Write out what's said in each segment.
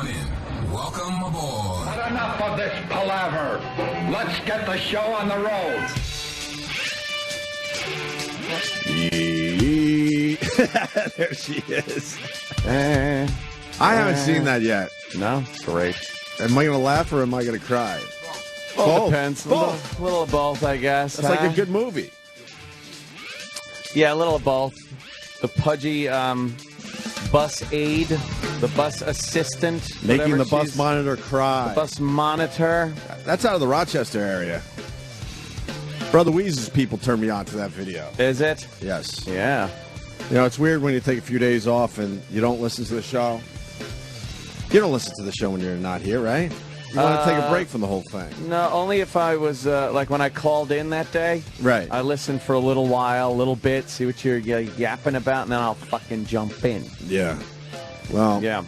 everyone in. Welcome aboard. But enough of this palaver. Let's get the show on the road. There she is. I haven't seen that yet. No? Great. Am I going to laugh or am I going to cry? Well, depends. Both. A little of both, I guess. It's like a good movie. Yeah, a little of both. The pudgy bus aide, the bus assistant. Making the bus monitor cry. The bus monitor. That's out of the Rochester area. Brother Weeze's people turned me on to that video. Is it? Yes. Yeah. You know, it's weird when you take a few days off and you don't listen to the show. You don't listen to the show when you're not here, right? You want to take a break from the whole thing. No, only if I was, like when I called in that day. Right. I listened for a little while, a little bit, see what you're yapping about, and then I'll fucking jump in. Yeah. Well, yeah.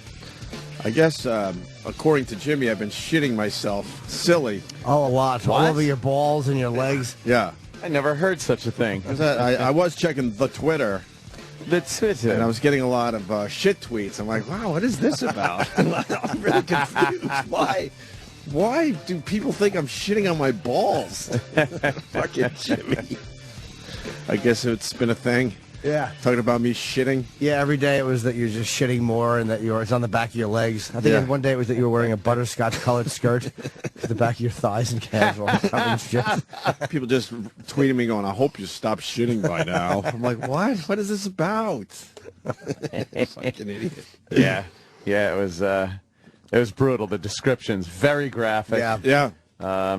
I guess, according to Jimmy, I've been shitting myself silly. Oh, a lot. All over your balls and your legs. Yeah. I never heard such a thing. I was checking the Twitter. The Twitter. And I was getting a lot of shit tweets. I'm like, wow, what is this about? I'm really confused. Why do people think I'm shitting on my balls? Fucking Jimmy. I guess it's been a thing. Yeah. Talking about me shitting. Yeah, every day it was that you're just shitting more and that it's on the back of your legs. I think one day it was that you were wearing a butterscotch-colored skirt to the back of your thighs and casual. People just tweeting me going, I hope you stop shitting by now. I'm like, what? What is this about? Fucking idiot. Yeah. Yeah, it was brutal. The description's very graphic. Yeah.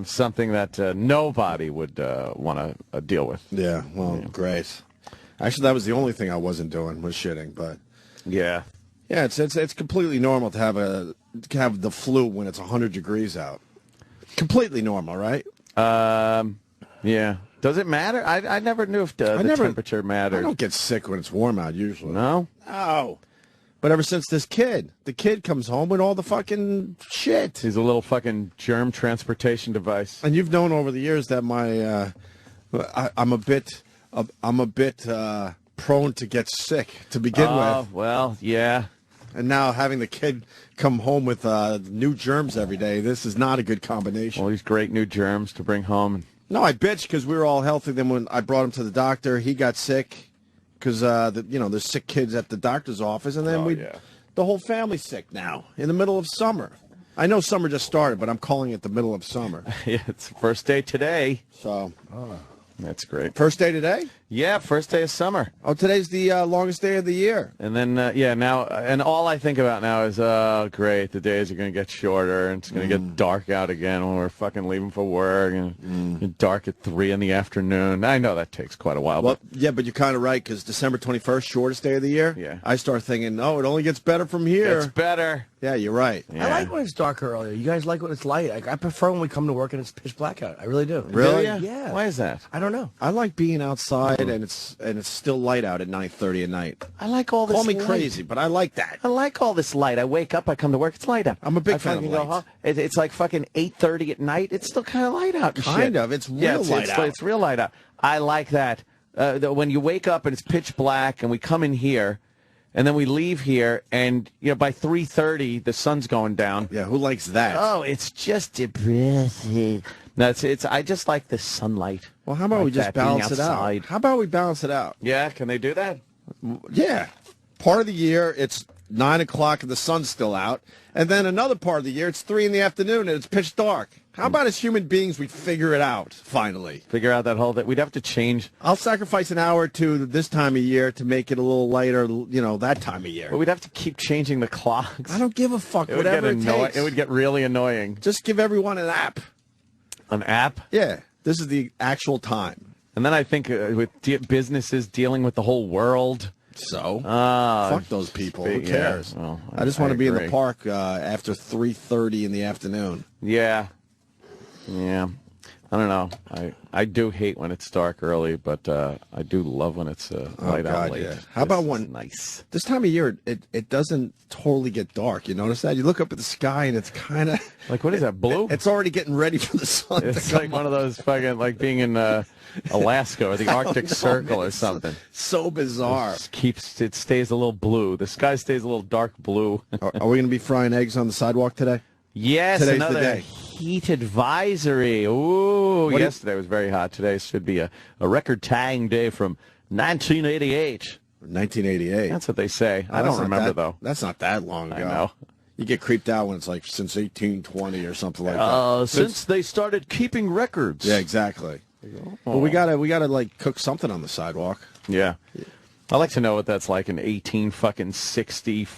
Something that nobody would want to deal with. Yeah, well, great. Actually, that was the only thing I wasn't doing was shitting, but yeah, it's completely normal to have the flu when it's 100 degrees out. Completely normal, right? Yeah. Does it matter? I never knew if the temperature mattered. I don't get sick when it's warm out usually. No. But ever since the kid comes home with all the fucking shit. He's a little fucking germ transportation device. And you've known over the years that I'm a bit prone to get sick to begin with. Oh, well, yeah. And now having the kid come home with new germs every day, this is not a good combination. All these great new germs to bring home. No, I bitched because we were all healthy. Then when I brought him to the doctor, he got sick because, there's sick kids at the doctor's office. And then the whole family's sick now in the middle of summer. I know summer just started, but I'm calling it the middle of summer. Yeah, it's the first day today. So... That's great. First day today? Yeah, first day of summer. Oh, today's the longest day of the year. And then, now, and all I think about now is, great, the days are going to get shorter, and it's going to get dark out again when we're fucking leaving for work, and it's dark at 3 in the afternoon. I know that takes quite a while. Well, yeah, but you're kind of right, because December 21st, shortest day of the year. Yeah. I start thinking, no, it only gets better from here. It's better. Yeah, you're right. Yeah. I like when it's darker earlier. You guys like when it's light. I prefer when we come to work and it's pitch black out. I really do. Really? Yeah. Why is that? I don't know. I like being outside and it's still light out at 9:30 at night. I like all this Call me light. crazy, but I like that. I like all this light. I wake up, I come to work, it's light out. I'm a big fan of lights. It's like fucking 8:30 at night. It's still kind of light out. Kind of. It's real light out. It's real light out. I like that. When you wake up and it's pitch black and we come in here, and then we leave here, and by 3:30 the sun's going down. Yeah, who likes that? Oh, it's just depressing. I just like the sunlight. Well, how about we just balance it out? How about we balance it out? Yeah, can they do that? Yeah. Part of the year it's 9 o'clock and the sun's still out, and then another part of the year it's 3 in the afternoon and it's pitch dark. How about as human beings we figure it out, finally? Figure out that whole thing. We'd have to change. I'll sacrifice an hour or two this time of year to make it a little lighter, that time of year. But we'd have to keep changing the clocks. I don't give a fuck, whatever it takes. It would get really annoying. Just give everyone an app. An app? Yeah. This is the actual time. And then I think with businesses dealing with the whole world... So, fuck those people. Who cares? Yeah. Well, I just want to be in the park after 3:30 in the afternoon. Yeah. Yeah. I don't know. I do hate when it's dark early, but I do love when it's light out late. Yeah. How about when nice? This time of year, it doesn't totally get dark. You notice that? You look up at the sky and it's kind of like, what is that, blue? It's already getting ready for the sun. It's like one of those fucking, like being in Alaska or the Arctic Circle or something. So bizarre. It stays a little blue. The sky stays a little dark blue. Are we going to be frying eggs on the sidewalk today? Yes, Today's another the day. heat advisory. Ooh, yesterday was very hot. Today should be a record-tying day from 1988. 1988. That's what they say. I don't remember, though. That's not that long ago. I know. You get creeped out when it's like since 1820 or something like that. Since they started keeping records. Yeah, exactly. Well, we gotta like cook something on the sidewalk. Yeah. I'd like to know what that's like in 1860.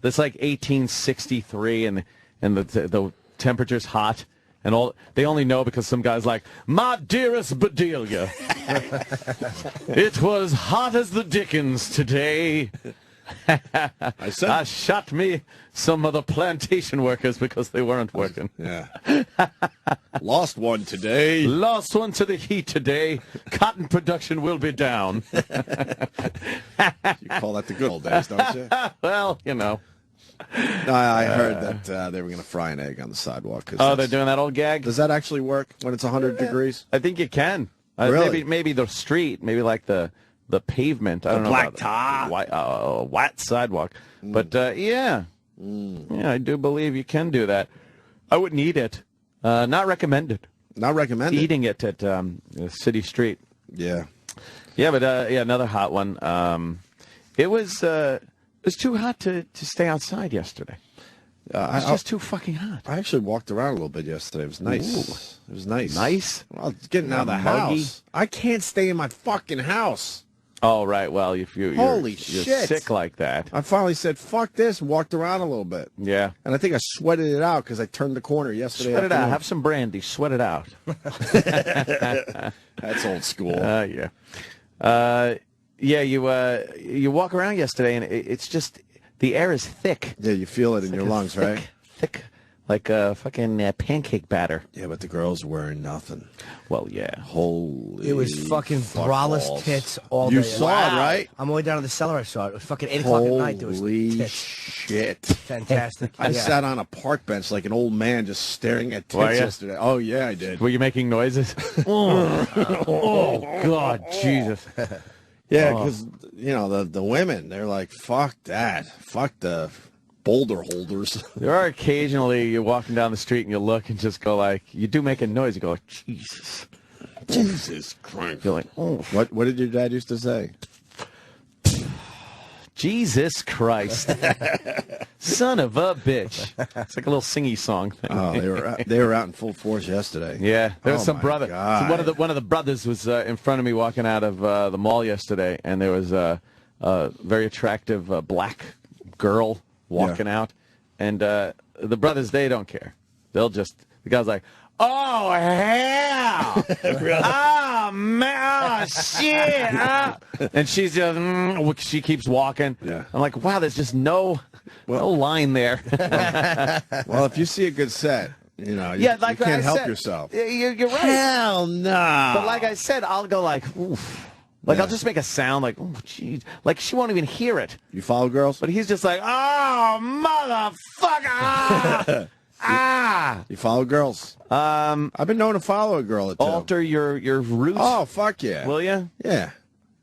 That's like 1863, and the temperature's hot, and all they only know because some guy's like, "My dearest Bedelia, it was hot as the dickens today." I shot me some of the plantation workers because they weren't working. Yeah. Lost one today. Lost one to the heat today. Cotton production will be down. You call that the good old days, don't you? Well, you know. No, I heard that they were going to fry an egg on the sidewalk. Oh, they're doing that old gag? Does that actually work when it's 100 degrees? I think it can. Really? Maybe the street, maybe like the pavement. I don't know. Black top. White sidewalk. But, yeah. Yeah, I do believe you can do that. I wouldn't eat it. Not recommended. Not recommended? Eating it at City Street. Yeah. Yeah, but yeah, another hot one. It was too hot to stay outside yesterday. It was just too fucking hot. I actually walked around a little bit yesterday. It was nice. Ooh. It was nice. Nice? Well, getting out of the house. I can't stay in my fucking house. Oh, right. Well, if you're sick like that. I finally said, fuck this, and walked around a little bit. Yeah. And I think I sweated it out because I turned the corner yesterday. Sweat it out. Have some brandy. Sweat it out. That's old school. Yeah. Yeah, you walk around yesterday, and it's just, the air is thick. Yeah, you feel it in your lungs, right? Thick, like a fucking pancake batter. Yeah, but the girls were wearing nothing. Well, yeah. Holy. It was fucking braless tits all day. You saw it, right? I'm way down to the cellar. I saw it. It was fucking 8 o'clock at night. There was Holy tits. shit. Fantastic. I sat on a park bench like an old man just staring at tits yesterday. Oh, yeah, I did. Were you making noises? Oh, God, Jesus. Yeah, because, you know, the women, they're like, fuck that. Fuck the boulder holders. There are occasionally you're walking down the street and you look and just go like, you do make a noise. You go like, Jesus. Jesus Christ. You're like, oh. What did your dad used to say? Jesus Christ. Son of a bitch. It's like a little singy song thing. Oh, they were out in full force yesterday. Yeah, there was some brother. God. One of the brothers was in front of me walking out of the mall yesterday, and there was a very attractive black girl walking out, and the brothers, they don't care. They'll just, the guy's like, oh, hell! Oh, man, oh, shit! And she's just, she keeps walking. Yeah. I'm like, wow, there's just no line there. Well, if you see a good set, you know, you can't help yourself. You're right. Hell no. But like I said, I'll go like, oof. Like, I'll just make a sound like, oh, jeez. Like, she won't even hear it. You follow girls? But he's just like, oh, motherfucker! You follow girls? I've been known to follow a girl or two. Alter your route? Oh, fuck yeah. Will you? Yeah.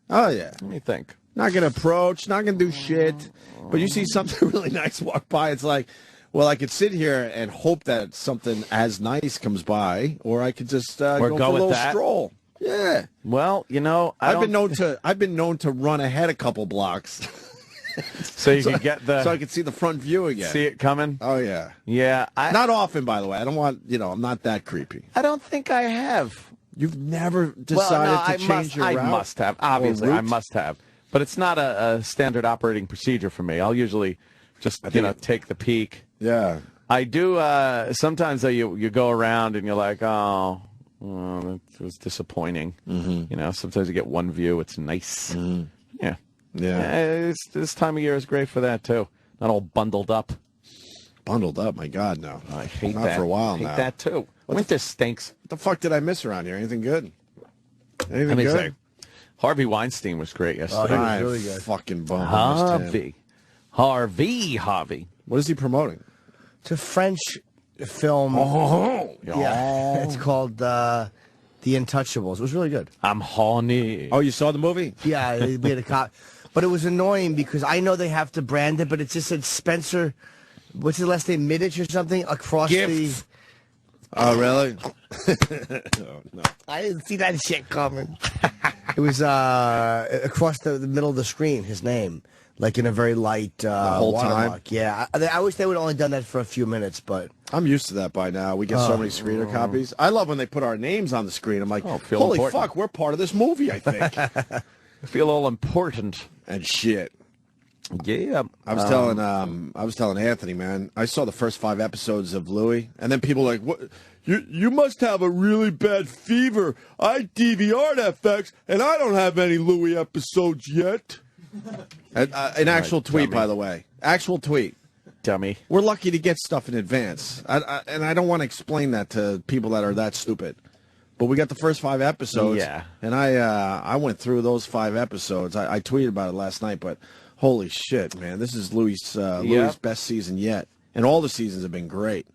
Oh, yeah. Let me think. Not going to approach, not going to do shit. But you see something really nice walk by, it's like, well, I could sit here and hope that something as nice comes by, or I could just go for a little stroll. Yeah. Well, you know, I've been known to run ahead a couple blocks. So you can get so I can see the front view again. See it coming? Oh yeah. Yeah. Not often, by the way. I don't want, I'm not that creepy. I don't think I have. You've never decided to change your route? I must have. Obviously, I must have. But it's not a standard operating procedure for me. I'll usually just, take the peek. Yeah. I do. Sometimes though, you go around and you're like, oh, that was disappointing. Mm-hmm. Sometimes you get one view. It's nice. Mm-hmm. Yeah. Yeah. This time of year is great for that, too. Not all bundled up. Bundled up? My God, no. I hate Not that. for a while I hate now. that, too. Winter stinks. What the fuck did I miss around here? Anything good? Anything Let me good? say, Harvey Weinstein was great yesterday. he was really good. Fucking bum. Harvey. What is he promoting? It's a French film. Oh, Yeah, it's called The Untouchables. It was really good. I'm horny. Oh, you saw the movie? Yeah, we had a cop. But it was annoying because I know they have to brand it, but it just said Spencer, what's his last name, Middich or something, across the... Oh, really? No. I didn't see that shit coming. It was across the middle of the screen, his name, like in a very light whole watermark. time? Yeah, I wish they would have only done that for a few minutes, but... I'm used to that by now. We get so many screener copies. I love when they put our names on the screen. I'm like, feel holy important. fuck, we're part of this movie, I think. I feel all important. And shit. Yeah. I was telling Anthony, man, I saw the first 5 episodes of Louie, and then people were like, what? You must have a really bad fever. I DVR'd FX, and I don't have any Louie episodes yet. An actual tweet, dummy. by the way. Actual tweet. Dummy. We're lucky to get stuff in advance. And I don't want to explain that to people that are that stupid. But we got the first 5 episodes. Yeah. And I went through those 5 episodes. I tweeted about it last night, but holy shit, man. This is Louie's best season yet. And all the seasons have been great.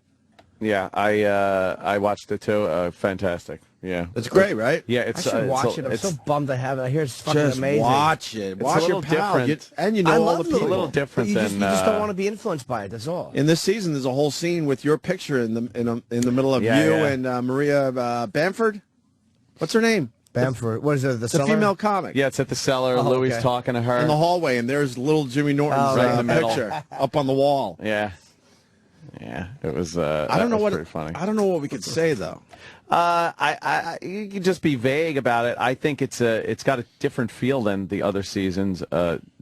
Yeah, I watched it too. Fantastic. Yeah. It's great, right? Yeah, I it's should watch it. I'm so bummed I haven't. I hear it's fucking Just amazing. watch it. a Watch little your pal. different. And you I know all love the people. a little different But you than just, you just don't want to be influenced by it. That's all. In this season, there's a whole scene with your picture in the middle of you and Maria Bamford. What's her name? Bamford. What is it? The It's a female comic. Yeah, it's at the cellar. Oh, Louie's okay. talking to her. In the hallway, and there's little Jimmy Norton's right in the middle. picture up on the wall. Yeah. Yeah, it was. I don't know what. Pretty funny. I don't know what we could say though. You can just be vague about it. I think it's got a different feel than the other seasons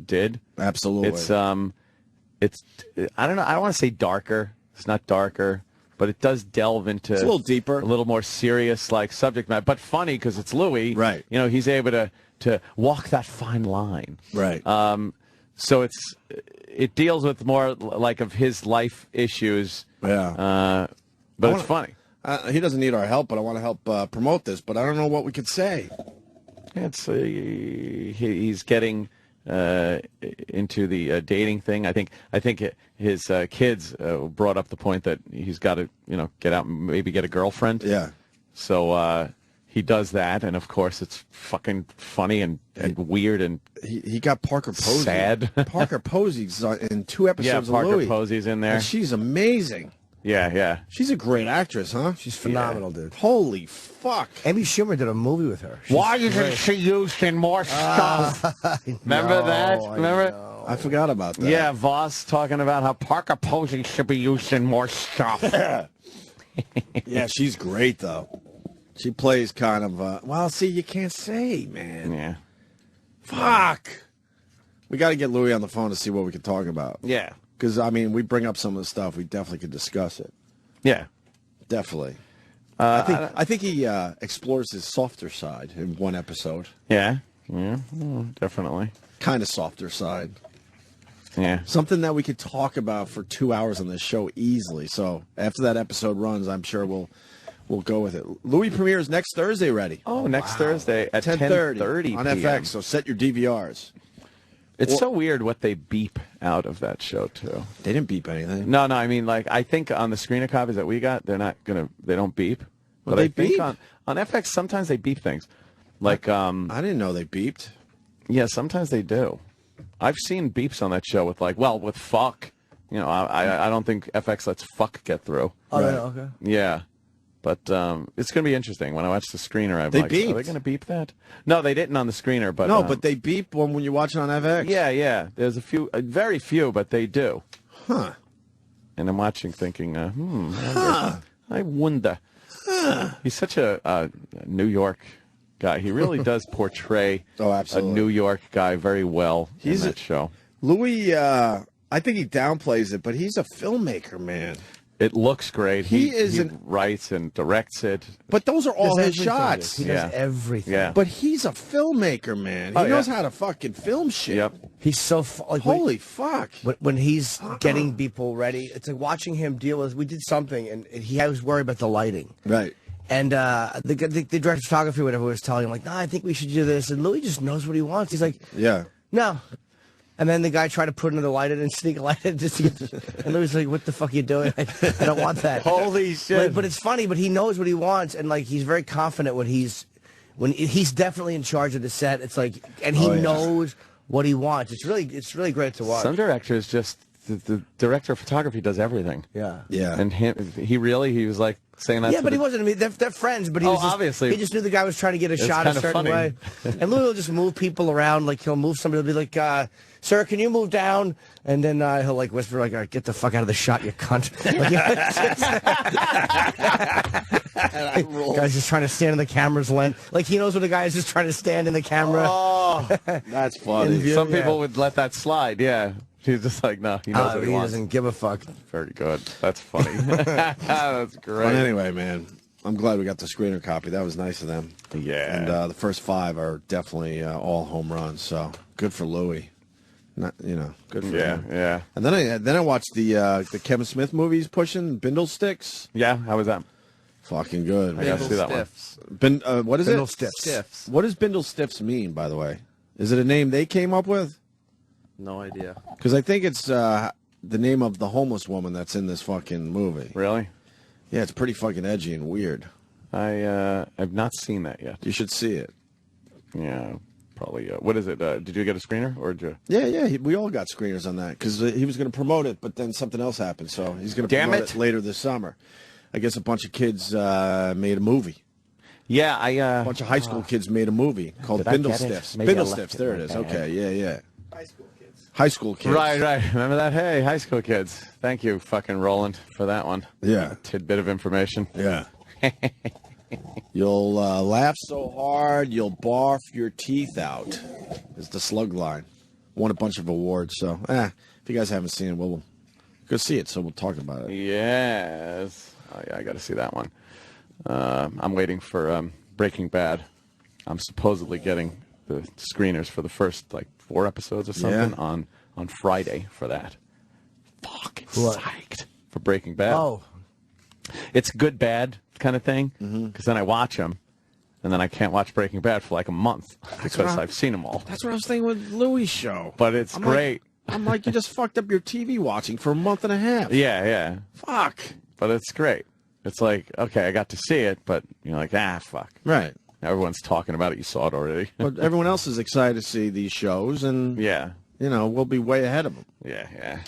did. Absolutely. It's I don't know. I don't want to say darker. It's not darker, but it does delve into It's a little deeper, a little more serious like subject matter, but funny because it's Louie. Right. You know, he's able to walk that fine line. Right. So it deals with more like of his life issues. Yeah. But it's funny. He doesn't need our help, but I want to help promote this. But I don't know what we could say. It's he's getting into the dating thing. I think his kids brought up the point that he's got to get out and maybe get a girlfriend. Yeah. So he does that, and of course it's fucking funny and weird and He got Parker Posey. sad. Parker Posey's in 2 episodes Yeah, Parker of Louie. Posey's in there. And she's amazing. Yeah. She's a great actress, huh? She's phenomenal, dude. Holy fuck. Amy Schumer did a movie with her. She's Why isn't she used in more stuff? Remember that? Remember? I forgot about that. Yeah, Voss talking about how Parker Posey should be used in more stuff. Yeah, she's great, though. She plays kind of, well, see, you can't say, man. Yeah. Fuck. We got to get Louie on the phone to see what we can talk about. Yeah. Because, I mean, we bring up some of the stuff. We definitely could discuss it. Yeah. Definitely. I think he explores his softer side in one episode. Yeah. Definitely. Kind of softer side. Yeah. Something that we could talk about for 2 hours on this show easily. So after that episode runs, I'm sure we'll go with it. Louie premieres next Thursday already. Oh, next Thursday at 10:30 on PM. FX. So set your DVRs. It's so weird what they beep out of that show too. They didn't beep anything. No, I mean, like, I think on the screener copies that we got, they don't beep. Well, but they I think beep. on FX sometimes they beep things. Like, I didn't know they beeped. yeah, sometimes they do. I've seen beeps on that show with with fuck. I don't think FX lets fuck get through. Oh, Right. yeah, okay. Yeah. But it's going to be interesting. When I watch the screener, I'm They like, beeped. are they going to beep that? No, they didn't on the screener. But No, but they beep when you watch it on FX. Yeah. There's a few, very few, but they do. Huh. And I'm watching thinking, I wonder. He's such a New York guy. He really does portray Oh, a absolutely. New York guy very well He's in that show. Louie, I think he downplays it, but he's a filmmaker, man. It looks great. He writes and directs it. But those are all his shots. He does everything. Yeah. But he's a filmmaker, man. He knows how to fucking film shit. Yep. He's so like, holy fuck. When he's getting people ready, it's like watching him deal with. We did something, and he was worried about the lighting. Right. And the director of photography, whatever, was telling him like, "No, I think we should do this." And Louis just knows what he wants. He's like, "Yeah, no." And then the guy tried to put another light in and sneak a light in just to get. And Louis was like, "What the fuck are you doing? I don't want that." Holy shit! But it's funny. But he knows what he wants, and like he's very confident when he's definitely in charge of the set. It's like, and he knows what he wants. It's really great to watch. Some directors just the director of photography does everything. Yeah. And he was like saying that. Yeah, but he wasn't. I mean, they're friends. But he was just, obviously he just knew the guy was trying to get a shot a certain way. And Louis will just move people around. Like he'll move somebody. He'll be like, "Sir, can you move down?" And then he'll like whisper, like, "All right, get the fuck out of the shot, you cunt." Guy's just trying to stand in the camera's lens. Like he knows when the guy is just trying to stand in the camera. Oh, that's funny. Some people would let that slide. Yeah. He's just like, no, he knows what he wants. Doesn't give a fuck. Very good. That's funny. That's great. But anyway, man, I'm glad we got the screener copy. That was nice of them. Yeah. And the first 5 are definitely all home runs. So good for Louis. Not, good for him. Yeah. And then I watched the Kevin Smith movies pushing Bindle Sticks. Yeah. How was that? Fucking good. I gotta see that one. What is Bindle it? Stiffs. What does Bindle Stiffs mean, by the way? Is it a name they came up with? No idea. Because I think it's the name of the homeless woman that's in this fucking movie. Really? Yeah, it's pretty fucking edgy and weird. I've not seen that yet. You should see it. Yeah, probably. What is it? Did you get a screener or did you? Yeah. We all got screeners on that because he was going to promote it, but then something else happened, so he's going to promote it later this summer. I guess a bunch of kids made a movie. Yeah, a bunch of high school kids made a movie called Bindle Stiffs. Bindle Stiffs. There it is. Okay. Yeah. High school kids. Right. Remember that? Hey, high school kids. Thank you, fucking Roland, for that one. Yeah. A tidbit of information. Yeah. You'll laugh so hard you'll barf your teeth out. Is the slug line. Won a bunch of awards, so if you guys haven't seen it, we'll go see it. So we'll talk about it. Yes. Oh yeah, I got to see that one. I'm waiting for Breaking Bad. I'm supposedly getting the screeners for the first 4 episodes or something on Friday for that. Fucking psyched for Breaking Bad. Oh, it's good bad kind of thing because then I watch them and then I can't watch Breaking Bad for a month because I've seen them all. That's what I was thinking with Louis' show. But it's great. I'm like, you just fucked up your TV watching for a month and a half. Yeah. Fuck. But it's great. It's like, okay, I got to see it, but you're like, fuck. Right. Everyone's talking about it. You saw it already. But everyone else is excited to see these shows, and we'll be way ahead of them. Yeah.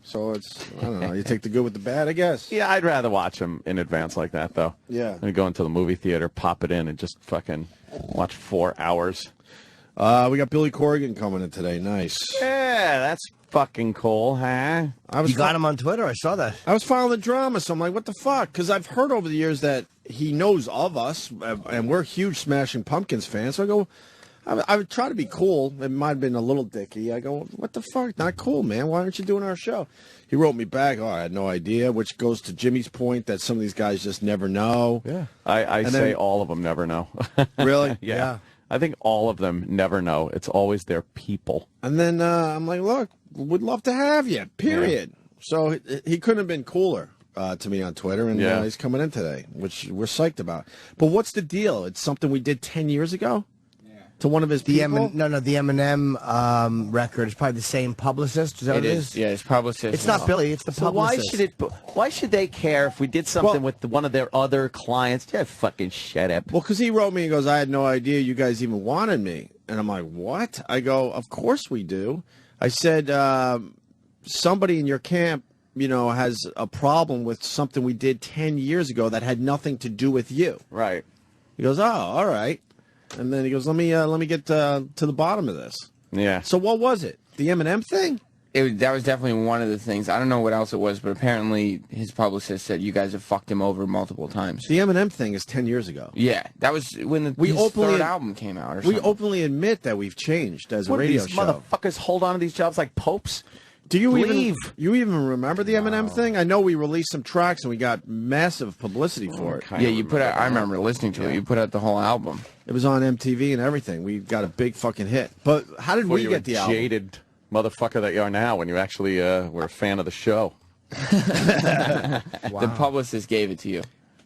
So it's, I don't know, you take the good with the bad, I guess. Yeah, I'd rather watch them in advance like that, though. Yeah. And go into the movie theater, pop it in, and just fucking watch 4 hours. We got Billy Corgan coming in today. Nice. Yeah, that's fucking cool, huh? You got him on Twitter. I saw that. I was following the drama, so I'm like, what the fuck? Because I've heard over the years that he knows of us, and we're huge Smashing Pumpkins fans. So I go, I would try to be cool. It might have been a little dicky. I go, what the fuck? Not cool, man. Why aren't you doing our show? He wrote me back, I had no idea, which goes to Jimmy's point that some of these guys just never know. Yeah. I say all of them never know. Really? Yeah. I think all of them never know. It's always their people. And then I'm like, look, we'd love to have you, period. Yeah. So he couldn't have been cooler to me on Twitter, and he's coming in today, which we're psyched about. But what's the deal? It's something we did 10 years ago? To one of his people? The Eminem record is probably the same publicist. Is that what it is? Yeah, it's publicist. It's not Billy. It's the publicist. Why should they care if we did something with one of their other clients? Yeah, fucking shut up. Well, because he wrote me and goes, I had no idea you guys even wanted me. And I'm like, what? I go, of course we do. I said, somebody in your camp, has a problem with something we did 10 years ago that had nothing to do with you. Right. He goes, oh, all right. And then he goes, let me get to the bottom of this. Yeah. So what was it? The Eminem thing? That was definitely one of the things. I don't know what else it was, but apparently his publicist said you guys have fucked him over multiple times. The Eminem thing is 10 years ago. Yeah, that was when his third album came out. Or something. We openly admit that we've changed as a radio these show. Motherfuckers hold on to these jobs like popes. Do you Leave. even remember the Eminem thing? I know we released some tracks and we got massive publicity for it. Yeah, you put out. I remember listening to it. You put out the whole album. It was on MTV and everything. We got a big fucking hit. But how did we get the album? Jaded motherfucker that you are now when you actually were a fan of the show. The publicist gave it to you,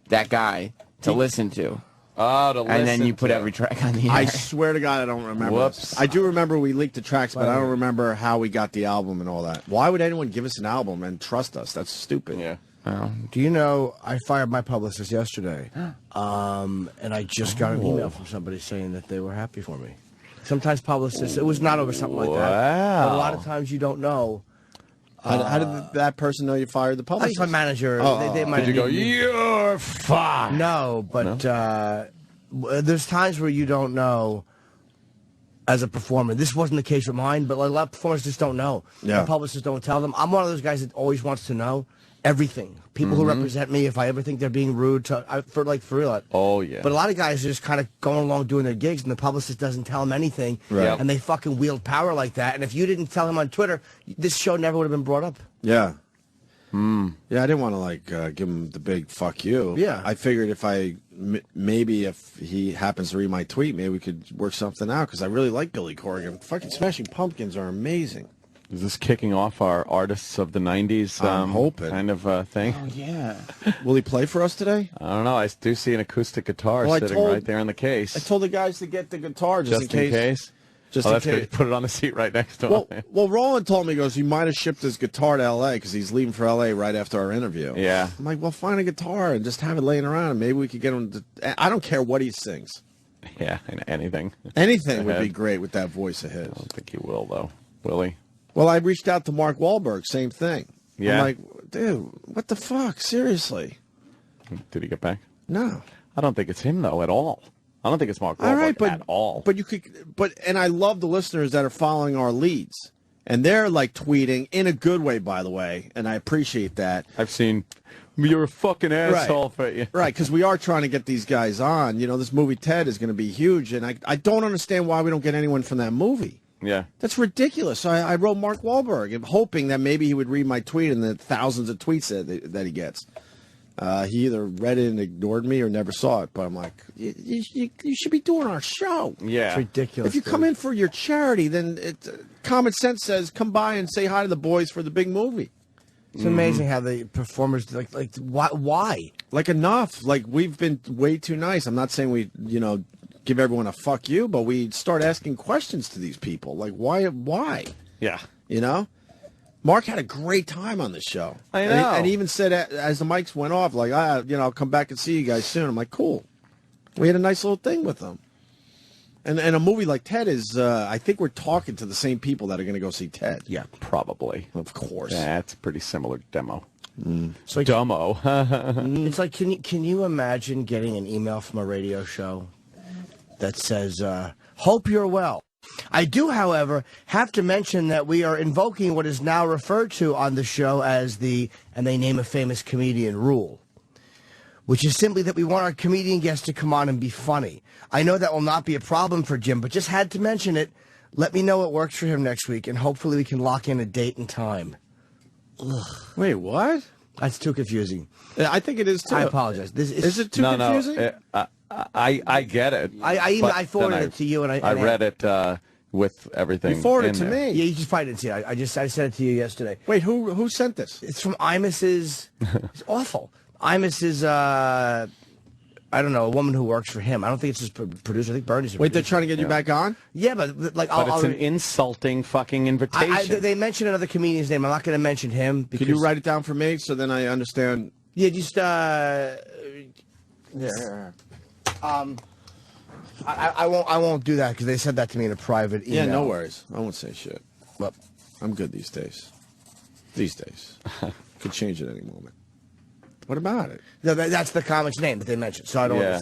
that guy, to listen to. Oh, to listen and then you put to. every track on the air. I swear to God, I don't remember. Whoops. I do remember we leaked the tracks, but I don't remember how we got the album and all that. Why would anyone give us an album and trust us? That's stupid. Yeah. Do you know I fired my publicist yesterday, and I just got an email from somebody saying that they were happy for me. Sometimes publicists, it was not over something like that. But a lot of times you don't know. How did that person know you fired the I publicist? think my manager. They might Did you go, you're fired? No, but there's times where you don't know as a performer. This wasn't the case with mine, but a lot of performers just don't know. Yeah. The publicists don't tell them. I'm one of those guys that always wants to know everything. People who represent me, if I ever think they're being rude, for real. Oh, yeah. But a lot of guys are just kind of going along doing their gigs, and the publicist doesn't tell them anything, Right. and they fucking wield power like that. And if you didn't tell him on Twitter, this show never would have been brought up. Yeah. Yeah, I didn't want to give him the big fuck you. Yeah. I figured maybe if he happens to read my tweet, maybe we could work something out because I really like Billy Corgan. Fucking Smashing Pumpkins are amazing. Is this kicking off our artists of the 90s I'm hoping. kind of thing? Oh, yeah. Will he play for us today? I don't know. I do see an acoustic guitar Well, sitting right there in the case. I told the guys to get the guitar just in case. Just in that's case. good. Put it on the seat right next to him. Well, Roland told me, he goes, he might have shipped his guitar to L.A. because he's leaving for L.A. right after our interview. Yeah. I'm like, well, find a guitar and just have it laying around, and maybe we could get him to... I don't care what he sings. Yeah, anything. Anything would be great with that voice of his. I don't think he will, though. Will he? Well, I reached out to Mark Wahlberg, same thing. Yeah. I'm like, dude, what the fuck? Seriously? Did he get back? No. I don't think it's him, though, at all. I don't think it's Mark Wahlberg All right, at all. But you could, and I love the listeners that are following our leads, and they're like tweeting in a good way, by the way, and I appreciate that. I've seen, you're a fucking asshole for you. Right, because we are trying to get these guys on. You know, this movie Ted is going to be huge, and I don't understand why we don't get anyone from that movie. Yeah. That's ridiculous. So I wrote Mark Wahlberg, hoping that maybe he would read my tweet and the thousands of tweets that he gets. He either read it and ignored me or never saw it. But I'm like, you should be doing our show. Yeah. It's ridiculous. If you come in for your charity, then common sense says come by and say hi to the boys for the big movie. It's amazing how the performers, like why? Like, enough. Like, we've been way too nice. I'm not saying we, give everyone a fuck you, but we start asking questions to these people. Like, why? Yeah. Mark had a great time on the show. I know. And he even said as the mics went off, like, I'll come back and see you guys soon. I'm like, cool. We had a nice little thing with them. And a movie like Ted is, I think we're talking to the same people that are going to go see Ted. Yeah, probably. Of course. That's a pretty similar demo. It's like, Demo. it's like, can you imagine getting an email from a radio show that says, hope you're well. I do, however, have to mention that we are invoking what is now referred to on the show as and they name a famous comedian, rule, which is simply that we want our comedian guests to come on and be funny. I know that will not be a problem for Jim, but just had to mention it. Let me know what works for him next week, and hopefully we can lock in a date and time. Ugh. Wait, what? That's too confusing. I think it is, too. I apologize. Is it too confusing? No. I get it. I forwarded it to you, and I read it with everything. You forwarded it in to there. me. Yeah, you just probably didn't see it. I sent it to you yesterday. Wait, who sent this? It's from Imus's. It's awful. Imus's. I don't know, a woman who works for him. I don't think it's his producer. I think Bernie's. Wait, they're trying to get you back on? Yeah, but like, But it's an insulting fucking invitation. they mentioned another comedian's name. I'm not going to mention him. Because, Could you write it down for me so then I understand? Yeah, just I won't do that because they said that to me in a private email. Yeah, no worries. I won't say shit. Well, I'm good these days. These days. Could change at any moment. What about it? no, that's the comic's name that they mentioned. So I don't. Yeah.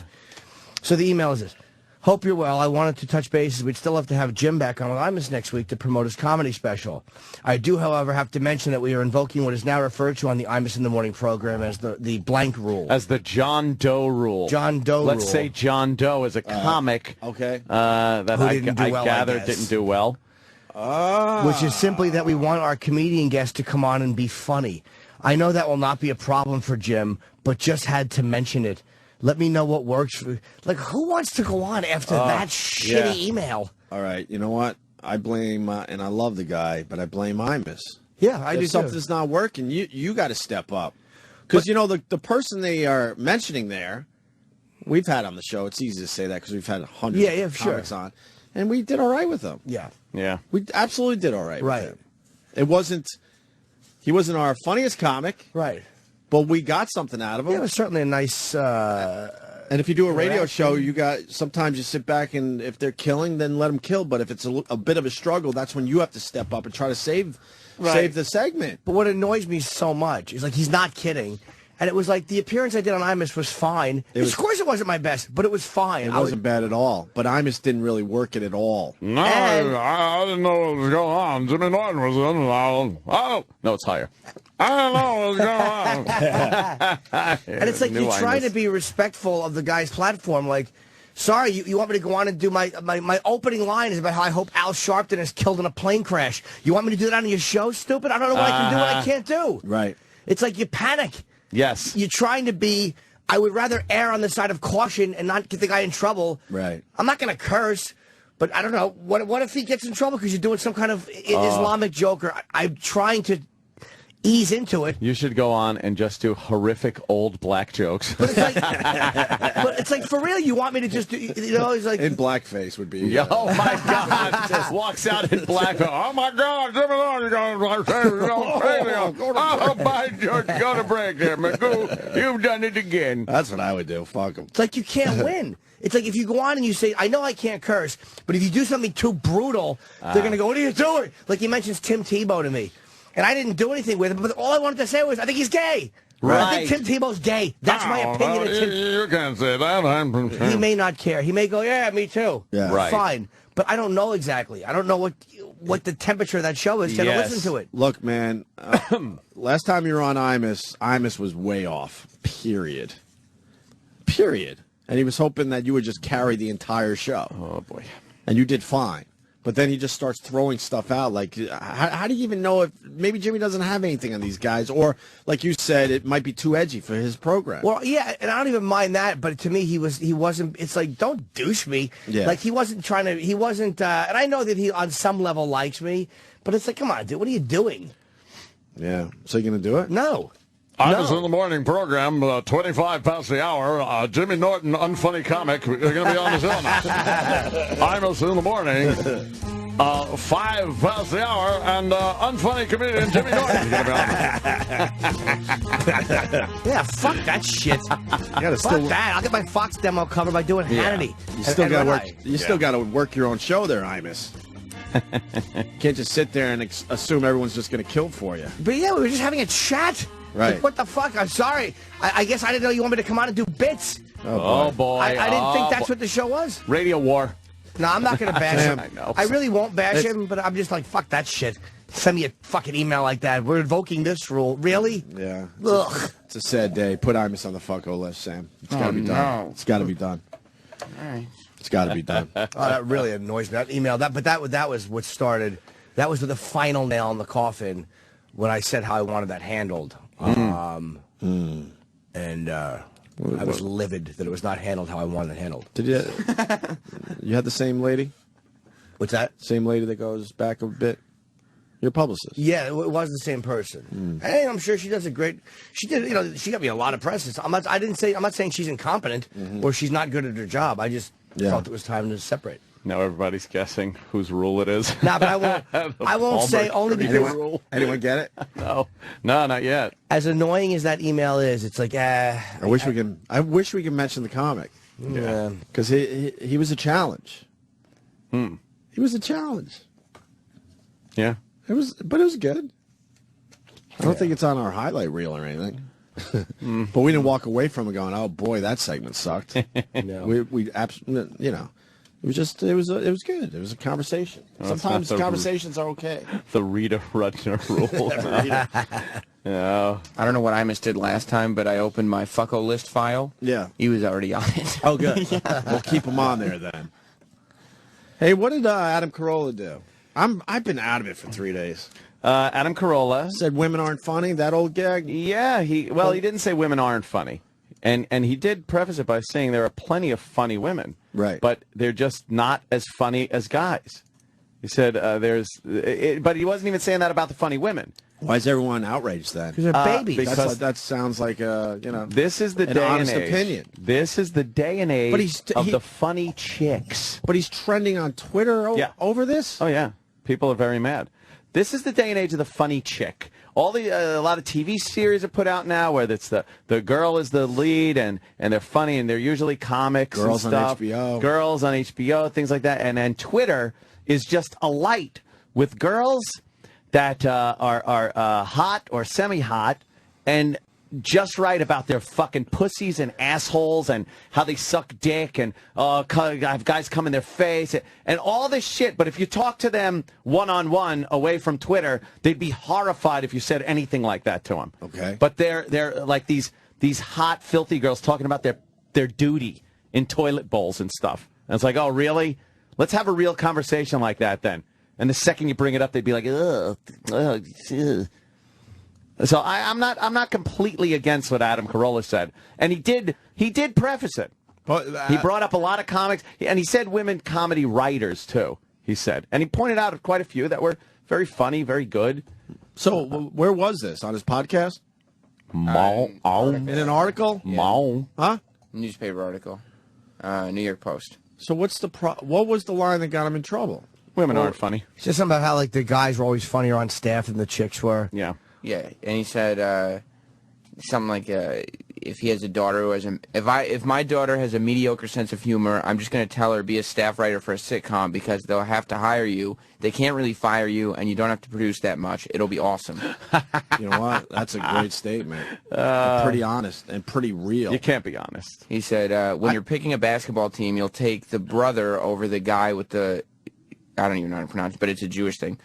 So the email is this. Hope you're well. I wanted to touch bases. We'd still have to have Jim back on with Imus next week to promote his comedy special. I do, however, have to mention that we are invoking what is now referred to on the Imus in the Morning program as the blank rule. As the John Doe rule. John Doe Let's rule. say John Doe is a comic Okay. that Who I didn't do well, I gather guess. didn't do well. which is simply that we want our comedian guests to come on and be funny. I know that will not be a problem for Jim, but just had to mention it. Let me know what works for. Like, who wants to go on after that shitty email? All right, you know what? I blame, and I love the guy, but I blame Imus. Yeah, I do. If something's not working, you got to step up. Because, you know, the person they are mentioning there, we've had on the show. It's easy to say that because we've had hundreds of comics on. And we did all right with them. Yeah. Yeah. We absolutely did all right with him. He wasn't our funniest comic. Right. But we got something out of him. Yeah, it was certainly a nice... and if you do a radio show, sometimes you sit back and if they're killing, then let them kill. But if it's a bit of a struggle, that's when you have to step up and try to save the segment. But what annoys me so much is, like, he's not kidding. And it was like the appearance I did on Imus was fine. Of course it wasn't my best, but it was fine. It wasn't bad at all. But Imus didn't really work it at all. No, I didn't know what was going on. Jimmy Norton was in. No, it's higher. I don't know what was going on. And it's like you're trying to be respectful of the guy's platform. Like, sorry, you want me to go on and do my opening line is about how I hope Al Sharpton is killed in a plane crash. You want me to do that on your show, stupid? I don't know what I can do and I can't do. Right. It's like you panic. Yes. You're trying to be... I would rather err on the side of caution and not get the guy in trouble. Right. I'm not going to curse, but I don't know. What if he gets in trouble because you're doing some kind of Islamic joke? Or I'm trying to ease into it. You should go on and just do horrific old black jokes. But it's like, for real, you want me to just do, you know, he's like... In blackface would be... Oh, my God. Just walks out in blackface. Oh, my God. Jimmy Norton, oh, my God. Go to break there, Magoo. You've done it again. That's what I would do. Fuck him. It's like you can't win. It's like if you go on and you say, I know I can't curse, but if you do something too brutal, they're going to go, what are you doing? Like he mentions Tim Tebow to me. And I didn't do anything with him, but all I wanted to say was, I think he's gay. Right. I think Tim Tebow's gay. That's my opinion. You can't say that. He may not care. He may go, yeah, me too. Yeah. Right. Fine. But I don't know exactly. I don't know what the temperature of that show is to listen to it. Look, man, last time you were on Imus was way off. Period. And he was hoping that you would just carry the entire show. Oh, boy. And you did fine. But then he just starts throwing stuff out. Like, how do you even know if maybe Jimmy doesn't have anything on these guys? Or, like you said, it might be too edgy for his program. Well, yeah, and I don't even mind that. But to me, he wasn't. It's like, don't douche me. Yeah. Like, he wasn't trying to. He wasn't. And I know that he, on some level, likes me. But it's like, come on, dude, what are you doing? Yeah. So you going to do it? No. I was in the morning program, 25 past the hour. Jimmy Norton, unfunny comic. You're going to be on the show now. I was in the morning, 5 past the hour, and unfunny comedian Jimmy Norton is going to be on. Yeah, fuck that shit. Fuck that. I'll get my Fox demo covered by doing Hannity. You still got to work. You still got to work your own show there, Imus. Can't just sit there and assume everyone's just going to kill for you. But yeah, we were just having a chat. Right. Like, what the fuck? I'm sorry. I guess I didn't know you want me to come on and do bits. Oh, boy. I didn't think that's what the show was. Radio war. No, I'm not going to bash him. I know. I really won't bash him, but I'm just like, fuck that shit. Send me a fucking email like that. We're invoking this rule. Really? Yeah. Ugh. It's a sad day. Put Imus on the fucko list, Sam. It's got to be done. It's got to be done. All right. It's got to be done. Oh, that really annoys me. That email, that was what started. That was the final nail in the coffin when I said how I wanted that handled. And I was livid that it was not handled how I wanted it handled. Did you had the same lady? What's that? Same lady that goes back a bit? Your publicist. Yeah, it was the same person. Hey, I'm sure she does a great. She did. She got me a lot of press. I'm not saying she's incompetent or she's not good at her job. I just felt it was time to separate. Now everybody's guessing whose rule it is. Nah, but I won't. I won't say only because. Anyone get it? No, not yet. As annoying as that email is, it's like I wish we could mention the comic. Yeah, because he was a challenge. He was a challenge. Yeah, but it was good. I don't think it's on our highlight reel or anything. But we didn't walk away from it going, "Oh boy, that segment sucked." No. We absolutely, it was just it was good. It was a conversation. Sometimes conversations are okay. The Rita Rudner rule. Yeah. I don't know what Imus did last time, but I opened my fucko list file. Yeah. He was already on it. Oh, good. We'll keep him on there then. Hey, what did Adam Carolla do? I've been out of it for 3 days. Adam Carolla said women aren't funny. That old gag. Yeah, he didn't say women aren't funny, and he did preface it by saying there are plenty of funny women, right? But they're just not as funny as guys. He said but he wasn't even saying that about the funny women. Why is everyone outraged then? Because they're babies. Because that sounds like This is the an day honest and age. opinion. This is the day and age of the funny chicks. But he's trending on Twitter over this. Oh yeah, people are very mad. This is the day and age of the funny chick. A lot of TV series are put out now where it's the girl is the lead and they're funny and they're usually comics Girls and stuff. on HBO. Girls on HBO, things like that. And then Twitter is just alight with girls that are hot or semi-hot and just right about their fucking pussies and assholes and how they suck dick and have guys come in their face and all this shit. But if you talk to them one-on-one away from Twitter, they'd be horrified if you said anything like that to them. Okay. But they're like these hot, filthy girls talking about their duty in toilet bowls and stuff. And it's like, oh, really? Let's have a real conversation like that then. And the second you bring it up, they'd be like, ugh. So I'm not completely against what Adam Carolla said, and he did preface it. He brought up a lot of comics, and he said women comedy writers too. He said, and he pointed out quite a few that were very funny, very good. So where was this on his podcast? In an article? Yeah. Huh? Newspaper article, New York Post. So what was the line that got him in trouble? Women aren't funny. He said something about how like the guys were always funnier on staff than the chicks were. Yeah. Yeah, and he said something like, if he has a daughter who has if my daughter has a mediocre sense of humor, I'm just going to tell her be a staff writer for a sitcom because they'll have to hire you. They can't really fire you, and you don't have to produce that much. It'll be awesome. You know what? That's a great statement. Pretty honest and pretty real. You can't be honest. He said, when you're picking a basketball team, you'll take the brother over the guy with the, I don't even know how to pronounce it, but it's a Jewish thing.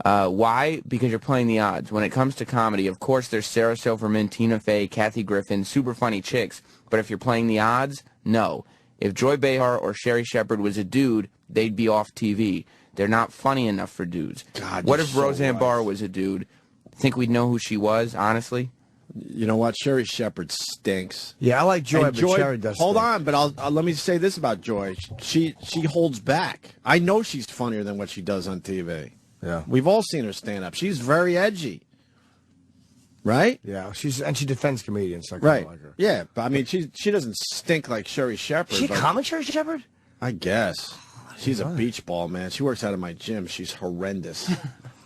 Why? Because you're playing the odds. When it comes to comedy, of course, there's Sarah Silverman, Tina Fey, Kathy Griffin, super funny chicks. But if you're playing the odds, no. If Joy Behar or Sherry Shepard was a dude, they'd be off TV. They're not funny enough for dudes. God, what if Roseanne Barr was a dude? Think we'd know who she was, honestly? You know what? Sherry Shepard stinks. Yeah, I like Joy, And but Sherry does. Hold stink. on, but I'll let me say this about Joy. She holds back. I know she's funnier than what she does on TV. Yeah, we've all seen her stand up. She's very edgy, right? Yeah, she defends comedians. So I Right. like her. Yeah, but I mean, she doesn't stink like Sherry Shepard. She a but comic Sherry Shepard? I guess she's a beach ball, man. She works out of my gym. She's horrendous.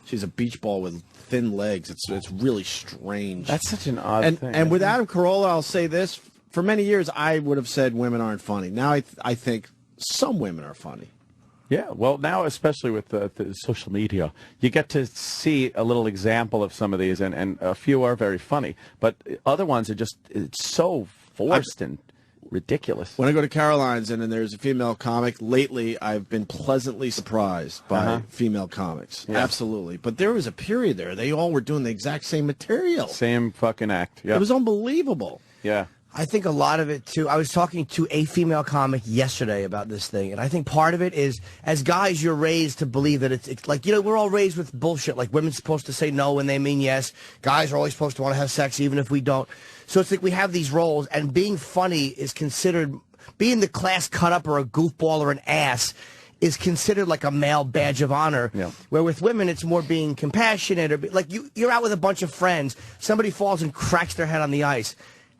She's a beach ball with thin legs. It's really strange. That's such an odd thing. And with Adam Carolla, I'll say this: for many years, I would have said women aren't funny. Now I think some women are funny. Yeah, well, now especially with the social media, you get to see a little example of some of these, and a few are very funny, but other ones are just it's so forced and ridiculous. When I go to Caroline's and then there's a female comic, lately I've been pleasantly surprised by female comics. Yeah. Absolutely. But there was a period there, they all were doing the exact same material. Same fucking act. Yeah. It was unbelievable. Yeah. I think a lot of it, too, I was talking to a female comic yesterday about this thing, and I think part of it is, as guys, you're raised to believe that it's like, you know, we're all raised with bullshit, like women's supposed to say no when they mean yes, guys are always supposed to want to have sex even if we don't. So it's like we have these roles, and being funny is considered, being the class cut-up or a goofball or an ass is considered like a male badge of honor, where with women it's more being compassionate, or like you're out with a bunch of friends, somebody falls and cracks their head on the ice.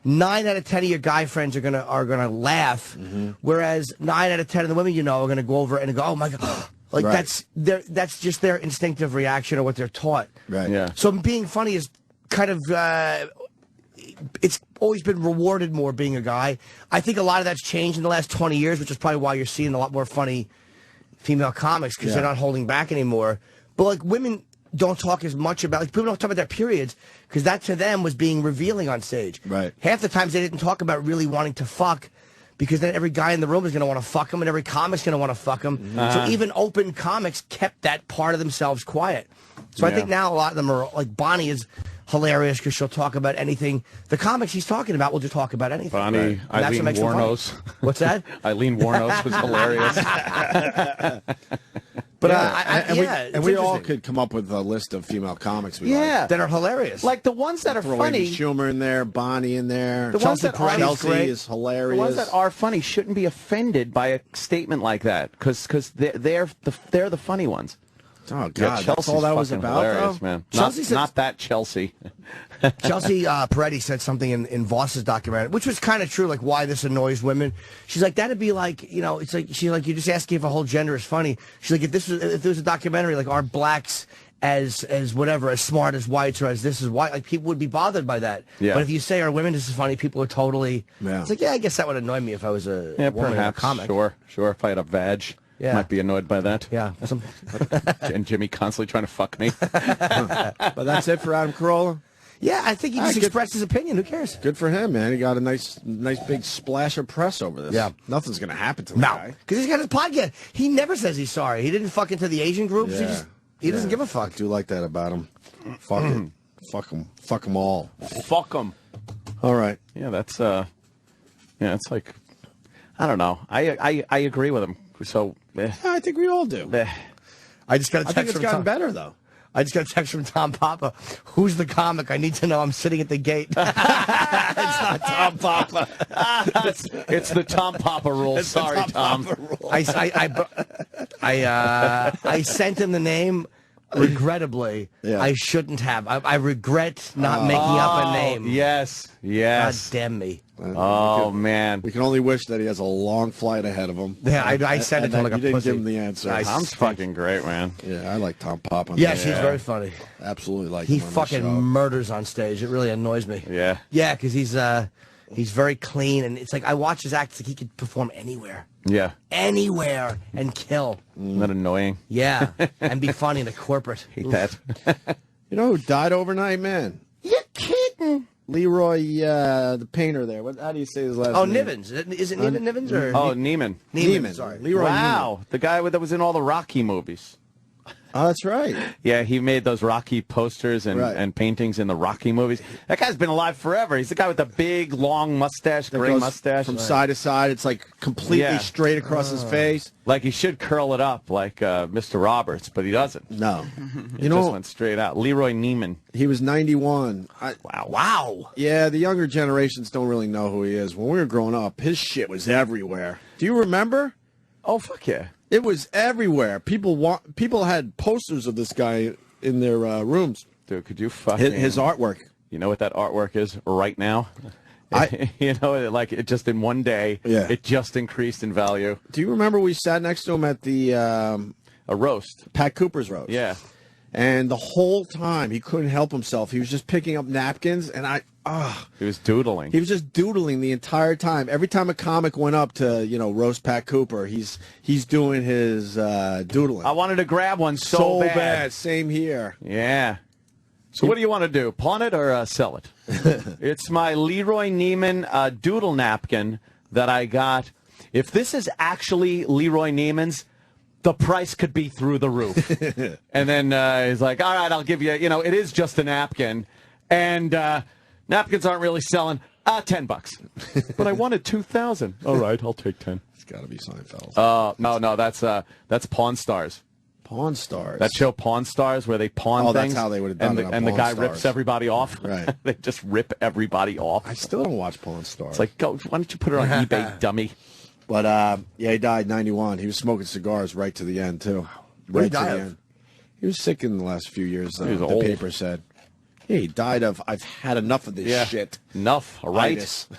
9 out of 10 of your guy friends are gonna laugh, whereas 9 out of 10 of the women you know are gonna go over and go, oh my god, like that's just their instinctive reaction or what they're taught. Right. Yeah. So being funny is kind of it's always been rewarded more being a guy. I think a lot of that's changed in the last 20 years, which is probably why you're seeing a lot more funny female comics because they're not holding back anymore. But like women don't talk as much about, like people don't talk about their periods because that to them was being revealing on stage. Right. Half the times they didn't talk about really wanting to fuck because then every guy in the room is going to want to fuck them and every comic's going to want to fuck them. So even open comics kept that part of themselves quiet. So I think now a lot of them are, like Bonnie is hilarious because she'll talk about anything. The comics he's talking about will just talk about anything. Bonnie, Eileen Wuornos. What's that? Eileen Wuornos was hilarious. But we all could come up with a list of female comics we like. That are hilarious. Like the ones that are Throw funny. Amy Schumer in there, Bonnie in there. The ones that are Chelsea is hilarious. The ones that are funny shouldn't be offended by a statement like that because they're the funny ones. Oh God, Chelsea's that's all that was about, hilarious, though? man. Chelsea Not that Chelsea. Chelsea Peretti said something in Voss's documentary, which was kind of true, like why this annoys women. She's like, that'd be like, it's like, she's like, you're just asking if a whole gender is funny. She's like, if there was a documentary, like, are blacks as whatever, as smart as whites or as this is white, like, people would be bothered by that. Yeah. But if you say, are women just as funny, people are totally, Yeah. It's like, yeah, I guess that would annoy me if I was a woman in a comic. Sure. If I had a vag, might be annoyed by that. Yeah. And Jimmy constantly trying to fuck me. But that's it for Adam Carolla. Yeah, I think he just expressed his opinion. Who cares? Good for him, man. He got a nice big splash of press over this. Yeah. Nothing's going to happen to the No, guy. because he's got his podcast. He never says he's sorry. He didn't fuck into the Asian groups. Yeah. He doesn't give a fuck. I do like that about him. Fuck it. Fuck them. Fuck them all. Fuck them. All right. Yeah, that's it's like, I don't know. I agree with him. So I think we all do. I just got a text I think it's from gotten Tom. better, though. I just got a text from Tom Papa. Who's the comic? I need to know. I'm sitting at the gate. It's not Tom Papa. it's the Tom Papa rule. Sorry, Tom. I sent him the name. Regrettably, I shouldn't have. I regret not making up a name. Yes. God damn me. Oh, man. We can only wish that he has a long flight ahead of him. Yeah, I said it to him like a You didn't pussy. give him the answer. Tom's fucking great, man. Yeah, I like Tom Papa. Yeah, she's very funny. Absolutely like He him on the fucking show. murders on stage. It really annoys me. Yeah. Yeah, because he's very clean, and it's like I watch his acts like he could perform anywhere. Yeah. Anywhere and kill. Isn't that annoying? Yeah, and be funny in the corporate. Hate that. You know who died overnight, man? You're kidding. Leroy, the painter there. How do you say his last Oh, name? Nivens. Is it Nivens or? Oh, Neiman. Neiman. Sorry. Leroy Wow. The guy that was in all the Rocky movies. Oh, that's right. Yeah, he made those Rocky posters and paintings in the Rocky movies. That guy's been alive forever. He's the guy with the big, long mustache, That gray goes mustace. from side to side. It's like completely straight across his face. Like he should curl it up like Mr. Roberts, but he doesn't. No. He just went straight out. Leroy Neiman. He was 91. Wow. Yeah, the younger generations don't really know who he is. When we were growing up, his shit was everywhere. Do you remember? Oh, fuck yeah. It was everywhere. People had posters of this guy in their rooms. Dude, could you fucking... His artwork. You know what that artwork is right now? You know, like it just in one day, it just increased in value. Do you remember we sat next to him at the... a roast. Pat Cooper's roast. Yeah. And the whole time, he couldn't help himself. He was just picking up napkins, and he was doodling. He was just doodling the entire time. Every time a comic went up to, roast Pat Cooper, he's doing his doodling. I wanted to grab one so bad. Same here. Yeah. So what do you want to do? Pawn it or sell it? It's my Leroy Neiman doodle napkin that I got. If this is actually Leroy Neiman's, the price could be through the roof. And then he's like, all right, I'll give you, it is just a napkin. And napkins aren't really selling. $10. But I wanted 2,000. All right, I'll take 10. It's got to be Seinfeld. No, that's Pawn Stars. Pawn Stars. That show Pawn Stars where they pawn things. That's how they would have done it. And the guy Pawn rips Stars. everybody off. Right. They just rip everybody off. I still don't watch Pawn Stars. It's like, go, why don't you put it on eBay, dummy? But, he died 91. He was smoking cigars right to the end, too. What Right did he to die the of? end. He was sick in the last few years, He was the old. paper said. Yeah, he died of, I've had enough of this shit. Enough, all right? Itis.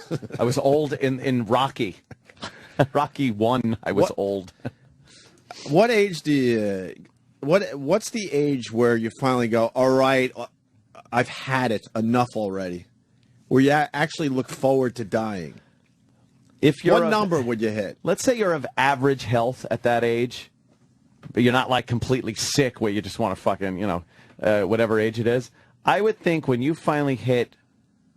I was old in Rocky. Rocky 1, I was old. What age do you... What's the age where you finally go, all right, I've had it, enough already? Where you actually look forward to dying? If you're What number would you hit? Let's say you're of average health at that age, but you're not like completely sick where you just want to fucking, whatever age it is. I would think when you finally hit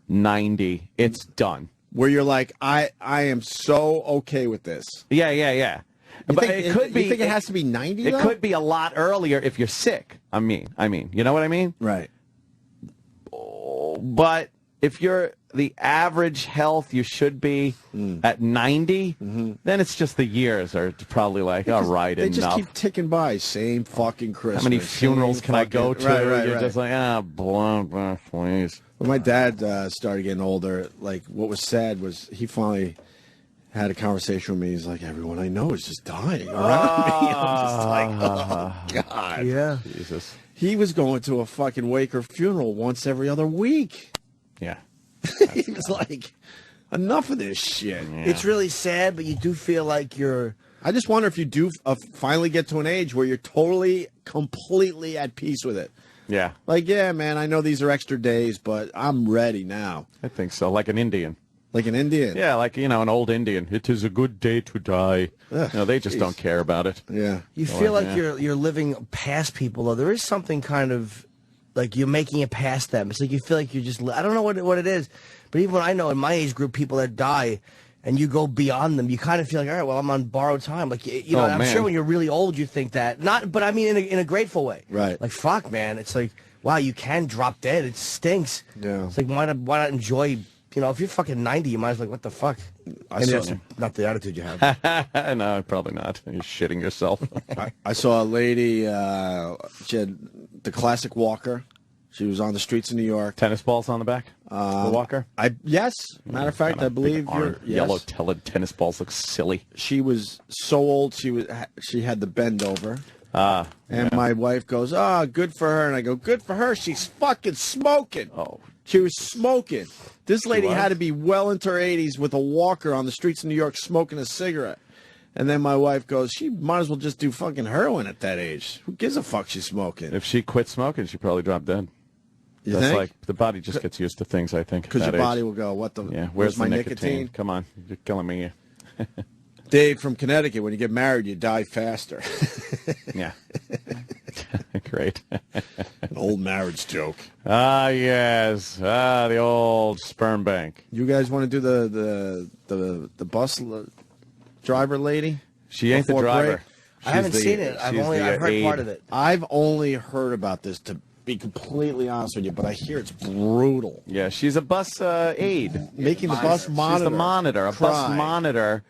90, it's done. Where you're like, I am so okay with this. Yeah. You But think, it could be. You think it has to be 90, It though? could be a lot earlier if you're sick. I mean, you know what I mean? Right. But if you're the average health you should be at 90, then it's just the years are probably like, all right, they enough. just keep ticking by. Same fucking Christmas. How many funerals can I go to? Right. You're just like, blah, blah, please. When my dad started getting older, like, what was sad was he finally had a conversation with me. He's like, everyone I know is just dying around me. I'm just like, oh, God. Yeah. Jesus. He was going to a fucking wake or funeral once every other week. Yeah. He was like, enough of this shit. Yeah. It's really sad, but you do feel like you're... I just wonder if you do finally get to an age where you're totally, completely at peace with it. Yeah. Like, yeah, man, I know these are extra days, but I'm ready now. I think so. Like an Indian. Like an Indian? Yeah, like, an old Indian. It is a good day to die. Ugh, they just don't care about it. Yeah. You feel like you're living past people, though. There is something kind of like you're making it past them. It's like you feel like you're just... I don't know what it is, but even when I know in my age group people that die and you go beyond them, you kind of feel like, all right, well, I'm on borrowed time. Like, I'm sure when you're really old you think that. But I mean in a grateful way. Right. Like, fuck, man. It's like, wow, you can drop dead. It stinks. Yeah. It's like, why not enjoy... if you're fucking 90, you might as well, what the fuck? That's not the attitude you have. No, probably not. You're shitting yourself. I saw a lady, she had the classic walker. She was on the streets of New York. Tennis balls on the back? The walker? Yes. Matter of fact, I believe you're... Yellow colored tennis balls look silly. She was so old, she had the bend over. And my wife goes, good for her. And I go, good for her. She's fucking smoking. Oh. She was smoking. This lady had to be well into her 80s with a walker on the streets of New York smoking a cigarette. And then my wife goes, she might as well just do fucking heroin at that age. Who gives a fuck she's smoking? If she quit smoking, she'd probably drop dead. You think? Like the body just gets used to things, I think. Because your body will go, what the... Yeah, where's my the nicotine? Come on, you're killing me. Dave from Connecticut, when you get married, you die faster. Yeah. Great. An old marriage joke. Yes. The old sperm bank. You guys want to do the bus driver lady? She ain't the driver. Break? I haven't seen it. I've heard part of it. I've only heard about this, to be completely honest with you, but I hear it's brutal. Yeah, she's a bus aide. Making the bus monitor. She's the monitor. A bus monitor.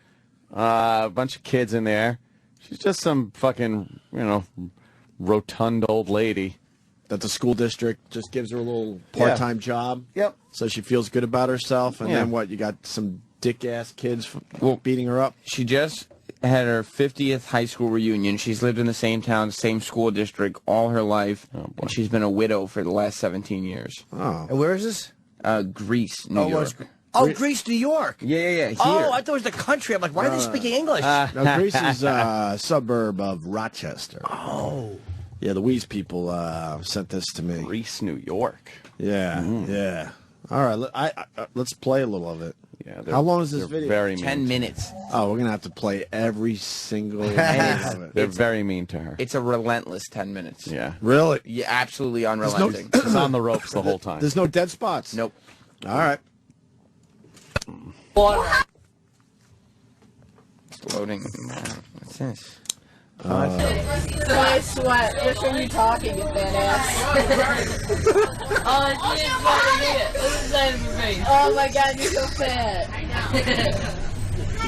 A bunch of kids in there. She's just some fucking, rotund old lady that the school district just gives her a little part-time job. Yep. So she feels good about herself. And then what? You got some dick-ass kids beating her up? She just had her 50th high school reunion. She's lived in the same town, same school district all her life. And she's been a widow for the last 17 years. Oh. And where is this? Greece, New York. Greece, New York. Yeah. Here. Oh, I thought it was the country. I'm like, why are they speaking English? No, Greece is a suburb of Rochester. Oh. Yeah, the Wheeze people sent this to me. Greece, New York. Yeah, yeah. All right, let's play a little of it. Yeah. How long is this video? Very mean. 10 minutes. Oh, we're going to have to play every single minute of it. They're very mean to her. It's a relentless 10 minutes. Yeah. Really? Yeah, absolutely unrelenting. She's on the ropes the whole time. There's no dead spots? Nope. All right. It's loading. What's this? I sweat just from you talking, you fat ass. Oh, she is what it is. This is time for me. Oh my god, you're so fat.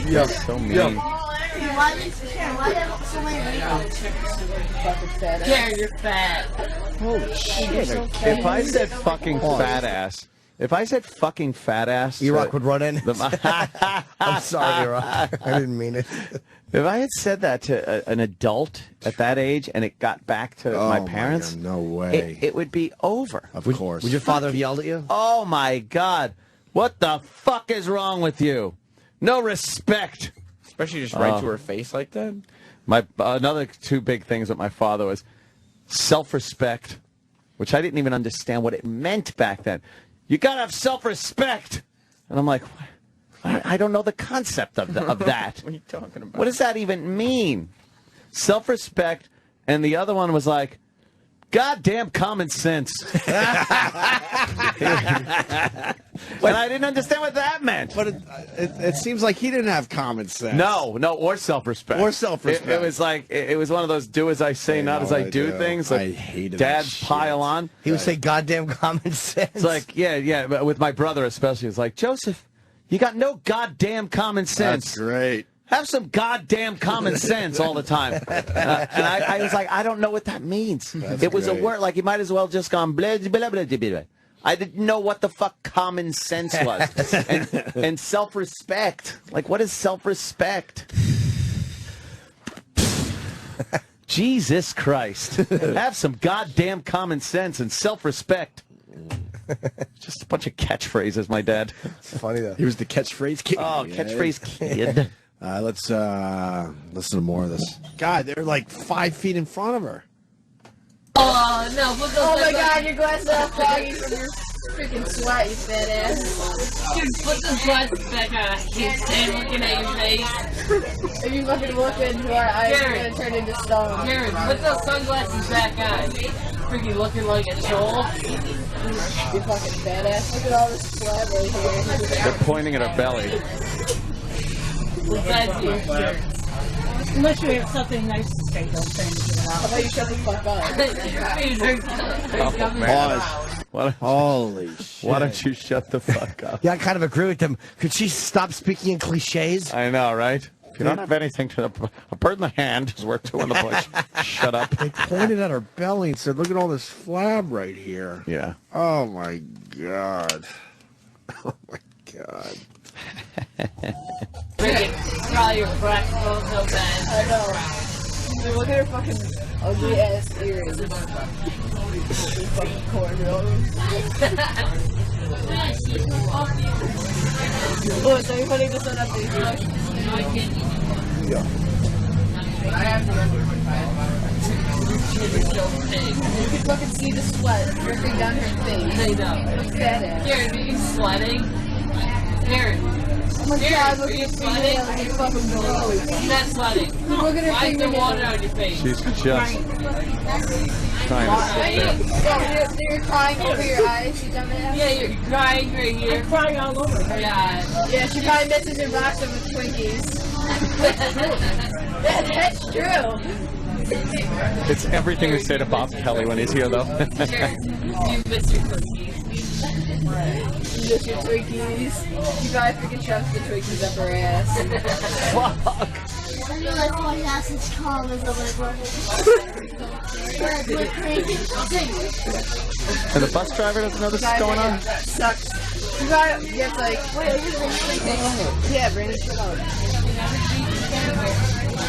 Yeah. So mean. Karen, you're fat. Holy shit. If I said fucking fat ass, E-Rock would run in. I'm sorry, E-Rock. I didn't mean it. If I had said that to an adult at that age and it got back to my parents, God, no way. It would be over. Of course. Would your father have yelled at you? Oh my God. What the fuck is wrong with you? No respect. Especially just right to her face like that. My another two big things with my father was self-respect, which I didn't even understand what it meant back then. You gotta have self-respect. And I'm like, I don't know the concept of that. What are you talking about? What does that even mean? Self-respect. And the other one was like, goddamn common sense. And I didn't understand what that meant. But it seems like he didn't have common sense. No, or self-respect. Or self-respect. It was like, it was one of those do as I say, not as I do things. Like I hated dads that pile on. He would say goddamn common sense. It's like, yeah, but with my brother especially, it's like, Joseph, you got no goddamn common sense. That's great. Have some goddamn common sense all the time. And I was like, I don't know what that means. It was great. a word, like you might as well just gone blah, blah, blah, blah, blah. I didn't know what the fuck common sense was. And self-respect. Like, what is self-respect? Jesus Christ. Have some goddamn common sense and self-respect. Just a bunch of catchphrases, my dad. It's funny, though. He was the catchphrase kid. Oh, catchphrase kid. Let's listen to more of this. God, they're like 5 feet in front of her. Oh no! Oh my God, your glasses are foggy from your freaking sweat, you fat ass. Dude, put those glasses back on. I can't stand looking at your face. If you fucking look into our eyes, you're gonna turn into stone. Karen, put those sunglasses back on. Freaking looking like a troll. You fucking fat ass. Look at all this sweat right here. They're pointing at her belly. What's that to? Unless you have something nice to say, don't say anything How about about you shut the fuck up? What? Holy shit. Why don't you shut the fuck up? Yeah, I kind of agree with him. Could she stop speaking in cliches? I know, right? If you don't have anything to... A bird in the hand is worth two in the bush. Shut up. They pointed at her belly and said, look at all this flab right here. Yeah. Oh, my God. Oh, my God. Probably your crack phone so bad. I know. Dude, look at her fucking ugly ass ears. Fucking cornrows. Oh, so you're putting this on up there? Yeah. You can fucking see the sweat dripping down her face. I know. Look at that ass. Karen, are you sweating? Karen. Oh my God, look at your fingernails, you're fucking gross. I'm not sweating. Look at her fingernails. Why is there water on your face? She's just trying to... You're crying over your eyes, you dumbass? Yeah, you're crying right here. I'm crying all over. Yeah, she probably misses her box with Twinkies. That's true. It's everything we say to Bob Kelly when he's here, though. You miss your cookies. You miss your Twinkies. You probably freaking shoved the Twinkies up her ass. Fuck. I realize my ass is calm as a liberal. And the bus driver doesn't know this is going on? Sucks. You got it. It's like, yeah, Brandon, shut up.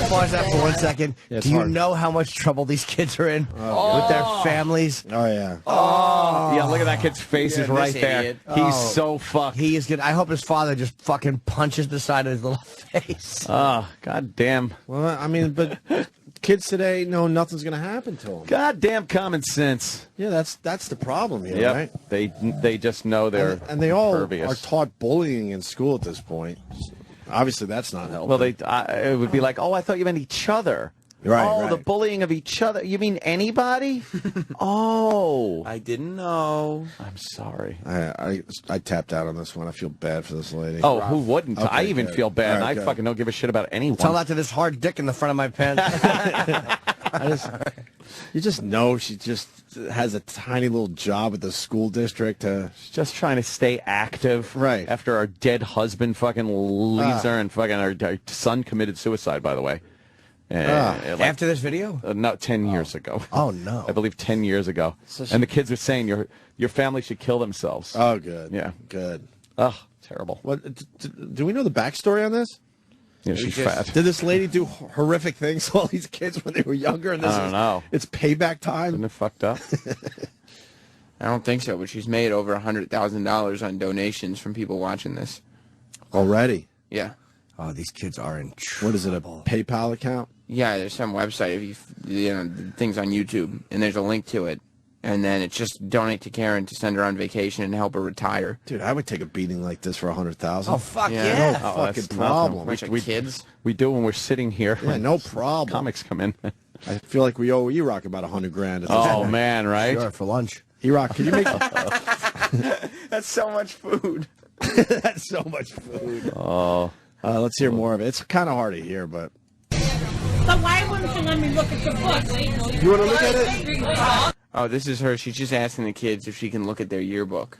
Pause that for 1 second. Yeah, Do you hard. know how much trouble these kids are in with their families? Oh, yeah. Oh, yeah, look at that kid's face is right there. idiot. He's so fucked. He is good. I hope his father just fucking punches the side of his little face. Oh, goddamn. Well, I mean, but kids today know nothing's going to happen to them. Goddamn common sense. Yeah, that's the problem here, Yep. right? They just know they're And they all impervious. are taught bullying in school at this point. Obviously, that's not helping. Well, it would be like, oh, I thought you meant each other. Right, oh, right. the bullying of each other. You mean anybody? Oh. I didn't know. I'm sorry. I tapped out on this one. I feel bad for this lady. Oh, who wouldn't? Okay, I even good. feel bad. All And right, I good. fucking don't give a shit about anyone. Tell that to this hard dick in the front of my pants. You just know she just has a tiny little job at the school district. She's just trying to stay active. Right. After our dead husband fucking leaves her and fucking our son committed suicide, by the way. After this video? No, 10 years ago. Oh, no. I believe 10 years ago. And the kids were saying your family should kill themselves. Oh, good. Yeah. Good. Oh, terrible. What? Do we know the backstory on this? Yeah, she's fat. Did this lady do horrific things to all these kids when they were younger? And this I don't know. It's payback time. Isn't it fucked up? I don't think so, but she's made over $100,000 on donations from people watching this. Already? Yeah. Oh, these kids are in trouble. What is it, a PayPal account? Yeah, there's some website, if things on YouTube, and there's a link to it. And then it's just donate to Karen to send her on vacation and help her retire. Dude, I would take a beating like this for $100,000. Oh, fuck Yeah. yeah. No Oh, fucking that's problem. Bunch of kids. We do when we're sitting here. Yeah, no problem. Comics come in. I feel like we owe E-Rock about $100 grand. Oh, man, right? Sure, for lunch. E-Rock, can you make... That's so much food. That's so much food. Oh. Let's hear more of it. It's kind of hard to hear, but... So why wouldn't you let me look at your book? You want to look at it? Oh, this is her. She's just asking the kids if she can look at their yearbook.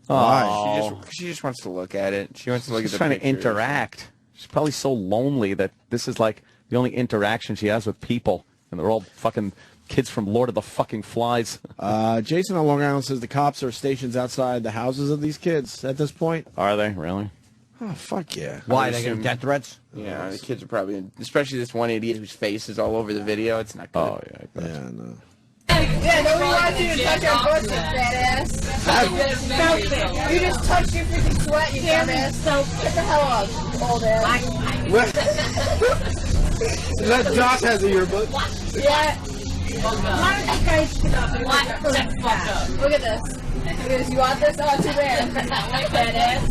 Oh. She just wants to look at it. She wants to look at the trying pictures. to interact. She's probably so lonely that this is like the only interaction she has with people. And they're all fucking kids from Lord of the fucking Flies. Jason on Long Island says the cops are stationed outside the houses of these kids at this point. Are they? Really? Oh, fuck yeah. Why? They get death threats? Yeah, the kids are probably, especially this one idiot whose face is all over the video. It's not good. Oh, yeah. Yeah, no. Yeah, nobody wants you to touch our butts, you fat ass. You just touched your freaking sweat, you dumbass. So get the hell up, old ass. That Josh has a yearbook. Yeah. Why don't you guys get up and Look at this. Look at this. You want this? Oh, too bad. Fat ass.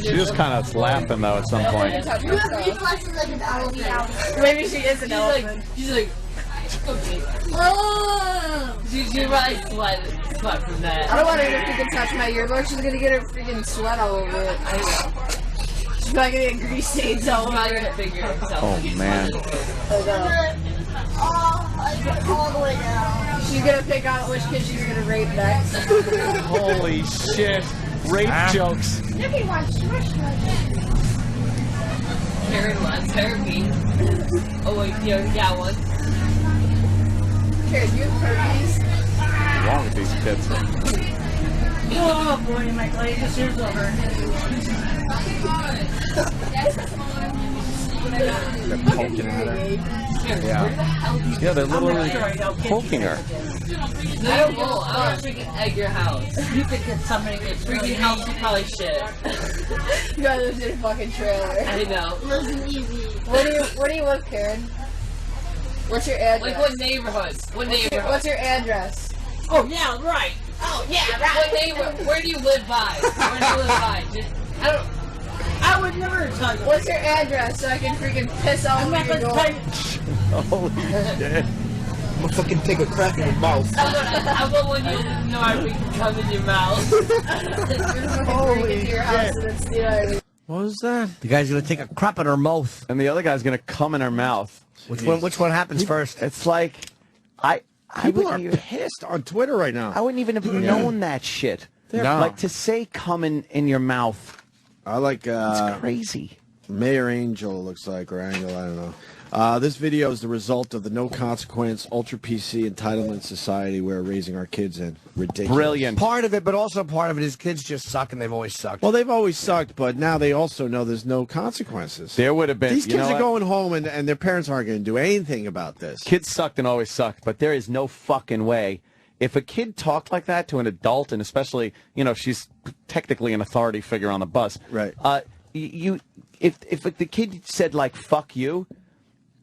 She just kind of laughing, though, at some point. You have reflexes like an elephant. Maybe she is an elephant. She's like, Oh! she probably sweat from that. I don't want her to freaking touch my yearbook. She's gonna get her freaking sweat all over it. I know. She's probably gonna get grease stains all over Probably it. gonna figure himself. Oh, man. I get all the way down. She's gonna pick out which kid she's gonna rape next. Holy shit. Rape jokes. Nippy wants swish. Karen wants therapy. Oh, wait, you already got one. Here, you have herpes. What's wrong with these kids? Oh boy, my glade, this year's over. They're poking at her. Yeah, they're literally poking her. No, I don't freaking egg your house. You could get somebody that's Freaking house is probably shit. You guys live in a fucking trailer. I know. Listen easy. Where do you live, Karen? What's your address? Like what neighborhood? What neighborhood? What's your address? Oh yeah, right. Oh yeah, right. What neighborhood? Where do you live by? Where do you live by? Just, I don't. I would never tell you. What's your address so I can freaking piss all I'm over not your gonna door? tell you. Holy shit. I'm gonna fucking take a crack in your mouth. How about when you know I can come in your mouth? Holy shit. Your house and then steal everything. What was that? The guy's gonna take a crap in her mouth. And the other guy's going to come in her mouth. Which one happens first? It's like, I People are wouldn't even, pissed on Twitter right now. I wouldn't even have known that shit. No. Like, to say coming in your mouth, I like it's crazy. Mayor Angel looks like, or Angel, I don't know. This video is the result of the no consequence, ultra PC entitlement society we're raising our kids in. Ridiculous. Brilliant. Part of it, but also part of it is kids just suck and they've always sucked. Well, they've always sucked, but now they also know there's no consequences. There would have been. These you kids know are what? going home and their parents aren't going to do anything about this. Kids sucked and always sucked, but there is no fucking way. If a kid talked like that to an adult, and especially, she's technically an authority figure on the bus. Right. If the kid said, like, fuck you,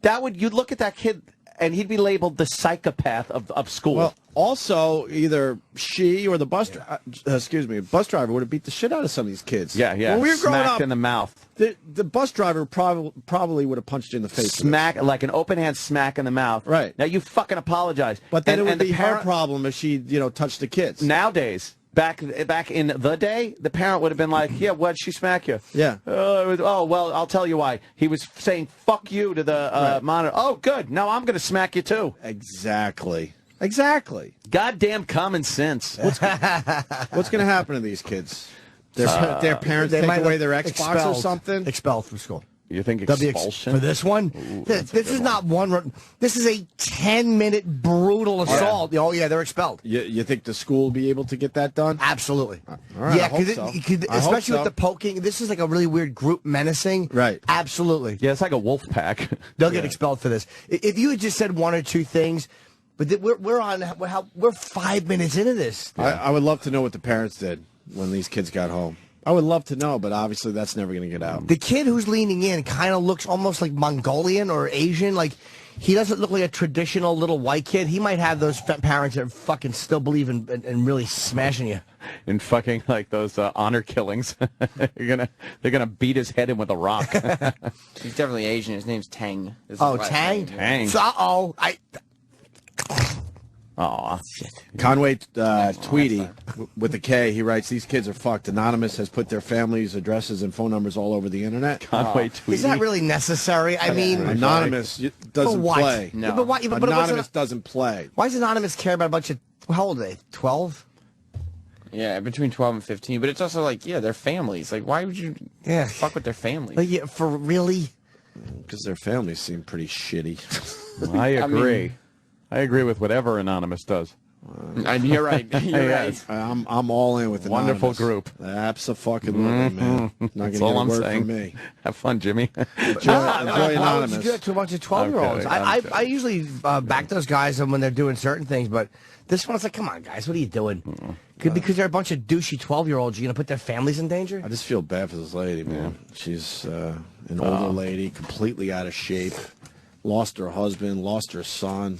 you'd look at that kid and he'd be labeled the psychopath of school. Well, also, either she or the bus driver would have beat the shit out of some of these kids. Yeah. When we were growing Smacked up, in the mouth. the bus driver probably would have punched you in the face. Smack, like an open hand smack in the mouth. Right. Now you fucking apologize. But then And it would the be her problem if she, touched the kids. Nowadays, back in the day, the parent would have been like, yeah, what'd she smack you? Yeah. Well, I'll tell you why. He was saying fuck you to the monitor. Oh, good. Now I'm going to smack you too. Exactly. Goddamn common sense. What's going to happen to these kids? Their parents take away their Xbox or something? Expelled from school. You think They'll be expulsion? for this one? This is not one. This is a 10-minute brutal assault. Oh, yeah, they're expelled. You think the school will be able to get that done? Absolutely. All right, yeah, I hope so. Especially with the poking. This is like a really weird group menacing. Right. Absolutely. Yeah, it's like a wolf pack. They'll get expelled for this. If you had just said one or two things, but we're 5 minutes into this. I would love to know what the parents did when these kids got home. I would love to know, but obviously that's never going to get out. The kid who's leaning in kind of looks almost like Mongolian or Asian. Like, he doesn't look like a traditional little white kid. He might have those parents that fucking still believe in really smashing you. in fucking like those honor killings. they're gonna beat his head in with a rock. He's definitely Asian. His name's Tang. Tang? Tang. Uh-oh. Aw. Conway Tweedy with a K, he writes, these kids are fucked. Anonymous has put their families' addresses and phone numbers all over the internet. Conway Tweedy. Is that really necessary? I mean... Anonymous doesn't play. No. But Anonymous doesn't play. Why does Anonymous care about a bunch of... How old are they? 12? Yeah, between 12 and 15. But it's also like, yeah, they're families. Like, why would you fuck with their families? Like, yeah, for really? Because their families seem pretty shitty. I agree. I agree with whatever Anonymous does. You're right. You're right. I'm all in with Anonymous. Wonderful group. Absolutely, man. Not That's gonna all get a I'm word saying. from me. Have fun, Jimmy. Enjoy Anonymous. You do that to a bunch of 12-year-olds. Okay, I usually back those guys when they're doing certain things, but this one's like, come on, guys, what are you doing? Because they're a bunch of douchey 12-year-olds, you're going to put their families in danger? I just feel bad for this lady, man. She's an older lady, completely out of shape, lost her husband, lost her son.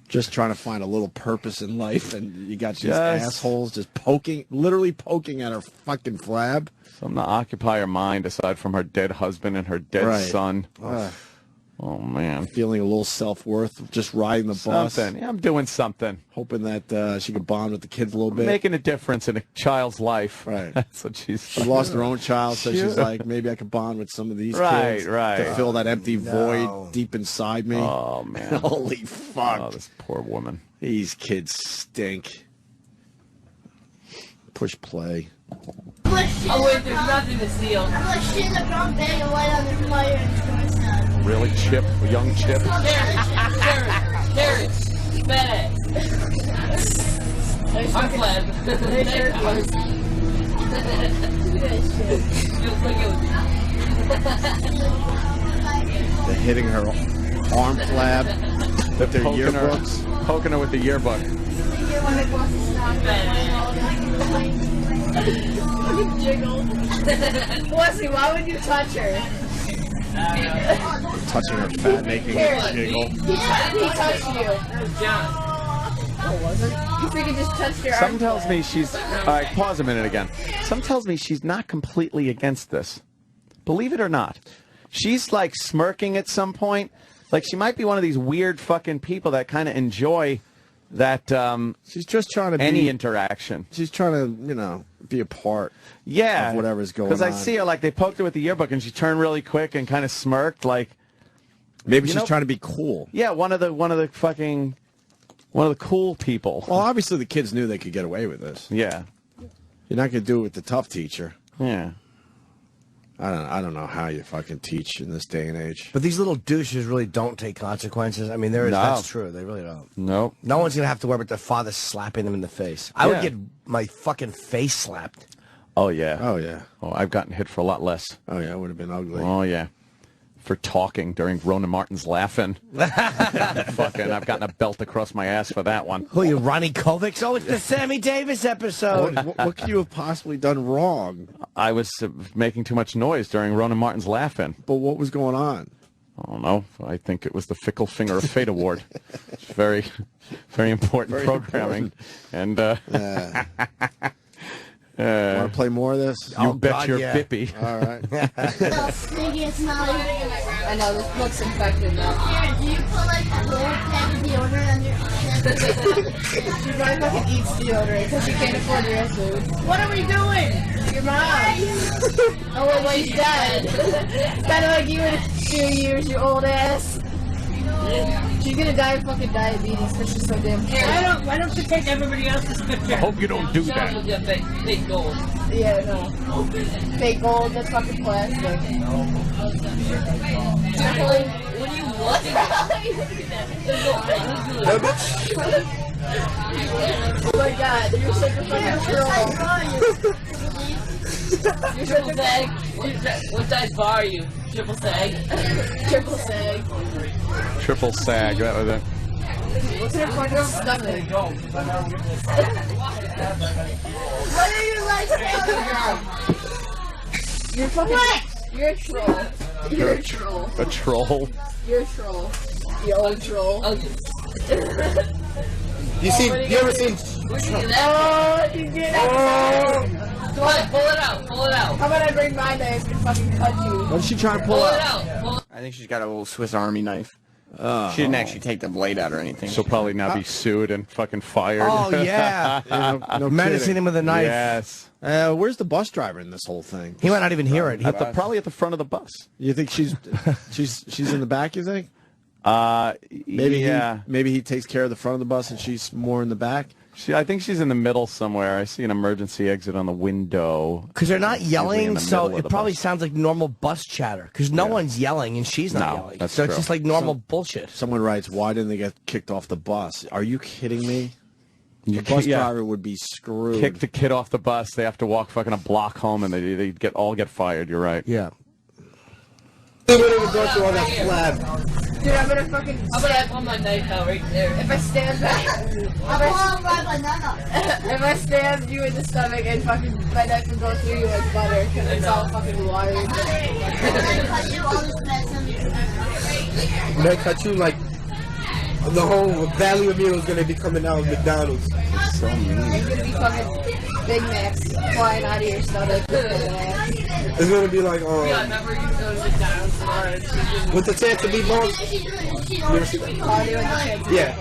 Just trying to find a little purpose in life, and you got these assholes just literally poking at her fucking flab. Something to occupy her mind aside from her dead husband and her dead son. Oh, man. Feeling a little self-worth, just riding the bus. Yeah, I'm doing something. Hoping that she could bond with the kids a little bit. Making a difference in a child's life. Right. That's what she's... She lost her own child, so she's like, maybe I could bond with some of these kids. To fill that empty void deep inside me. Oh, man. Holy fuck. Oh, this poor woman. These kids stink. Push play. Oh, wait, there's nothing to steal. I'm like shit in the brown bag and light on the fire and it's going to Really, Chip? Young Chip? Carrots. Badass. I'm glad. They're hitting her arm flab with their yearbooks. Poking her with the yearbook. Jiggle. Wesley, why would you touch her? Touching her fat, making her jiggle. He touched you. That was John. Oh, was it? You freaking just touched your arm. Some tells me she's... All right, pause a minute again. Some tells me she's not completely against this. Believe it or not. She's, like, smirking at some point. Like, she might be one of these weird fucking people that kind of enjoy that... she's just trying to be... Any interaction. She's trying to, be a part of whatever's going on. Because I see her, like, they poked her with the yearbook, and she turned really quick and kind of smirked, like... Maybe she's trying to be cool. Yeah, one of the cool people. Well, obviously the kids knew they could get away with this. Yeah. You're not going to do it with the tough teacher. Yeah. I don't know how you fucking teach in this day and age. But these little douches really don't take consequences. I mean, that's true. They really don't. Nope. No one's going to have to worry about their father slapping them in the face. I would get my fucking face slapped. Oh, yeah. Oh, yeah. Oh, I've gotten hit for a lot less. Oh, yeah, it would have been ugly. Oh, yeah. For talking during Ronan Martin's laughing. Fucking, I've gotten a belt across my ass for that one. Who are you, Ronnie Kovic? Oh, it's the Sammy Davis episode. What could you have possibly done wrong? I was making too much noise during Ronan Martin's laughing. But what was going on? I don't know. I think it was the Fickle Finger of Fate Award. It's very, very important programming. Important. And, want to play more of this? You bet your bippy. All right. stinky and smelly. I know, this looks infected now. Here, do you put like a whole pack of deodorant on your She probably fucking eats deodorant because she can't afford real food. What are we doing? Your mom. Oh, well, she's dead. Kind of like you in a few years, you old ass. She's gonna die of fucking diabetes because she's so damn fat. Why don't you take everybody else's picture? I hope you don't do that. Fake gold. Yeah, no. Fake gold, that's fucking plastic. What are you looking at? Oh my god, you're such a fucking troll. You're such a sag. What size bar are you? Triple sag. Triple sag. Triple sag, that was it. What's your fucking stomach? What are your legs doing? You're fucking... You're a troll. You're a troll. A troll? You're a troll. You old troll. You ever seen... Oh, you did that. How about I bring my knife and fucking cut you? What is she trying to pull out? I think she's got a little Swiss Army knife. She didn't actually take the blade out or anything. She'll probably now be sued and fucking fired. Oh, yeah. No Menacing him with a knife. Yes. Where's the bus driver in this whole thing? He might not even hear it. Probably at the front of the bus. You think she's in the back, you think? Yeah. Maybe he takes care of the front of the bus and she's more in the back? I think she's in the middle somewhere. I see an emergency exit on the window. Because they're not yelling, so it probably bus. sounds like normal bus chatter. Because no one's yelling and she's not yelling. That's so true. it's just like normal bullshit. Someone writes, why didn't they get kicked off the bus? Are you kidding me? The bus driver would be screwed. Kick the kid off the bus. They have to walk fucking a block home, and they all get fired. You're right. Yeah. Dude, I'm gonna pull my knife out right there. If I stand back, if I stab you in the stomach and fucking my knife will go through you like butter because it's all fucking wired. When I cut you, like, the whole value of meal is gonna be coming out of McDonald's. It's so mean. It's gonna be fucking Big Macs flying out of your stomach. It's gonna be like, Yeah, remember you go to McDonald's tomorrow. with the chance to be both. Yeah.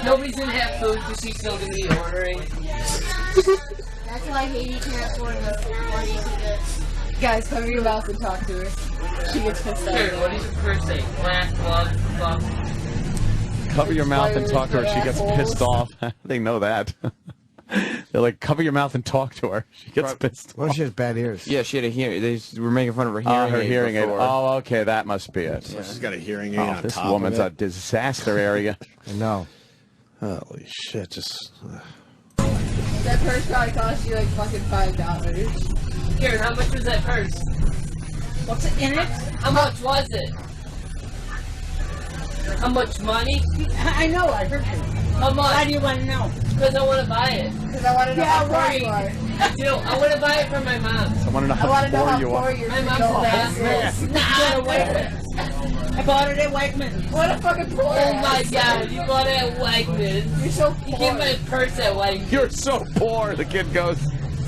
Nobody's gonna have food because she's still gonna be ordering. That's why Haiti can't afford this. Guys, cover your mouth and talk to her. She gets pissed off. Here, what does your first say? Black, love. Cover your mouth and talk to her. She gets pissed off. They know that. They're like, cover your mouth and talk to her. She gets pissed off. Well, she has bad ears. Yeah, she had a hearing. They were making fun of her hearing aid. Her hearing aid. before. Oh, okay, that must be it. So she's got a hearing aid on This top woman's of a disaster area. I know. Holy shit, just... That purse probably cost you like fucking $5. Here, how much was that purse? What's in it? How much was it? How much money? I know, I heard you. How much? Why do you want to know? Because I want to buy it. Because I want to know how poor you are. You know, I want to buy it for my mom. I want to know I want to know how how poor you poor are. you're. My mom's an asshole. I bought it at Wegmans. What a fucking poor Oh my ass. god, you bought it at Wegmans. You're so You poor. gave my purse at Wegmans. You're so poor, the kid goes.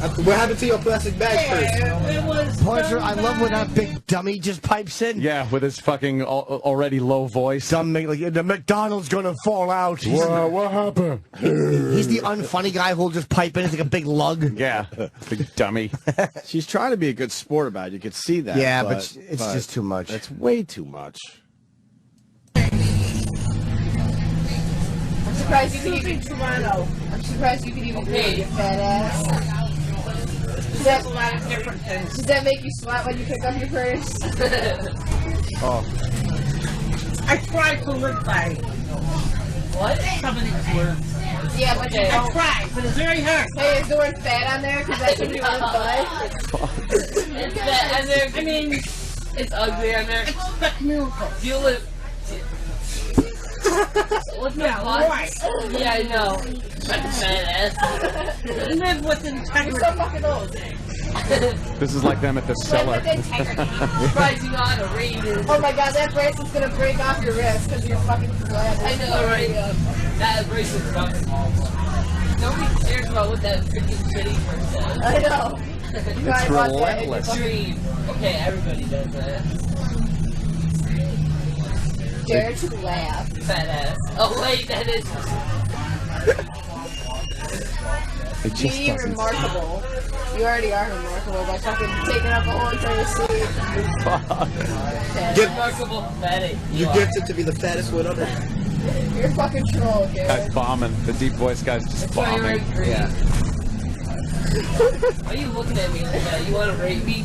What happened to your plastic bag first? It was. Pointer, I love when that big dummy just pipes in. Yeah, with his fucking already low voice. Dumb, like, the McDonald's gonna fall out. What happened? He's the unfunny guy who'll just pipe in. It's like a big lug. Yeah, big dummy. She's trying to be a good sport about it. You could see that. Yeah, but it's just too much. It's way too much. I'm surprised you can even Toronto. I'm surprised you can even do it, you fat ass. There's a lot of different things. Does that make you sweat when you pick up your purse? I tried to live by What? some of these words. Yeah, but you I don't. tried, but it's very hard. Hey, is the word fat on there? Because that's what you live by. It's that, and there, I mean, it's ugly on there. Expect miracles. You live. What's the Yeah, boss? right. Yeah, I know. Fat ass. Live with You're integrity. so fucking old. This is like them at the cellar. Surprised you know how to read it. Oh my god, that bracelet's gonna break off your wrist because you're fucking flat. I know, right? That bracelet's fucking. Nobody cares about what that freaking shitty person says. I know. It's relentless. Dream. Okay, everybody does that. Dare to laugh. Fat ass. Oh wait, that is. It just Be doesn't. remarkable. You already are remarkable by fucking taking up a whole entire seat. Remarkable fatty. You gifted to be the fattest one under. You're a fucking troll, Guy's Garrett. bombing. The deep voice guy's just That's why you're bombing. green. Yeah. Why are you looking at me like that? You want to rape me?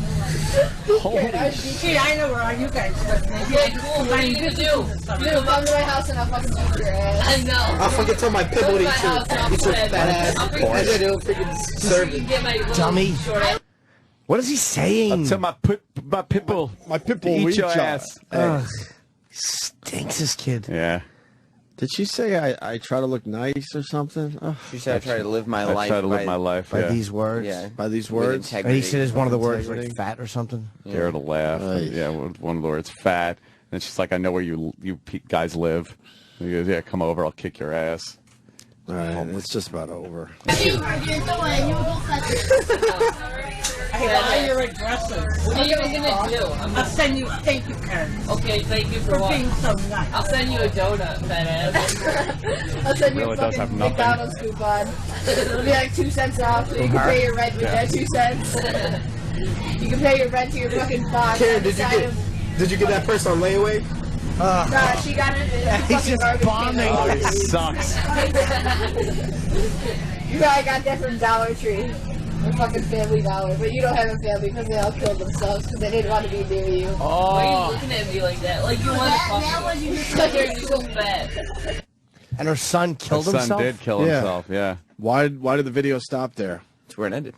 See, I know where all you guys live. Okay, cool. What are you gonna do? You come to my house and I'll fucking beat your ass. I know. I'll fucking tell my pit bull to Go eat to my house and I'll your play fat ass. I'll bring And then he'll freaking serve You it. get my little Dummy. short ass. What is he saying? Tell my pit bull. My pit bull Eat will eat your your ass. Ugh. Stinks, this kid. Yeah. Did she say I try to look nice or something? Oh, She said, I try to live my I life try to live my life. By Yeah. these words. Yeah. by these with words? And integrity. he said it's one of the words Integrity. like fat or something. Dare to laugh. Right. Yeah, one of the words, fat. And she's like, I know where you guys live. And he goes, yeah, come over. I'll kick your ass. All right, it's just about over. You are doing, you will go fast. Hey, buy your addresses. What are you gonna do? I'll send you thank you cards. Okay, thank you For what? being so nice. I'll send you a donut, fat ass. I'll send you Really a does have fucking nothing. McDonald's coupon. It'll be like 2 cents off, so you can pay your rent with that 2 cents. You can pay your rent to your fucking box. Karen, did you get that purse on layaway? Nah, she got it. He's just bombing. Oh, he sucks. You probably got that from Dollar Tree. Or fucking Family Dollar. But you don't have a family because they all killed themselves because they didn't want to be near you. Why are you looking at me like that? Like you want to fuck me. You're so fat. And her son killed His himself? son did kill himself, yeah. Why did the video stop there? That's where it ended.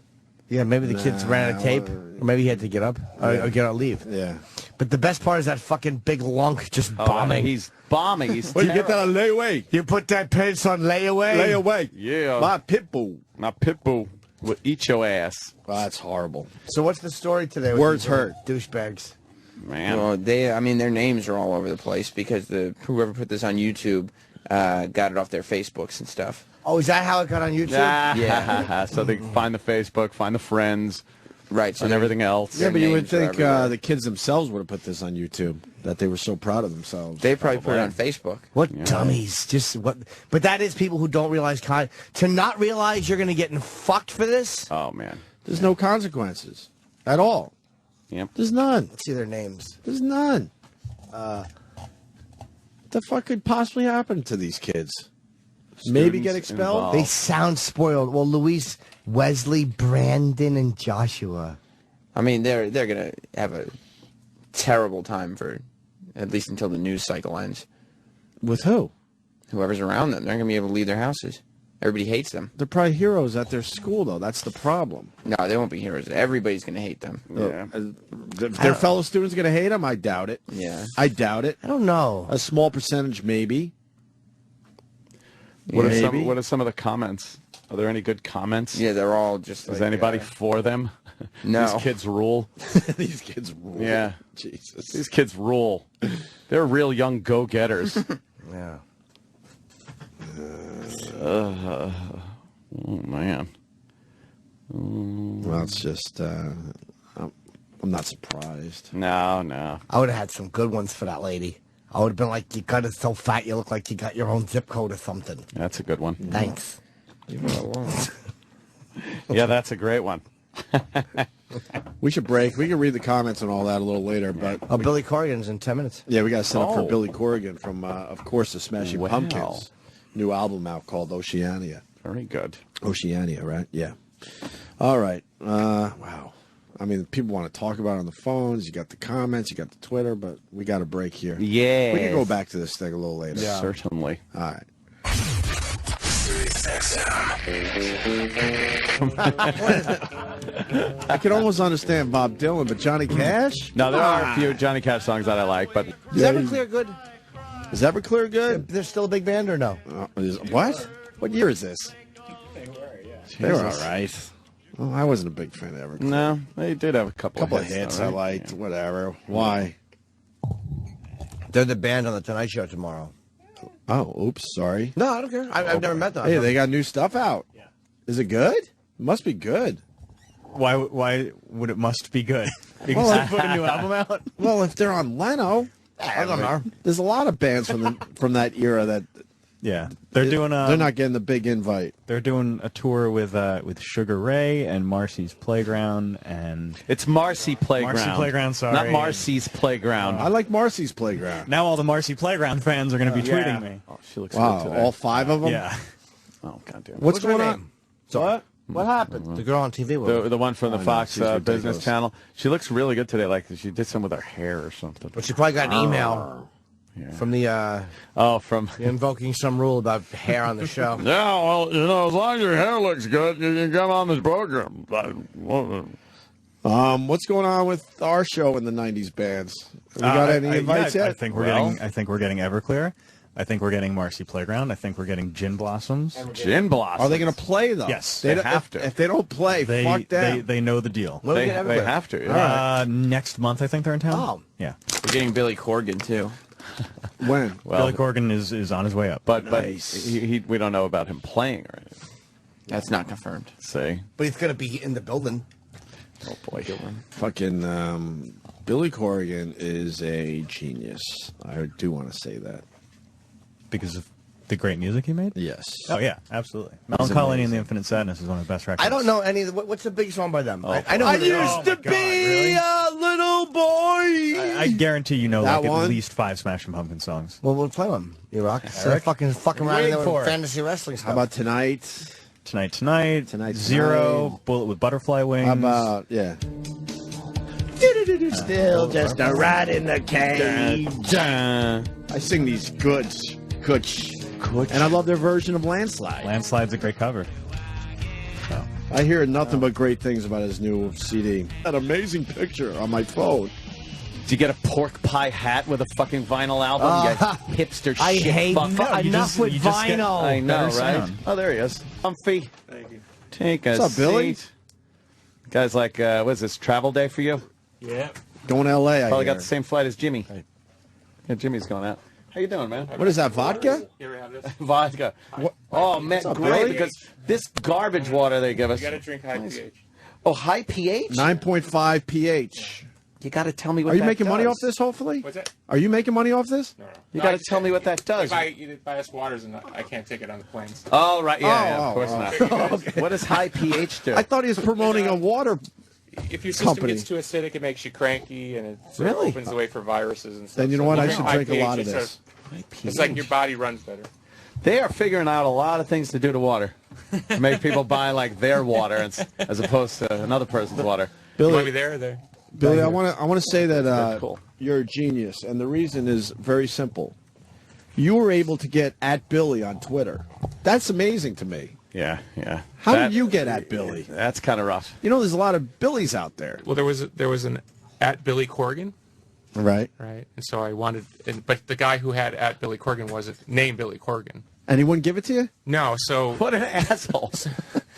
Yeah, maybe the kids ran out of tape. Or maybe he had to get up. Or get out leave. Yeah. But the best part is that fucking big lunk just Oh, bombing. he's bombing. He's Well, you get that on layaway. You put that pants on layaway? Layaway. Yeah. My pit bull. My pit bull will eat your ass. Oh, that's horrible. So what's the story today? With Words these hurt. Douchebags. Man. Well, their names are all over the place because whoever put this on YouTube got it off their Facebooks and stuff. Oh, is that how it got on YouTube? Yeah. So they can find the Facebook, find the friends, Right. So and everything else. Yeah, but you would names are think everywhere. the kids themselves would have put this on YouTube, that they were so proud of themselves. They probably put it on Facebook. What dummies? Just what? But that is people who don't realize to not realize you're going to get fucked for this. Oh, man. There's no consequences at all. Yep. There's none. Let's see their names. There's none. What the fuck could possibly happen to these kids? Maybe get Students expelled? involved. They sound spoiled. Well, Luis, Wesley, Brandon, and Joshua. I mean, they're gonna have a terrible time for at least until the news cycle ends. With who? Whoever's around them, they're not gonna be able to leave their houses. Everybody hates them. They're probably heroes at their school, though. That's the problem. No, they won't be heroes. Everybody's gonna hate them. Yeah. If their fellow students going to hate them, I doubt it. Yeah. I doubt it. I don't know. A small percentage, maybe. What Maybe. are some of the comments? Are there any good comments? Yeah, they're all just. Is like, anybody for them? No. These kids rule. These kids rule. Yeah. Jesus. These kids rule. They're real young go-getters. Yeah. Oh, man. Well, it's just, I'm not surprised. No. I would have had some good ones for that lady. I would have been like, you got it so fat you look like you got your own zip code or something. That's a good one. Thanks. Leave it alone. Yeah, that's a great one. We should break. We can read the comments and all that a little later, but Oh, Billy Corgan's in 10 minutes. yeah, we got to set up for Oh. Billy Corgan from, of course, the Smashing Wow. Pumpkins. New album out called Oceania. Very good. Oceania, right? Yeah. All right. Wow. I mean, people want to talk about it on the phones. You got the comments, you got the Twitter, but we got a break here. Yeah. We can go back to this thing a little later. Certainly. All right. I can almost understand Bob Dylan, but Johnny Cash? No, there are a few Johnny Cash songs that I like, but Is Everclear good? Is Everclear good? They're still a big band or no? What? What year is this? They were all Jesus. right. Well, I wasn't a big fan of Everclear. no, they did have a couple Couple of hits. hits though, I right? liked, whatever. Why? They're the band on the Tonight Show tomorrow. Oh, oops, sorry. No, I don't care. I've never met them. Hey, they got new stuff out. Yeah. Is it good? It must be good. Why would it must be good? Because Well, they put a new album out? Well, if they're on Leno, I don't know. there's a lot of bands from that era that Yeah. They're doing they're not getting the big invite. They're doing a tour with Sugar Ray and Marcy's Playground and It's Marcy Playground. Marcy Playground, sorry. Not Marcy's Playground. I like Marcy's Playground. now all the Marcy Playground fans are going to be tweeting me. Oh, she looks Wow, good today. all 5 of them? Yeah. Oh, goddamn. What's her going name? on? So, what happened? The girl on TV with The one from the I know, Fox she's ridiculous. Business Channel. She looks really good today. Like she did some with her hair or something. But she probably got an email from the from invoking some rule about hair on the show. Yeah, well, as long as your hair looks good, you can come on this program. What's going on with our show in the '90s bands? Have we got any invites yet? I think we're getting Everclear. I think we're getting Marcy Playground. I think we're getting Gin Blossoms. Gin Blossoms. Are they going to play though? Yes, they have to. If they don't play, fuck them. They know the deal. They have to. Yeah. Next month, I think they're in town. Oh. Yeah. We're getting Billy Corgan too. When? Billy Corgan is on his way up. But Nice. we don't know about him playing or anything. That's not confirmed. See? But he's going to be in the building. Oh boy, fucking Billy Corgan is a genius. I do want to say that because of the great music he made. Yes. Oh yeah, absolutely. Melancholy and the Infinite Sadness is one of the best records. I don't know any of the. What's the big song by them? Oh, I know. I used to be a little boy. I guarantee you know That like one? at least 5 Smashing Pumpkins songs. Well, we'll play them. You rock. Fucking around in there with fantasy wrestling stuff. How about Tonight? Tonight. Zero. Bullet with Butterfly Wings. How about Still just a rat in the cage. I sing these goods. And I love their version of Landslide. Landslide's a great cover. I hear nothing but great things about his new CD. That amazing picture on my phone. Did you get a pork pie hat with a fucking vinyl album? You guys hipster shit. I hate fuck. enough with vinyl. I know, right? Sound. Oh, there he is. Comfy. Thank you. Take a What's up, Billy? seat. Guy's like, what is this, travel day for you? Yeah. Going to L.A., I Probably hear. got the same flight as Jimmy. Yeah, Jimmy's going out. How you doing, man? What is that, vodka? You ever have this? Vodka. Oh, man, up, great, Billy? because this garbage water they give us. You got to drink high pH. Oh, high pH? 9.5 pH. You got to tell me what Are you that making money does. off this, hopefully? What's that? Are you making money off this? No. You got to tell me what that does. You buy us waters, and I can't take it on the planes. Oh, right. Yeah, Oh, of course oh, not. Okay. What does high pH do? I thought he was promoting a water. If your system Company. gets too acidic, it makes you cranky, and it Really? opens the way for viruses and stuff. Then you know what? I should high drink a lot of pH, this. It's like your body runs better. They are figuring out a lot of things to do to water. To make people buy, like, their water as opposed to another person's water. You want me Billy, there or there? Billy, I want to say that Cool. you're a genius, and the reason is very simple. You were able to get at Billy on Twitter. That's amazing to me. Yeah, yeah. How did you get at Billy? That's kind of rough. You know, there's a lot of Billies out there. Well, there was an at Billy Corgan, Right. right? And so I wanted, but the guy who had at Billy Corgan wasn't named Billy Corgan. And he wouldn't give it to you? No, so What an asshole.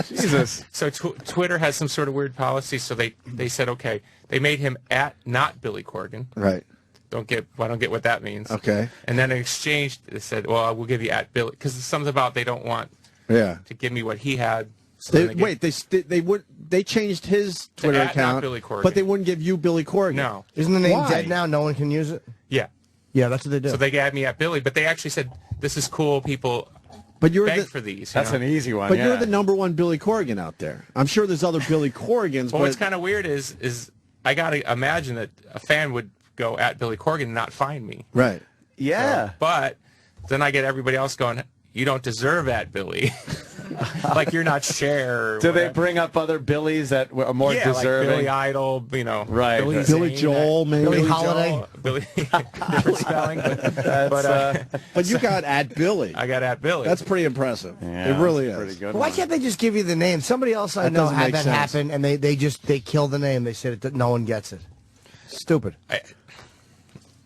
Jesus. so Twitter has some sort of weird policy. So they said, okay, they made him at not Billy Corgan. Right. I don't get what that means. Okay. And then in exchange, they said, well, we'll give you at Billy, because it's something about they don't want Yeah. to give me what he had. So then they give- they changed his Twitter at, not account, Billy Corgan. but they wouldn't give you Billy Corgan. No. Isn't the name Why? dead now? No one can use it. Yeah. Yeah, that's what they do. So they had me at Billy, but they actually said, this is cool. People But you're beg the, for these. That's an easy one, but yeah. you're the #1 Billy Corgan out there. I'm sure there's other Billy Corgans. Well, but what's kind of weird is I got to imagine that a fan would go at Billy Corgan and not find me. right. Yeah. But then I get everybody else going, you don't deserve at Billy. Like you're not Cher. Or Do they whatever. bring up other Billies that are more yeah, deserving? like Billy Idol, you know. Right. Billy, Billy Zane, Joel, maybe. Billy Billy Holiday. Joel, Billy, different spelling. But you got at Billy. I got at Billy. That's pretty impressive. Yeah, it really is. Pretty good. Why can't they just give you the name? Somebody else I That know doesn't had make that sense. happen, and they kill the name. They said that no one gets it. Stupid.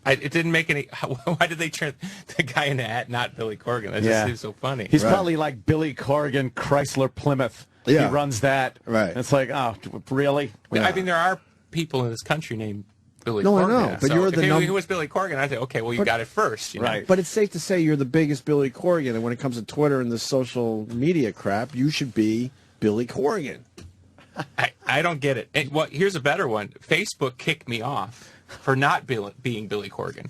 It didn't make any. Why did they turn the guy into at not Billy Corgan? That just seems so funny. He's probably like Billy Corgan, Chrysler Plymouth. Yeah. He runs that. Right. And it's like, oh, really? I mean, there are people in this country named Billy No, I Corgan. know, but So you're if the he was Billy Corgan, I'd say, okay, well, you got it first. You know? Right. But it's safe to say you're the biggest Billy Corgan, and when it comes to Twitter and the social media crap, you should be Billy Corgan. I don't get it. And, well, here's a better one. Facebook kicked me off for not being Billy Corgan.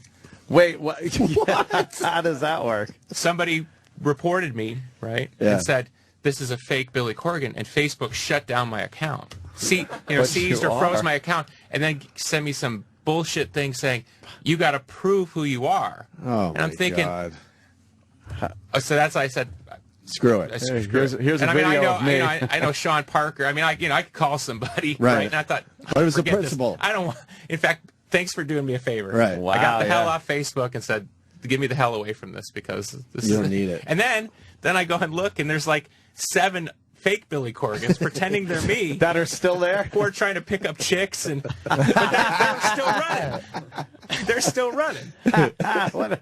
Wait, what? What? How does that work? Somebody reported me, right, Yeah. and said, this is a fake Billy Corgan, and Facebook shut down my account. Seized or froze my account, and then sent me some bullshit thing saying, you got to prove who you are. Oh, and I'm my thinking, God. So that's why I said, Screw it. Here's a and I mean, video I of me. know, I know Sean Parker. I mean, I could call somebody, Right. right? And I thought, But it was the forget this. principle. I don't want. In fact, thanks for doing me a favor. Right. I got the Wow, hell yeah. off Facebook and said, "Get me the hell away from this because this You is don't need it." And then I go and look, and there's like 7 fake Billy Corgans pretending they're me that are still there. who are trying to pick up chicks, and but they're still running. They're still running.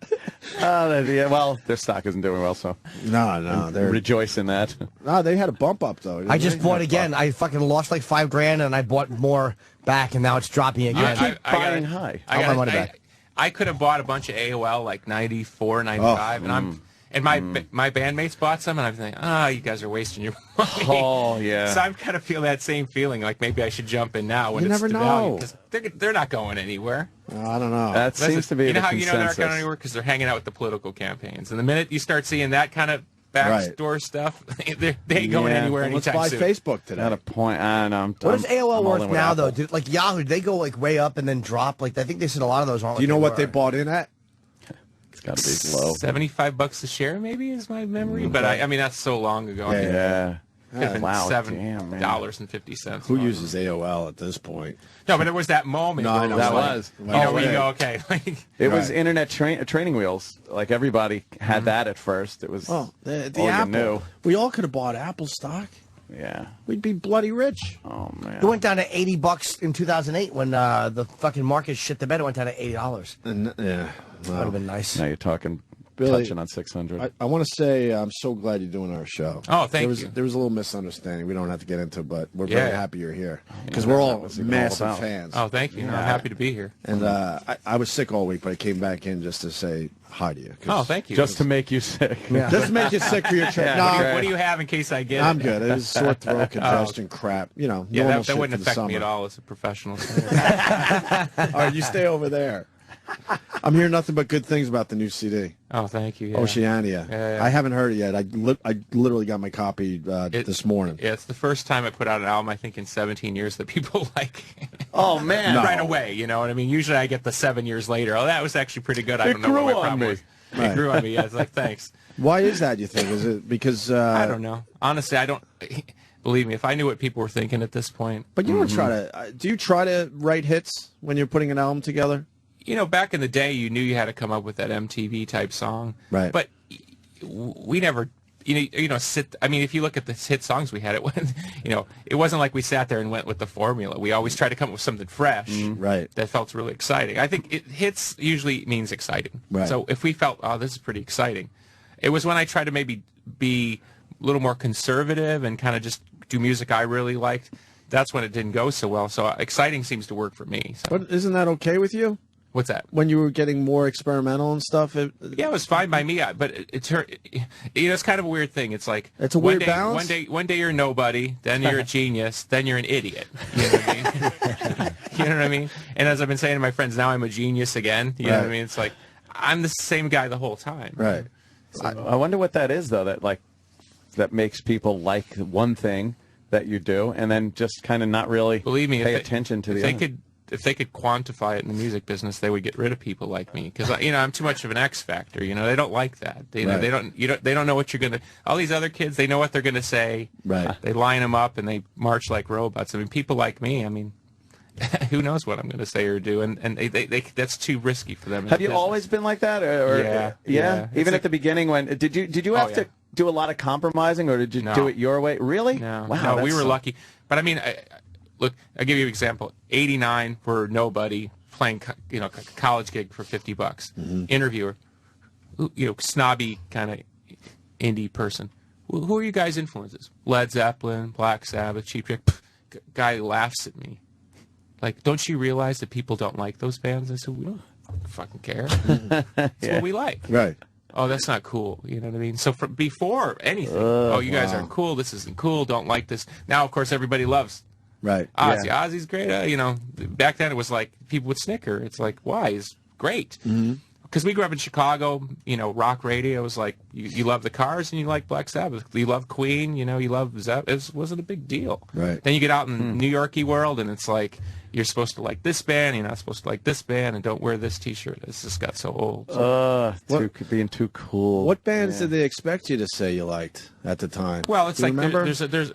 Well, their stock isn't doing well, so No, they're rejoice in that. no. They had a bump up though. I just didn't bought they? again. I fucking lost like $5,000, and I bought more back, and now it's dropping again. Buying high. I got my money back. I could have bought a bunch of AOL like 94, 95, and And my bandmates bought some, and I'm thinking, you guys are wasting your money. Oh, yeah. So I'm kind of feel that same feeling, like maybe I should jump in now when You it's never devalued, know. because they're not going anywhere. I don't know. That seems to be you know the how you know they're not consensus. going anywhere? Because they're hanging out with the political campaigns. And the minute you start seeing that kind of backdoor stuff, they ain't going anywhere Let's anytime buy soon. Facebook today. At a point, I don't know. What is AOL I'm all worth in with now, Apple. though? Like Yahoo, they go like way up and then drop. Like I think they said a lot of those aren't. Do you know what they were. bought in at? It's got to be low. $75 a share, maybe, is my memory. But I mean, that's so long ago. I mean, Yeah. could have been Wow, damn, man. $7.50. Who uses AOL at this point? No, but there was that moment. No, where I it know. was That like, was. You know, where you Right. go, okay. Like, It was internet training wheels. Like everybody had that at first. It was Well, the all you Apple. knew. We all could have bought Apple stock. Yeah. We'd be bloody rich. Oh man. It went down to $80 in 2008 when the fucking market shit the bed. It went down to $80. And, yeah. Would have been nice. Now you're talking Billy, touching on 600. I want to say I'm so glad you're doing our show. Oh, thank you. you. There was a little misunderstanding. We don't have to get into, but we're Yeah. very happy you're here because we're all was it all massive about? fans. oh, thank you. No, I'm happy to be here. And I was sick all week, but I came back in just to say hi to you. Oh, thank you. Just to make you sick. Just to make you sick for your trip. Yeah, No, okay. What do you have in case I get I'm it? good. It was sore throat, congestion, crap. You know, Yeah, normal that shit wouldn't for the affect me summer. at all as a professional. All right, you stay over there. I'm hearing nothing but good things about the new CD, Oh, thank you. Yeah. Oceania. Yeah. I haven't heard it yet. I literally got my copy this morning. Yeah, it's the first time I put out an album, I think, in 17 years that people like. Oh man. No. Right away, you know what I mean? Usually I get the 7 years later. Oh, that was actually pretty good. I It don't know what grew my on problem me. was. Right. It grew on me. Yeah, it's like, thanks. Why is that, you think? Is it because... I don't know. Honestly, I don't... Believe me, if I knew what people were thinking at this point... But you don't try to... do you try to write hits when you're putting an album together? You know, back in the day, you knew you had to come up with that MTV-type song. Right. But we never... sit... I mean, if you look at the hit songs we had, it wasn't like we sat there and went with the formula. We always tried to come up with something fresh Right. that felt really exciting. I think hits usually means exciting. Right. So if we felt, oh, this is pretty exciting, it was when I tried to maybe be a little more conservative and kind of just do music I really liked. That's when it didn't go so well. So exciting seems to work for me. So. But isn't that okay with you? What's that? When you were getting more experimental and stuff? Yeah, it was fine by me. But it's kind of a weird thing. It's like It's a one weird day, balance? One day you're nobody, then you're a genius, then you're an idiot. You know what I mean? You know what I mean? And as I've been saying to my friends, now I'm a genius again. You know what I mean? It's like I'm the same guy the whole time. Right. I wonder what that is though. That makes people like one thing that you do, and then just kind of not really Believe me, pay attention to the other. If they could quantify it in the music business, they would get rid of people like me because I'm too much of an X factor. They don't like that. They don't know what you're gonna. All these other kids, they know what they're gonna say. Right. They line them up and they march like robots. I mean, people like me. I mean, who knows what I'm gonna say or do? And they that's too risky for them. in Have the you business. always been like that? Or Yeah. Even It's at the beginning, when did you have to do a lot of compromising, or did you do it your way? Really? No. Wow. No, we that's were lucky. But I mean, look, I'll give you an example. 89 for nobody playing, college gig for $50. Mm-hmm. Interviewer, snobby kind of indie person. Who are you guys' influences? Led Zeppelin, Black Sabbath, Cheap Trick. Guy laughs at me. Like, don't you realize that people don't like those bands? I said, we don't fucking care. That's what we like. Right. Oh, that's not cool. You know what I mean? So before anything, you guys aren't cool. This isn't cool. Don't like this. Now, of course, everybody loves Right. Ozzy. Yeah. Ozzy's great. Back then it was like people would snicker. It's like, why? He's great. Because we grew up in Chicago. Rock radio was like you love the Cars and you like Black Sabbath. You love Queen. You love Zeppelin. It wasn't a big deal. Right. Then you get out in New Yorky world and it's like you're supposed to like this band. You're not supposed to like this band, and don't wear this T-shirt. This just got so old. Being too cool. What bands did they expect you to say you liked at the time? Well, it's Do you like remember? there's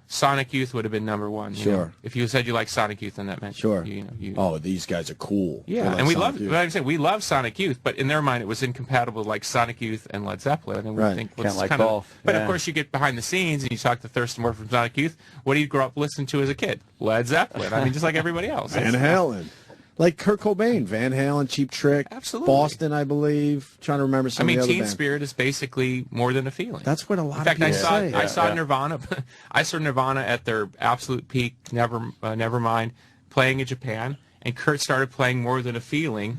Sonic Youth would have been number one. Sure. If you said you like Sonic Youth, then that meant Sure. You Oh, these guys are cool. Yeah, They like and we Sonic love. Youth. But I'm saying we love Sonic Youth, but in their mind it was incompatible like Sonic Youth and Led Zeppelin. And we Right. think Can't what's like kind of. both. But Yeah. of course, you get behind the scenes and you talk to Thurston Moore from Sonic Youth. What do you grow up listening to as a kid? Led Zeppelin. I mean, just like everybody else. Van Halen. Like Kurt Cobain, Van Halen, Cheap Trick, Absolutely. Boston, I believe. Trying to remember some of the other Teen bands. Spirit is basically more than a feeling. That's what a lot In fact, of people say. I saw Nirvana. I saw Nirvana at their absolute peak. Nevermind, playing in Japan, and Kurt started playing More Than a Feeling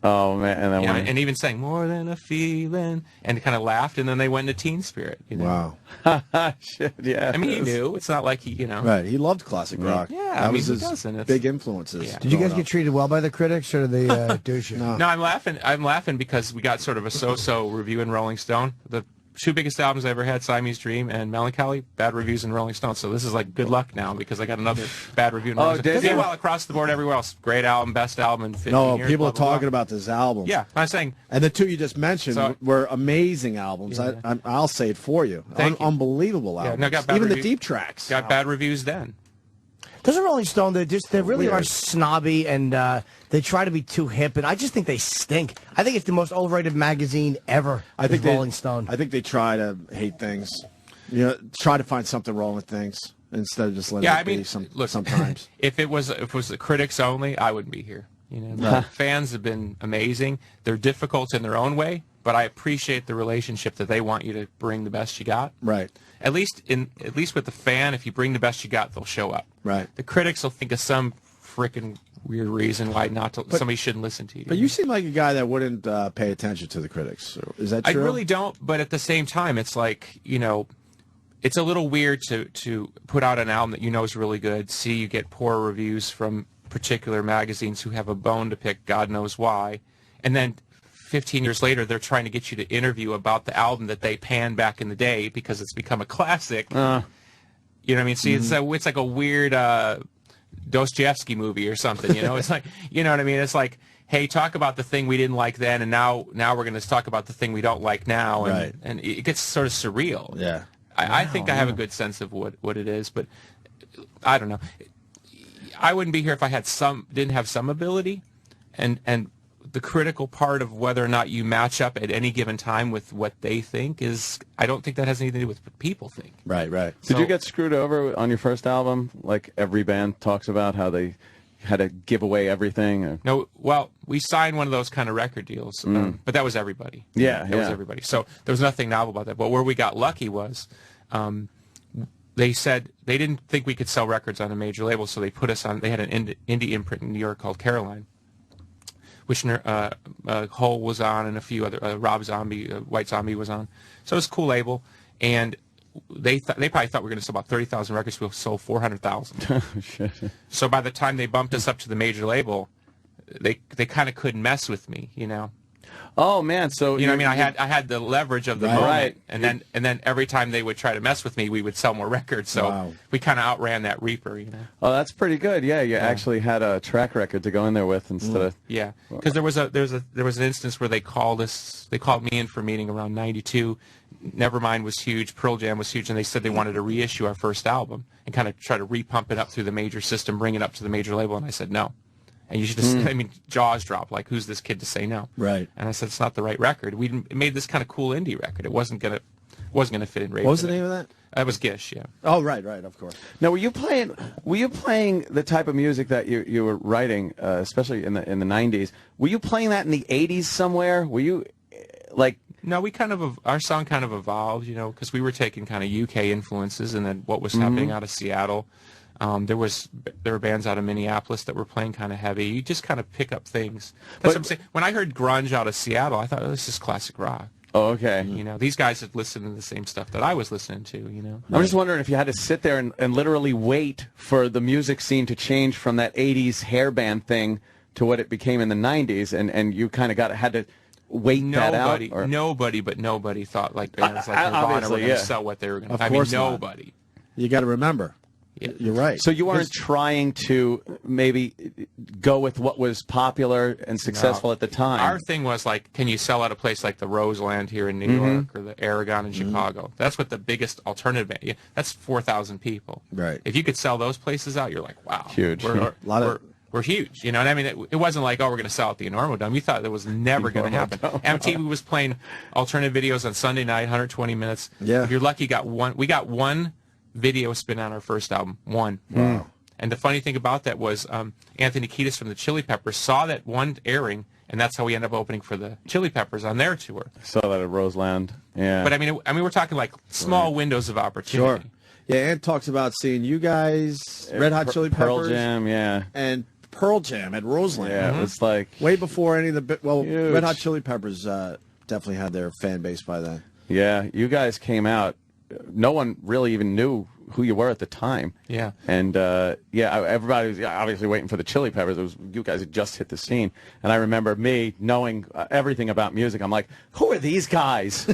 Oh man, and then you know, and even sang "More Than a Feeling" and kind of laughed, and then they went into Teen Spirit. You know? Wow. Shit, yeah. I mean, he knew. It's not like he, you know. Right. He loved classic rock. Yeah, that I mean, was who his doesn't? big influences. Did you guys get treated well by the critics, or did they douche you? No, I'm laughing. I'm laughing because we got sort of a so-so review in Rolling Stone. The two biggest albums I ever had, Siamese Dream and Melancholy, bad reviews in Rolling Stone. So this is like good luck now because I got another bad review in Rolling Stone. did you? Meanwhile, across the board, everywhere else, great album, best album in 15 years. People blah, are blah, talking blah. about this album. Yeah, I'm saying. And the two you just mentioned were amazing albums. Yeah. I'll say it for you. Thank you. Unbelievable albums. No, got bad Even the reviews. deep tracks. Got bad reviews then. Doesn't Rolling Stone, they really weird. are snobby, and they try to be too hip, and I just think they stink. I think it's the most overrated magazine ever. I think Rolling Stone. I think they try to hate things. You know, try to find something wrong with things instead of just letting it be sometimes. if it was the critics only, I wouldn't be here. You know, fans have been amazing. They're difficult in their own way, but I appreciate the relationship that they want you to bring the best you got. Right. At least with the fan, if you bring the best you got, they'll show up. Right. The critics will think of some frickin' weird reason why somebody shouldn't listen to you. But you seem like a guy that wouldn't pay attention to the critics. Is that true? I really don't, but at the same time, it's like, you know, it's a little weird to put out an album that you know is really good, see you get poor reviews from particular magazines who have a bone to pick, God knows why, and then 15 years later they're trying to get you to interview about the album that they panned back in the day because it's become a classic. You know what I mean? See, it's like a weird Dostoevsky movie or something, you know? It's like, you know what I mean? It's like, hey, talk about the thing we didn't like then, and now we're going to talk about the thing we don't like now, and, Right. and it gets sort of surreal. Yeah. I think I have a good sense of what it is, but I don't know. I wouldn't be here if I had didn't have some ability, and the critical part of whether or not you match up at any given time with what they think is, I don't think that has anything to do with what people think. Right, right. Did you get screwed over on your first album? Like every band talks about how they had to give away everything? Or? No, well, we signed one of those kind of record deals, but that was everybody. Yeah, that was everybody. So there was nothing novel about that. But where we got lucky was they said they didn't think we could sell records on a major label, so they put us on. They had an indie imprint in New York called Caroline, which Hole was on, and a few other Rob Zombie, White Zombie was on. So it was a cool label, and they probably thought we were going to sell about 30,000 records. We sold 400,000. So by the time they bumped us up to the major label, they kind of couldn't mess with me, you know. Oh man, so you know what I mean? I had the leverage of the moment, right. and then every time they would try to mess with me, we would sell more records. So we kind of outran that Reaper, you know. Oh, that's pretty good. Yeah, you actually had a track record to go in there with instead of because there was an instance where they called me in for a meeting around '92. Nevermind was huge, Pearl Jam was huge, and they said they wanted to reissue our first album and kind of try to repump it up through the major system, bring it up to the major label, and I said no. And you should just, I mean, jaws drop, like, who's this kid to say no? Right. And I said, it's not the right record. We made this kind of cool indie record. It wasn't gonna fit in radio. What was the name of that? That was Gish, yeah. Oh, right, of course. Now, were you playing the type of music that you were writing, especially in the 90s? Were you playing that in the 80s somewhere? Were you, like... No, our song kind of evolved, you know, because we were taking kind of UK influences and then what was happening out of Seattle. There were bands out of Minneapolis that were playing kind of heavy. You just kind of pick up things. That's what I'm saying. When I heard grunge out of Seattle, I thought, oh, this is classic rock. Oh, okay. You know, these guys had listened to the same stuff that I was listening to, you know. I'm just wondering if you had to sit there and literally wait for the music scene to change from that 80s hair band thing to what it became in the 90s, and you kind of had to wait that out? Or? Nobody thought like bands like Nirvana were going to sell what they were going to. I mean, nobody. You got to remember. Yeah. You're right. So you weren't trying to maybe go with what was popular and successful at the time. Our thing was like, can you sell at a place like the Roseland here in New York or the Aragon in Chicago? That's what the biggest alternative band. Yeah, that's 4,000 people. Right. If you could sell those places out, you're like, wow, huge. We're huge. You know what I mean? It wasn't like, oh, we're going to sell at the Enormo Dome. You thought that was never going to happen. MTV was playing alternative videos on Sunday night, 120 minutes. Yeah. If you're lucky, we got one video spin on our first album. One. Wow. And the funny thing about that was Anthony Kiedis from the Chili Peppers saw that one airing, and that's how we ended up opening for the Chili Peppers on their tour. Saw that at Roseland. Yeah. But I mean, we're talking like small windows of opportunity. Sure. Yeah, Ant talks about seeing you guys, Red Hot Chili Peppers, Pearl Jam, yeah, and Pearl Jam at Roseland. Yeah, it was like way before any of the huge. Red Hot Chili Peppers definitely had their fan base by then. Yeah, you guys came out. No one really even knew who you were at the time. Yeah. And, everybody was obviously waiting for the Chili Peppers. It was, you guys had just hit the scene. And I remember me knowing everything about music. I'm like, who are these guys?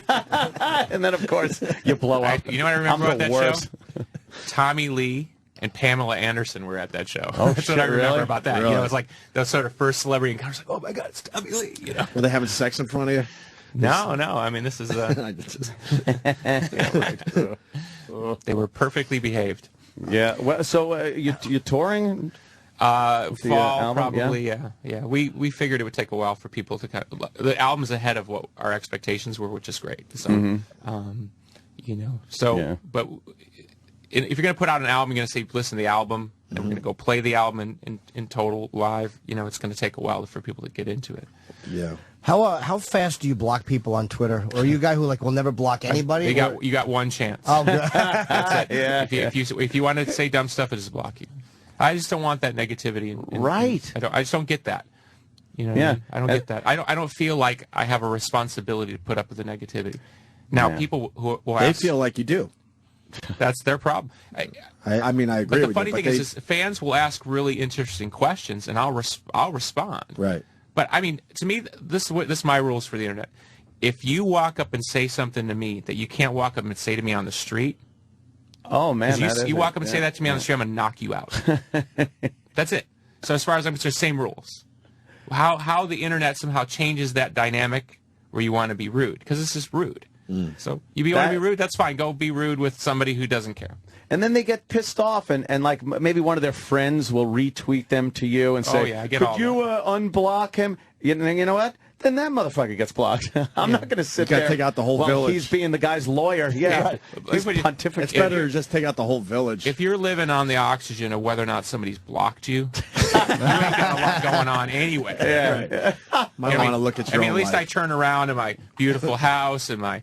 And then, of course, you blow up. You know what I remember I'm about the that worst. show? Tommy Lee and Pamela Anderson were at that show. Oh, That's shit, what I remember really? about that. Really? You know, it's like the sort of first celebrity encounters. Like, oh my God, it's Tommy Lee. You know? Were they having sex in front of you? No. I mean, this is. They were perfectly behaved. Yeah. Well, so you're touring? Fall, album? probably, yeah. We figured it would take a while for people to kind of. The album's ahead of what our expectations were, which is great. So, you know, but if you're going to put out an album, you're going to say, listen to the album, and we're going to go play the album in total live. You know, it's going to take a while for people to get into it. Yeah. How fast do you block people on Twitter? Or are you a guy who will never block anybody? You got one chance. Oh, good. That's it. Yeah. If you want to say dumb stuff, I just block you. I just don't want that negativity. Right. I just don't get that. You know. Yeah. I don't get that. I don't feel like I have a responsibility to put up with the negativity. Now people who will they ask, feel like you do. That's their problem. I mean, I agree with you. But the funny thing is, fans will ask really interesting questions, and I'll respond. Right. But I mean, to me, this is my rules for the internet. If you walk up and say something to me that you can't walk up and say to me on the street, oh man, you walk up and say that to me on the street, I'm gonna knock you out. That's it. So as far as I'm concerned, same rules. How the internet somehow changes that dynamic where you want to be rude, because this is rude. So you want to be rude, that's fine. Go be rude with somebody who doesn't care. And then they get pissed off, and like maybe one of their friends will retweet them to you and say, I get could all you unblock him? You know what? Then that motherfucker gets blocked. I'm not going to sit there. You got to take out the whole village. He's being the guy's lawyer. Yeah. He's pontificating. It's better to just take out the whole village. If you're living on the oxygen of whether or not somebody's blocked you, you ain't got a lot going on anyway. Yeah. Right. Might want to look at your at least I turn around in my beautiful house and my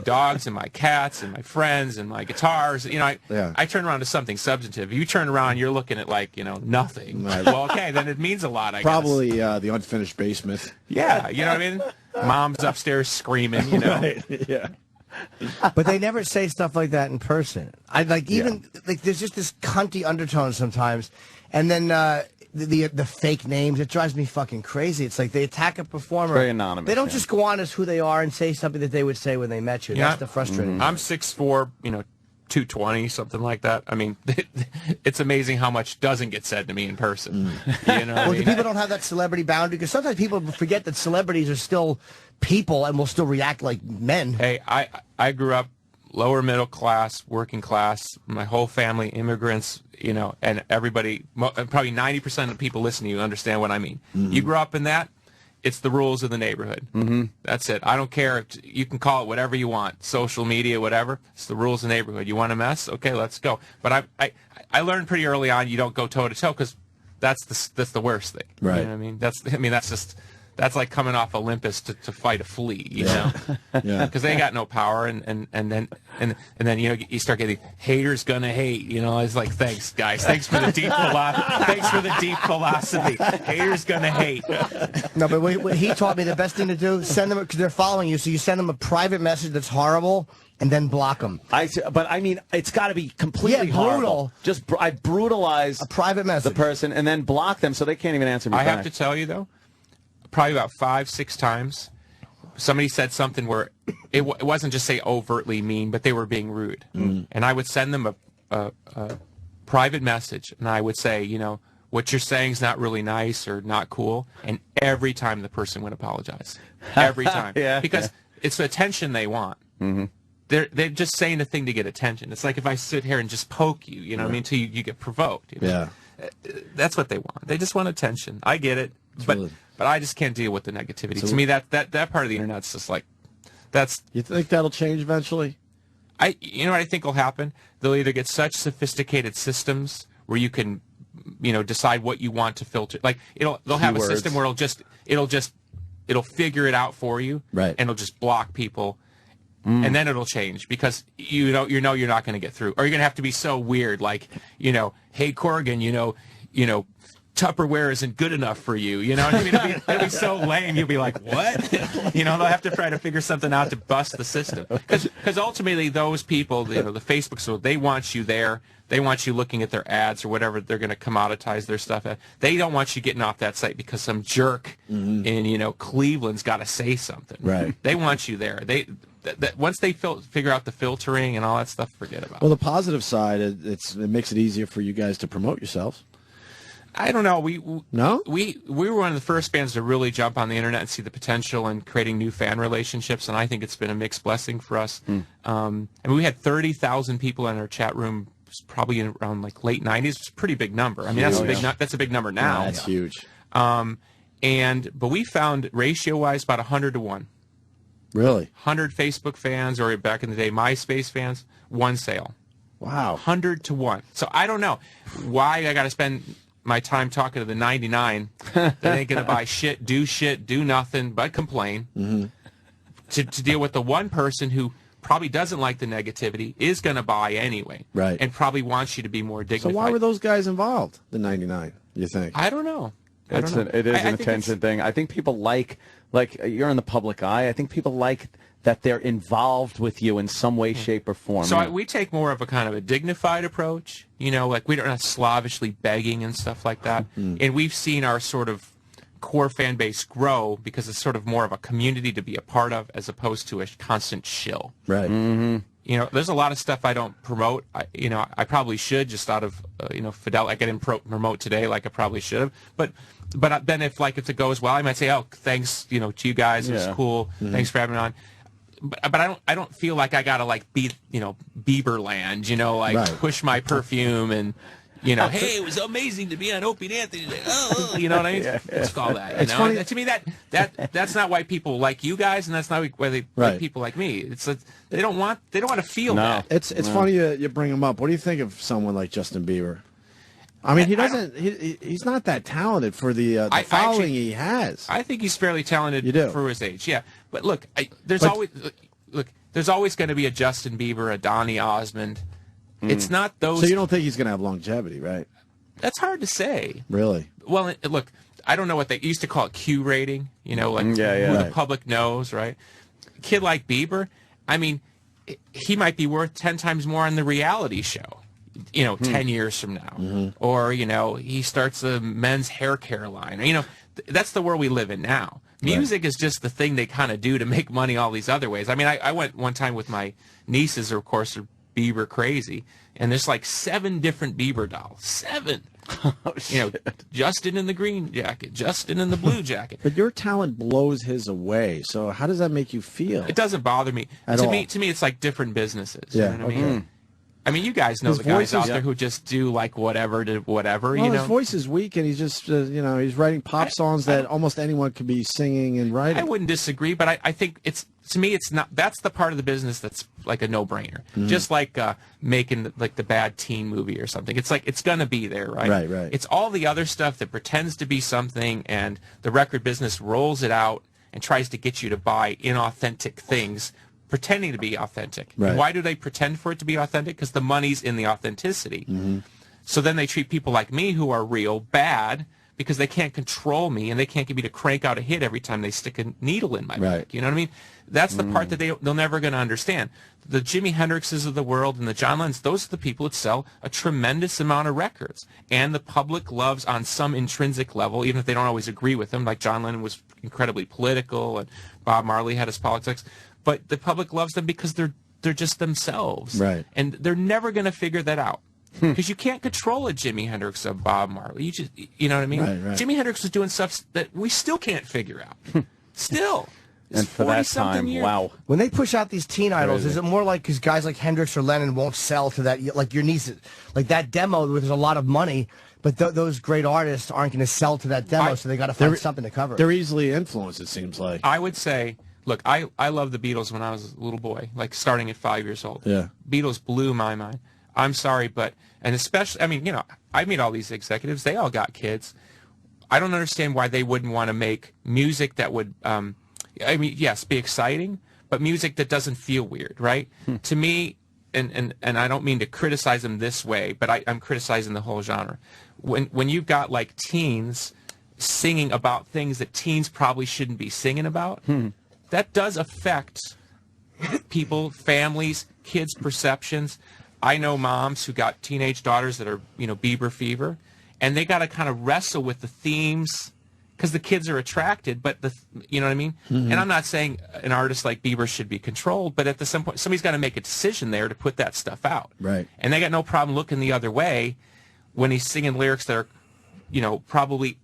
dogs and my cats and my friends and my guitars. You know, I turn around to something substantive. You turn around, you're looking at nothing. Right. Well, okay, then it means a lot. I guess. Probably the unfinished basement. Yeah, you know what I mean? Mom's upstairs screaming, you know. Right. Yeah. But they never say stuff like that in person. There's just this cunty undertone sometimes, and then the fake names. It drives me fucking crazy. It's like they attack a performer. Very anonymous. They don't just go on as who they are and say something that they would say when they met you. That's the frustrating. I'm 6'4", 220, something like that. I mean, it's amazing how much doesn't get said to me in person. You know, well, people don't have that celebrity boundary, because sometimes people forget that celebrities are still people and will still react like men. Hey, I grew up lower middle class, working class, my whole family immigrants, and everybody, probably 90% of people listening to you understand what I mean. You grew up in that. It's the rules of the neighborhood. That's it. I don't care. You can call it whatever you want, social media, whatever. It's the rules of the neighborhood. You want to mess? Okay, let's go. But I learned pretty early on you don't go toe to toe, because that's the worst thing. Right. You know what I mean? That's like coming off Olympus to fight a flea. You know, because they got no power, and then you start getting haters gonna hate. It's like, thanks guys, thanks for the deep philosophy. Haters gonna hate. No, but what he taught me, the best thing to do, send them, because they're following you, so you send them a private message that's horrible, and then block them. But I mean, it's got to be completely brutal. Horrible. I brutalize a private message, the person, and then block them so they can't even answer me back. I have to tell you though, probably about 5-6 times, somebody said something where it wasn't just say overtly mean, but they were being rude, and I would send them a private message, and I would say, what you're saying is not really nice or not cool, and every time the person would apologize, every time, because it's the attention they want. They're just saying a thing to get attention. It's like if I sit here and just poke you, you know what I mean, until you get provoked. Yeah, that's what they want. They just want attention. I get it, but I just can't deal with the negativity. So to me, that part of the internet's just like, that's. You think that'll change eventually? You know what I think will happen? They'll either get such sophisticated systems where you can, decide what you want to filter. Like they'll have a system where it'll figure it out for you, right? And it'll just block people, and then it'll change, because you're not going to get through, or you're going to have to be so weird, like hey Corgan, Tupperware isn't good enough for you. You know what I mean? It'll be so lame. You'll be like, what? You know, they'll have to try to figure something out to bust the system. Because ultimately, those people, you know, the Facebook, so they want you there. They want you looking at their ads or whatever they're going to commoditize their stuff at. They don't want you getting off that site because some jerk in, you know, Cleveland's got to say something. Right. They want you there. Once they figure out the filtering and all that stuff, forget about it. Well, the positive side, it makes it easier for you guys to promote yourselves. I don't know. We were one of the first bands to really jump on the internet and see the potential in creating new fan relationships, and I think it's been a mixed blessing for us. I mean, we had 30,000 people in our chat room, probably around like late '90s. It's a pretty big number. I mean, that's a big number now. Yeah, that's huge. But we found ratio-wise about 100 to 1. Really? 100 Facebook fans, or back in the day, MySpace fans, 1 sale. Wow. 100 to 1. So I don't know why I got to spend my time talking to the 99 that ain't going to buy shit, do nothing but complain, to deal with the one person who probably doesn't like the negativity, is going to buy anyway, right, and probably wants you to be more dignified. So why were those guys involved, the 99, you think? I don't know. It is an attention thing. I think people like you're in the public eye. I think people like that they're involved with you in some way, shape, or form. So we take more of a kind of a dignified approach, you know, like we're not slavishly begging and stuff like that. And we've seen our sort of core fan base grow because it's sort of more of a community to be a part of as opposed to a constant shill. Right. You know, there's a lot of stuff I don't promote. I probably should, just out of fidelity. I didn't promote today like I probably should have. But then if it goes well, I might say, oh, thanks, to you guys. It was cool. Thanks for having me on. But I don't feel like I gotta be Bieberland, push my perfume and hey, it was amazing to be on Opie Anthony today. Oh, you know what I mean? Let's call that. It's funny. To me that's not why people like you guys, and that's not why they like people like me. It's they don't want to feel that. It's funny you bring him up. What do you think of someone like Justin Bieber? I mean, he's not that talented for the following he has. I think he's fairly talented for his age. Yeah, but look, there's always going to be a Justin Bieber, a Donny Osmond. It's not those. So you don't think he's going to have longevity, right? That's hard to say. Really? Well, look, I don't know what they used to call it, Q rating. Who the public knows, right? A kid like Bieber, I mean, he might be worth 10 times more on the reality show. 10 years from now, or he starts a men's hair care line. That's the world we live in now. Music is just the thing they kind of do to make money all these other ways. I mean, I went one time with my nieces, of course, are Bieber crazy, and there's like 7 different Bieber dolls. 7. Justin in the green jacket, Justin in the blue jacket. But your talent blows his away. So how does that make you feel? It doesn't bother me. To me, it's like different businesses. Yeah. You know what I mean? I mean, you guys know the guys out there who just do like whatever to whatever. Well, his voice is weak, and he's just he's writing pop songs that almost anyone could be singing and writing. I wouldn't disagree, but I think to me it's not. That's the part of the business that's like a no-brainer. Just like making like the bad teen movie or something. It's like it's gonna be there, right? Right. It's all the other stuff that pretends to be something, and the record business rolls it out and tries to get you to buy inauthentic things, pretending to be authentic. Right. And why do they pretend for it to be authentic? Because the money's in the authenticity. So then they treat people like me who are real bad because they can't control me and they can't get me to crank out a hit every time they stick a needle in my back. You know what I mean? That's the part that they're never going to understand. The Jimi Hendrixes of the world and the John Lennons, those are the people that sell a tremendous amount of records. And the public loves on some intrinsic level, even if they don't always agree with them. Like John Lennon was incredibly political and Bob Marley had his politics. But the public loves them because they're just themselves. Right. And they're never going to figure that out. Because you can't control a Jimi Hendrix or Bob Marley. You know what I mean? Right. Jimi Hendrix was doing stuff that we still can't figure out. Still. And for that time, wow. When they push out these teen idols, is it more like because guys like Hendrix or Lennon won't sell to that, like your niece, like that demo where there's a lot of money, but those great artists aren't going to sell to that demo, so they got to find something to cover. They're easily influenced, it seems like. I would say, look, I loved the Beatles when I was a little boy, like starting at 5 years old. Yeah. Beatles blew my mind. I'm sorry, and especially, I mean, I meet all these executives. They all got kids. I don't understand why they wouldn't want to make music that would, yes, be exciting, but music that doesn't feel weird, right? To me, and I don't mean to criticize them this way, but I'm criticizing the whole genre. When you've got like teens singing about things that teens probably shouldn't be singing about, that does affect people, families, kids' perceptions. I know moms who got teenage daughters that are, Bieber fever, and they got to kind of wrestle with the themes because the kids are attracted, but you know what I mean? And I'm not saying an artist like Bieber should be controlled, but at some point, somebody's got to make a decision there to put that stuff out. Right. And they got no problem looking the other way when he's singing lyrics that are, probably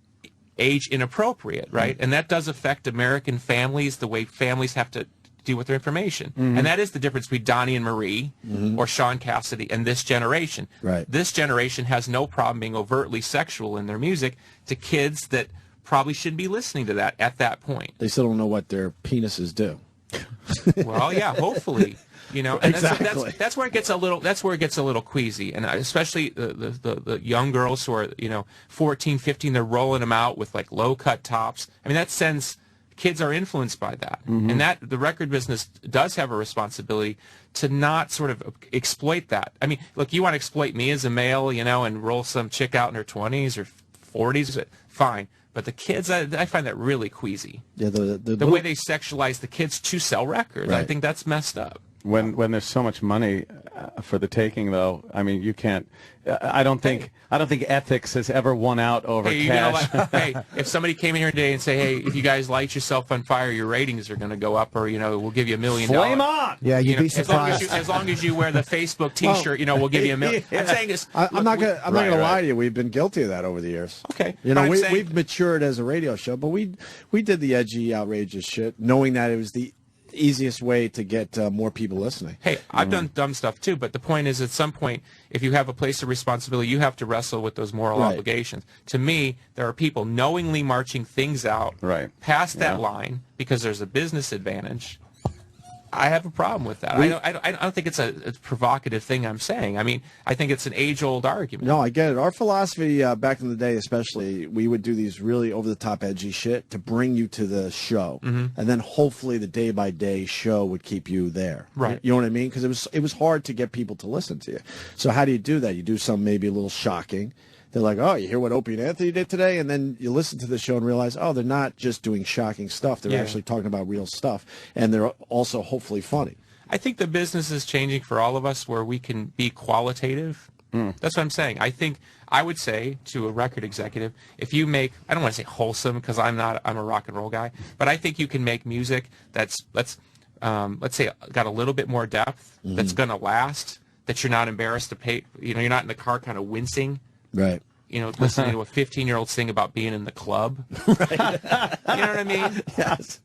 age inappropriate, right? And that does affect American families, the way families have to deal with their information. And that is the difference between Donnie and Marie or Sean Cassidy and this generation. Right. This generation has no problem being overtly sexual in their music to kids that probably shouldn't be listening to that at that point. They still don't know what their penises do. Well, yeah, hopefully, and exactly. that's where it gets a little queasy, and especially the young girls who are 14, 15, they're rolling them out with like low cut tops. I mean, that sends kids are influenced by that, and that the record business does have a responsibility to not sort of exploit that. I mean, look, you want to exploit me as a male, and roll some chick out in her 20s or 40s, fine. But the kids, I find that really queasy. Yeah, the way they sexualize the kids to sell records, right. I think that's messed up. When there's so much money for the taking, though, I mean, you can't. I don't think ethics has ever won out over cash. Hey, if somebody came in here today and say, "Hey, if you guys light yourself on fire, your ratings are going to go up," or we'll give you $1 million. Flame on! Yeah, you'd be surprised. As long as you wear the Facebook T-shirt, we'll give you $1 million. I'm saying this. I'm not gonna lie to you. We've been guilty of that over the years. Okay, we've matured as a radio show, but we did the edgy, outrageous shit, knowing that it was the easiest way to get more people listening. Hey, I've done dumb stuff too, but the point is, at some point, if you have a place of responsibility, you have to wrestle with those moral obligations. To me, there are people knowingly marching things out past that line because there's a business advantage. I have a problem with that. I don't think it's a provocative thing I'm saying. I mean, I think it's an age-old argument. No, I get it. Our philosophy back in the day, especially, we would do these really over-the-top edgy shit to bring you to the show. And then hopefully the day-by-day show would keep you there. Right. You know what I mean? Because it was hard to get people to listen to you. So how do you do that? You do something maybe a little shocking. They're like, oh, you hear what Opie and Anthony did today? And then you listen to the show and realize, oh, they're not just doing shocking stuff. They're actually talking about real stuff. And they're also hopefully funny. I think the business is changing for all of us where we can be qualitative. That's what I'm saying. I would say to a record executive, if you make, I don't want to say wholesome because I'm a rock and roll guy, but I think you can make music that's, let's say, got a little bit more depth, that's going to last, that you're not embarrassed to pay, you're not in the car kind of wincing. Right. Listening to a 15-year-old sing about being in the club. Right. You know what I mean? Yes.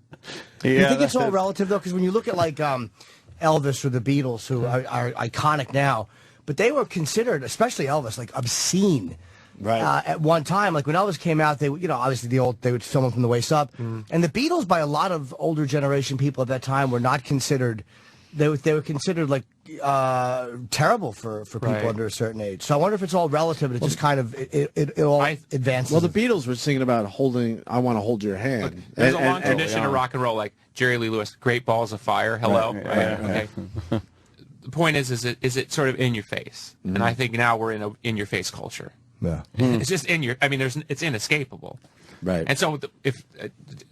Yeah, you think it's all relative, though? Because when you look at, like, Elvis or the Beatles, who are iconic now, but they were considered, especially Elvis, like, obscene. Right. At one time, like when Elvis came out, they obviously they would film him from the waist up. And the Beatles, by a lot of older generation people at that time, were not considered, they were considered like terrible for people under a certain age. So I wonder if it's all relative. And it just kind of it all advances. Well, the Beatles were singing about I want to hold your hand. Look, there's a long tradition of rock and roll, like Jerry Lee Lewis, Great Balls of Fire. Hello. Okay. The point is it sort of in your face, and I think now we're in your face culture. Yeah. It's just it's inescapable. Right. And so if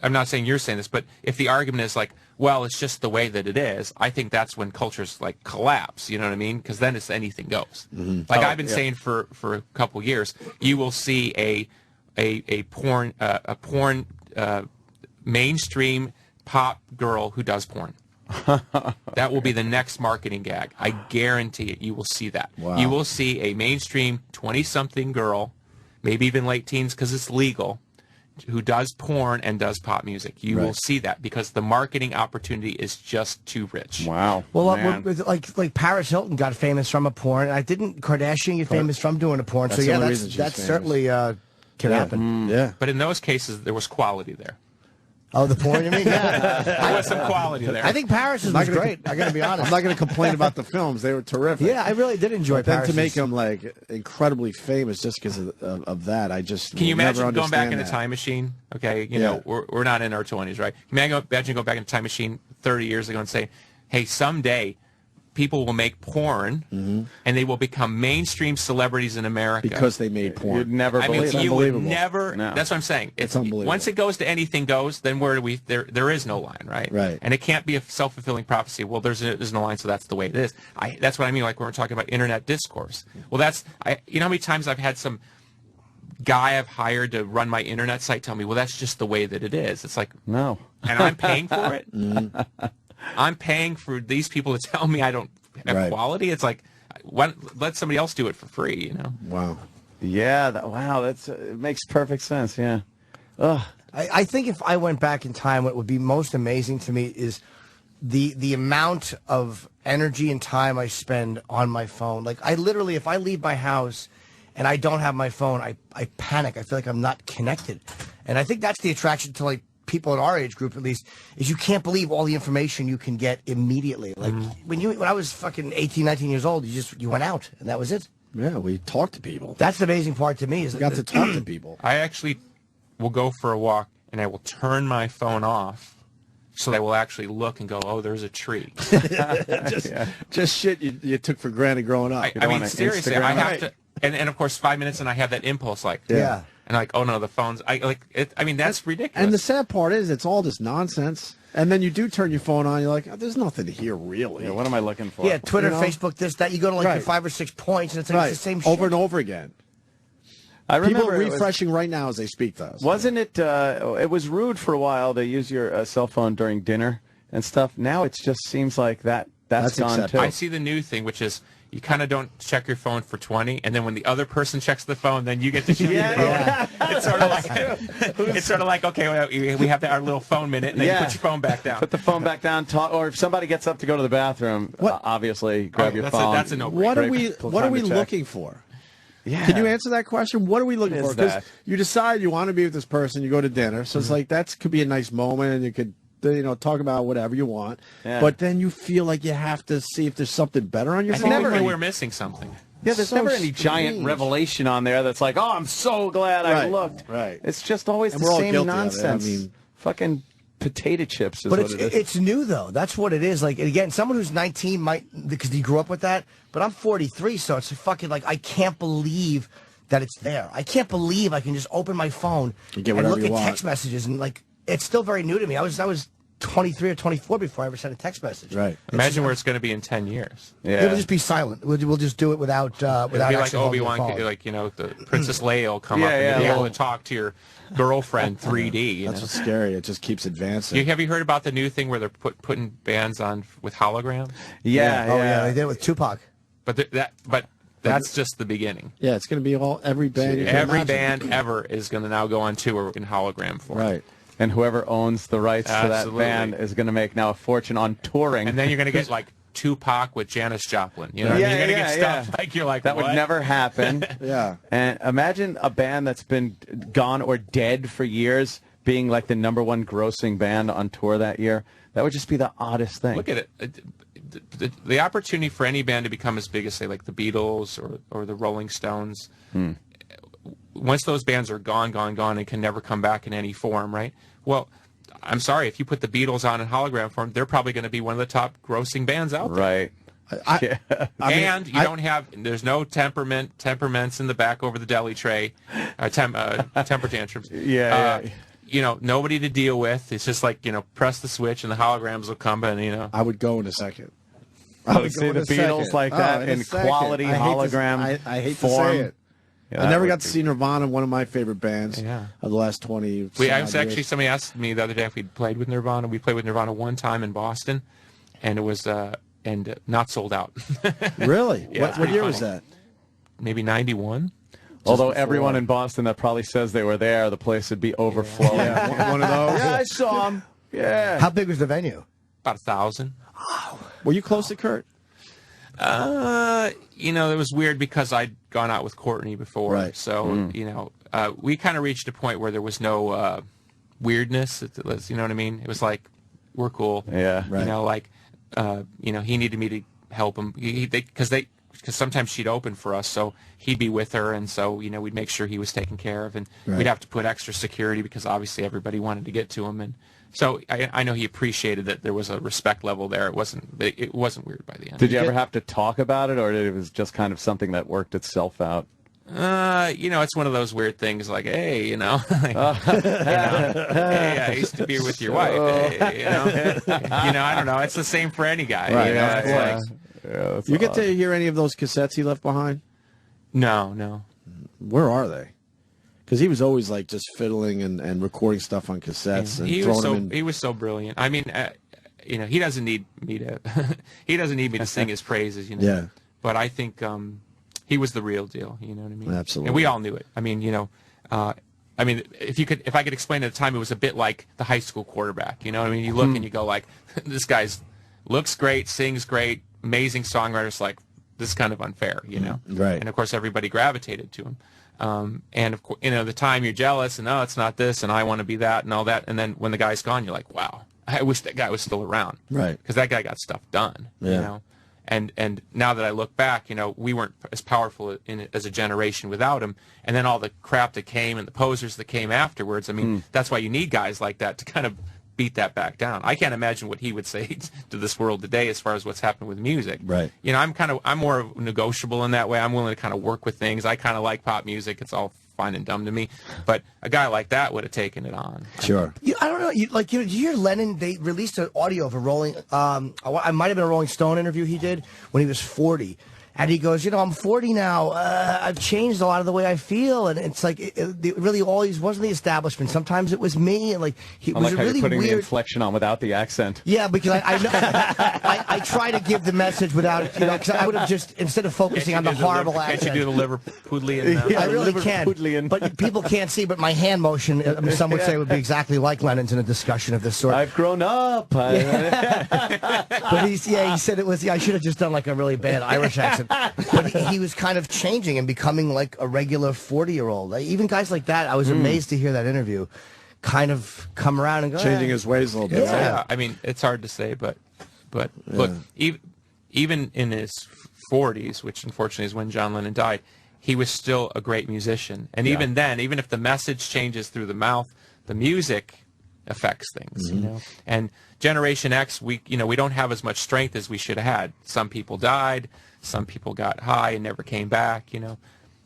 I'm not saying you're saying this, but if the argument is like, well, it's just the way that it is, I think that's when cultures like collapse. You know what I mean? Because then it's anything goes. Like I've been saying for a couple years, you will see a porn mainstream pop girl who does porn. That will be the next marketing gag. I guarantee it. You will see that. Wow. You will see a mainstream 20-something girl, maybe even late teens because it's legal, who does porn and does pop music. You will see that because the marketing opportunity is just too rich. Wow. Well, like Paris Hilton got famous from a porn. I didn't Kardashian get famous from doing a porn. That's so yeah, that's certainly can happen. Yeah. But in those cases, there was quality there. Oh, the porn, you mean? Yeah. There was some quality there. I think Paris was great. I got to be honest. I'm not going to complain about the films. They were terrific. Yeah, I really did enjoy Paris. Then to make them like incredibly famous just because of that, I just can you imagine going back in a time machine? Okay, you know we're not in our 20s, right? Imagine going back in a time machine 30 years ago and say, hey, someday people will make porn, and they will become mainstream celebrities in America because they made porn. You'd never I believe mean, it. you would Unbelievable. never. No. That's what I'm saying. It's unbelievable. Once it goes to anything goes, then where do we? There is no line, right? Right. And it can't be a self-fulfilling prophecy. Well, there's no line, so that's the way it is. That's what I mean. Like when we're talking about internet discourse. Well, you know how many times I've had some guy I've hired to run my internet site tell me, well, that's just the way that it is. It's like, no. And I'm paying for it. I'm paying for these people to tell me I don't have quality. It's like, let somebody else do it for free, you know? Wow. Yeah, it makes perfect sense, yeah. Ugh. I think if I went back in time, what would be most amazing to me is the amount of energy and time I spend on my phone. Like, I literally, if I leave my house and I don't have my phone, I panic. I feel like I'm not connected. And I think that's the attraction to, like, people in our age group, at least, is you can't believe all the information you can get immediately. Like, when I was fucking 18, 19 years old, you went out, and that was it. Yeah, we talked to people. That's the amazing part to me. Is we got to talk to people. I actually will go for a walk, and I will turn my phone off, so I will actually look and go, oh, there's a tree. just shit you took for granted growing up. I mean, seriously, I have to, and of course, 5 minutes, and I have that impulse, like, yeah. And like, oh no, the phone's. I mean, that's ridiculous. And the sad part is, it's all this nonsense. And then you do turn your phone on, you're like, oh, there's nothing here really. Yeah, what am I looking for? Yeah, Twitter, Facebook, this, that. You go to like your 5 or 6 points, and it's like it's the same shit. Over and over again. I remember people refreshing right now as they speak to us. Wasn't it? It was rude for a while to use your cell phone during dinner and stuff. Now it just seems like that's gone accepted. too. I see the new thing, which is you kind of don't check your phone for 20, and then when the other person checks the phone, then you get to check your phone. Yeah. It's sort of like okay, well, we have our little phone minute, and then you put your phone back down. Put the phone back down. Or if somebody gets up to go to the bathroom, obviously grab your phone. That's a no-brainer. What are we looking for? Yeah. Can you answer that question? What are we looking for? Because that? you decide you want to be with this person, you go to dinner, so it's like that could be a nice moment, and you could talk about whatever you want. Yeah. But then you feel like you have to see if there's something better on your phone. Never we're missing something. Yeah, there's So never any giant strange. revelation on there that's like, oh, I'm so glad I looked. Right. It's just always And the we're all same guilty of it. nonsense. I mean, fucking potato chips is But what it is. it's new, though. That's what it is. Like, again, someone who's 19 might, because he grew up with that, but I'm 43, so it's fucking like, I can't believe that it's there. I can't believe I can just open my phone and look at text messages, and like, it's still very new to me. I was 23 or 24 before I ever sent a text message. Right. Imagine where it's going to be in 10 years. Yeah. It'll just be silent. We'll just do it without It'll be like actually Obi-Wan, holding the phone. like the Princess Leia will come up and be able to talk to your girlfriend 3D. That's what's scary. It just keeps advancing. Have you heard about the new thing where they're putting bands on with holograms? Yeah. Oh yeah, they did it with Tupac. But that's just the beginning. Yeah, it's going to be every band. You can Every imagine. band ever is going to now go on tour in hologram form. Right. And whoever owns the rights to that band is going to make now a fortune on touring. And then you're going to get like Tupac with Janis Joplin. You know what I mean? You're going to get stuff like you're like, that what? would never happen. Yeah. And imagine a band that's been gone or dead for years being like the #1 grossing band on tour that year. That would just be the oddest thing. Look at it. The opportunity for any band to become as big as, say, like the Beatles or the Rolling Stones, once those bands are gone, and can never come back in any form, right? Well, I'm sorry, if you put the Beatles on in hologram form, they're probably going to be one of the top grossing bands out there. Right. And you don't have, there's no temperaments in the back over the deli tray, temper tantrums. You know, nobody to deal with. It's just like, press the switch and the holograms will come, and, I would go in a second. I would see the Beatles like that in quality hologram I hate form. to say it. Yeah, I never got to see Nirvana, one of my favorite bands of the last 20 years. Somebody asked me the other day if we'd played with Nirvana. We played with Nirvana one time in Boston, and it was not sold out. Really? Yeah, what year was that? Maybe 91. Although everyone in Boston that probably says they were there, the place would be overflowing. Yeah, one of those. Yeah, I saw them. Yeah. How big was the venue? About 1,000. Were you close to Kurt? It was weird because I'd gone out with Courtney before. Right. So, we kind of reached a point where there was no weirdness. You know what I mean? It was like, we're cool. Yeah. Right. He needed me to help him. Because because sometimes she'd open for us, so he'd be with her, and so we'd make sure he was taken care of, and we'd have to put extra security because obviously everybody wanted to get to him, and so I know he appreciated that there was a respect level there. It wasn't weird by the end. Did you ever have to talk about it, or it was just kind of something that worked itself out? It's one of those weird things like, hey, hey, I used to be with your wife. Hey, I don't know. It's the same for any guy. Right. You get to hear any of those cassettes he left behind? No. Where are they? Because he was always like just fiddling and recording stuff on cassettes and throwing them in. He was so brilliant. I mean, he doesn't need me to to sing his praises. Yeah. But I think he was the real deal. You know what I mean? Absolutely. And we all knew it. I mean, if I could explain at the time, it was a bit like the high school quarterback. You know what I mean? You look and you go like, this guy's looks great, sings great, amazing songwriter. It's like, this is kind of unfair, Right. And of course, everybody gravitated to him. And of course, the time you're jealous and it's not this and I want to be that and all that. And then when the guy's gone, you're like, wow, I wish that guy was still around. Right. Because that guy got stuff done. Yeah. And now that I look back, we weren't as powerful as a generation without him. And then all the crap that came and the posers that came afterwards. I mean, that's why you need guys like that to kind of beat that back down. I can't imagine what he would say to this world today as far as what's happened with music. Right. I'm more negotiable in that way. I'm willing to kind of work with things. I kind of like pop music. It's all fine and dumb to me. But a guy like that would have taken it on. Sure. I don't know. Did you hear Lennon? They released an audio of a Rolling. I might have been a Rolling Stone interview he did when he was 40. And he goes, I'm 40 now. I've changed a lot of the way I feel, and it's like it really always wasn't the establishment. Sometimes it was me, and he was like how really you're putting weird. the inflection on without the accent. Yeah, because I try to give the message without because I would have just instead of focusing on the horrible accent. Can't you do the Liverpudlian? I really can, but people can't see. But my hand motion, some would say, would be exactly like Lennon's in a discussion of this sort. I've grown up. But he said it was. I should have just done like a really bad Irish accent. But he was kind of changing and becoming like a regular 40-year-old. Even guys like that, I was amazed to hear that interview kind of come around and go. Changing his ways a little bit. Yeah, I mean, it's hard to say, but look, even in his 40s, which unfortunately is when John Lennon died, he was still a great musician. And even then, even if the message changes through the mouth, the music affects things, And Generation X, we don't have as much strength as we should have had. Some people died, some people got high and never came back,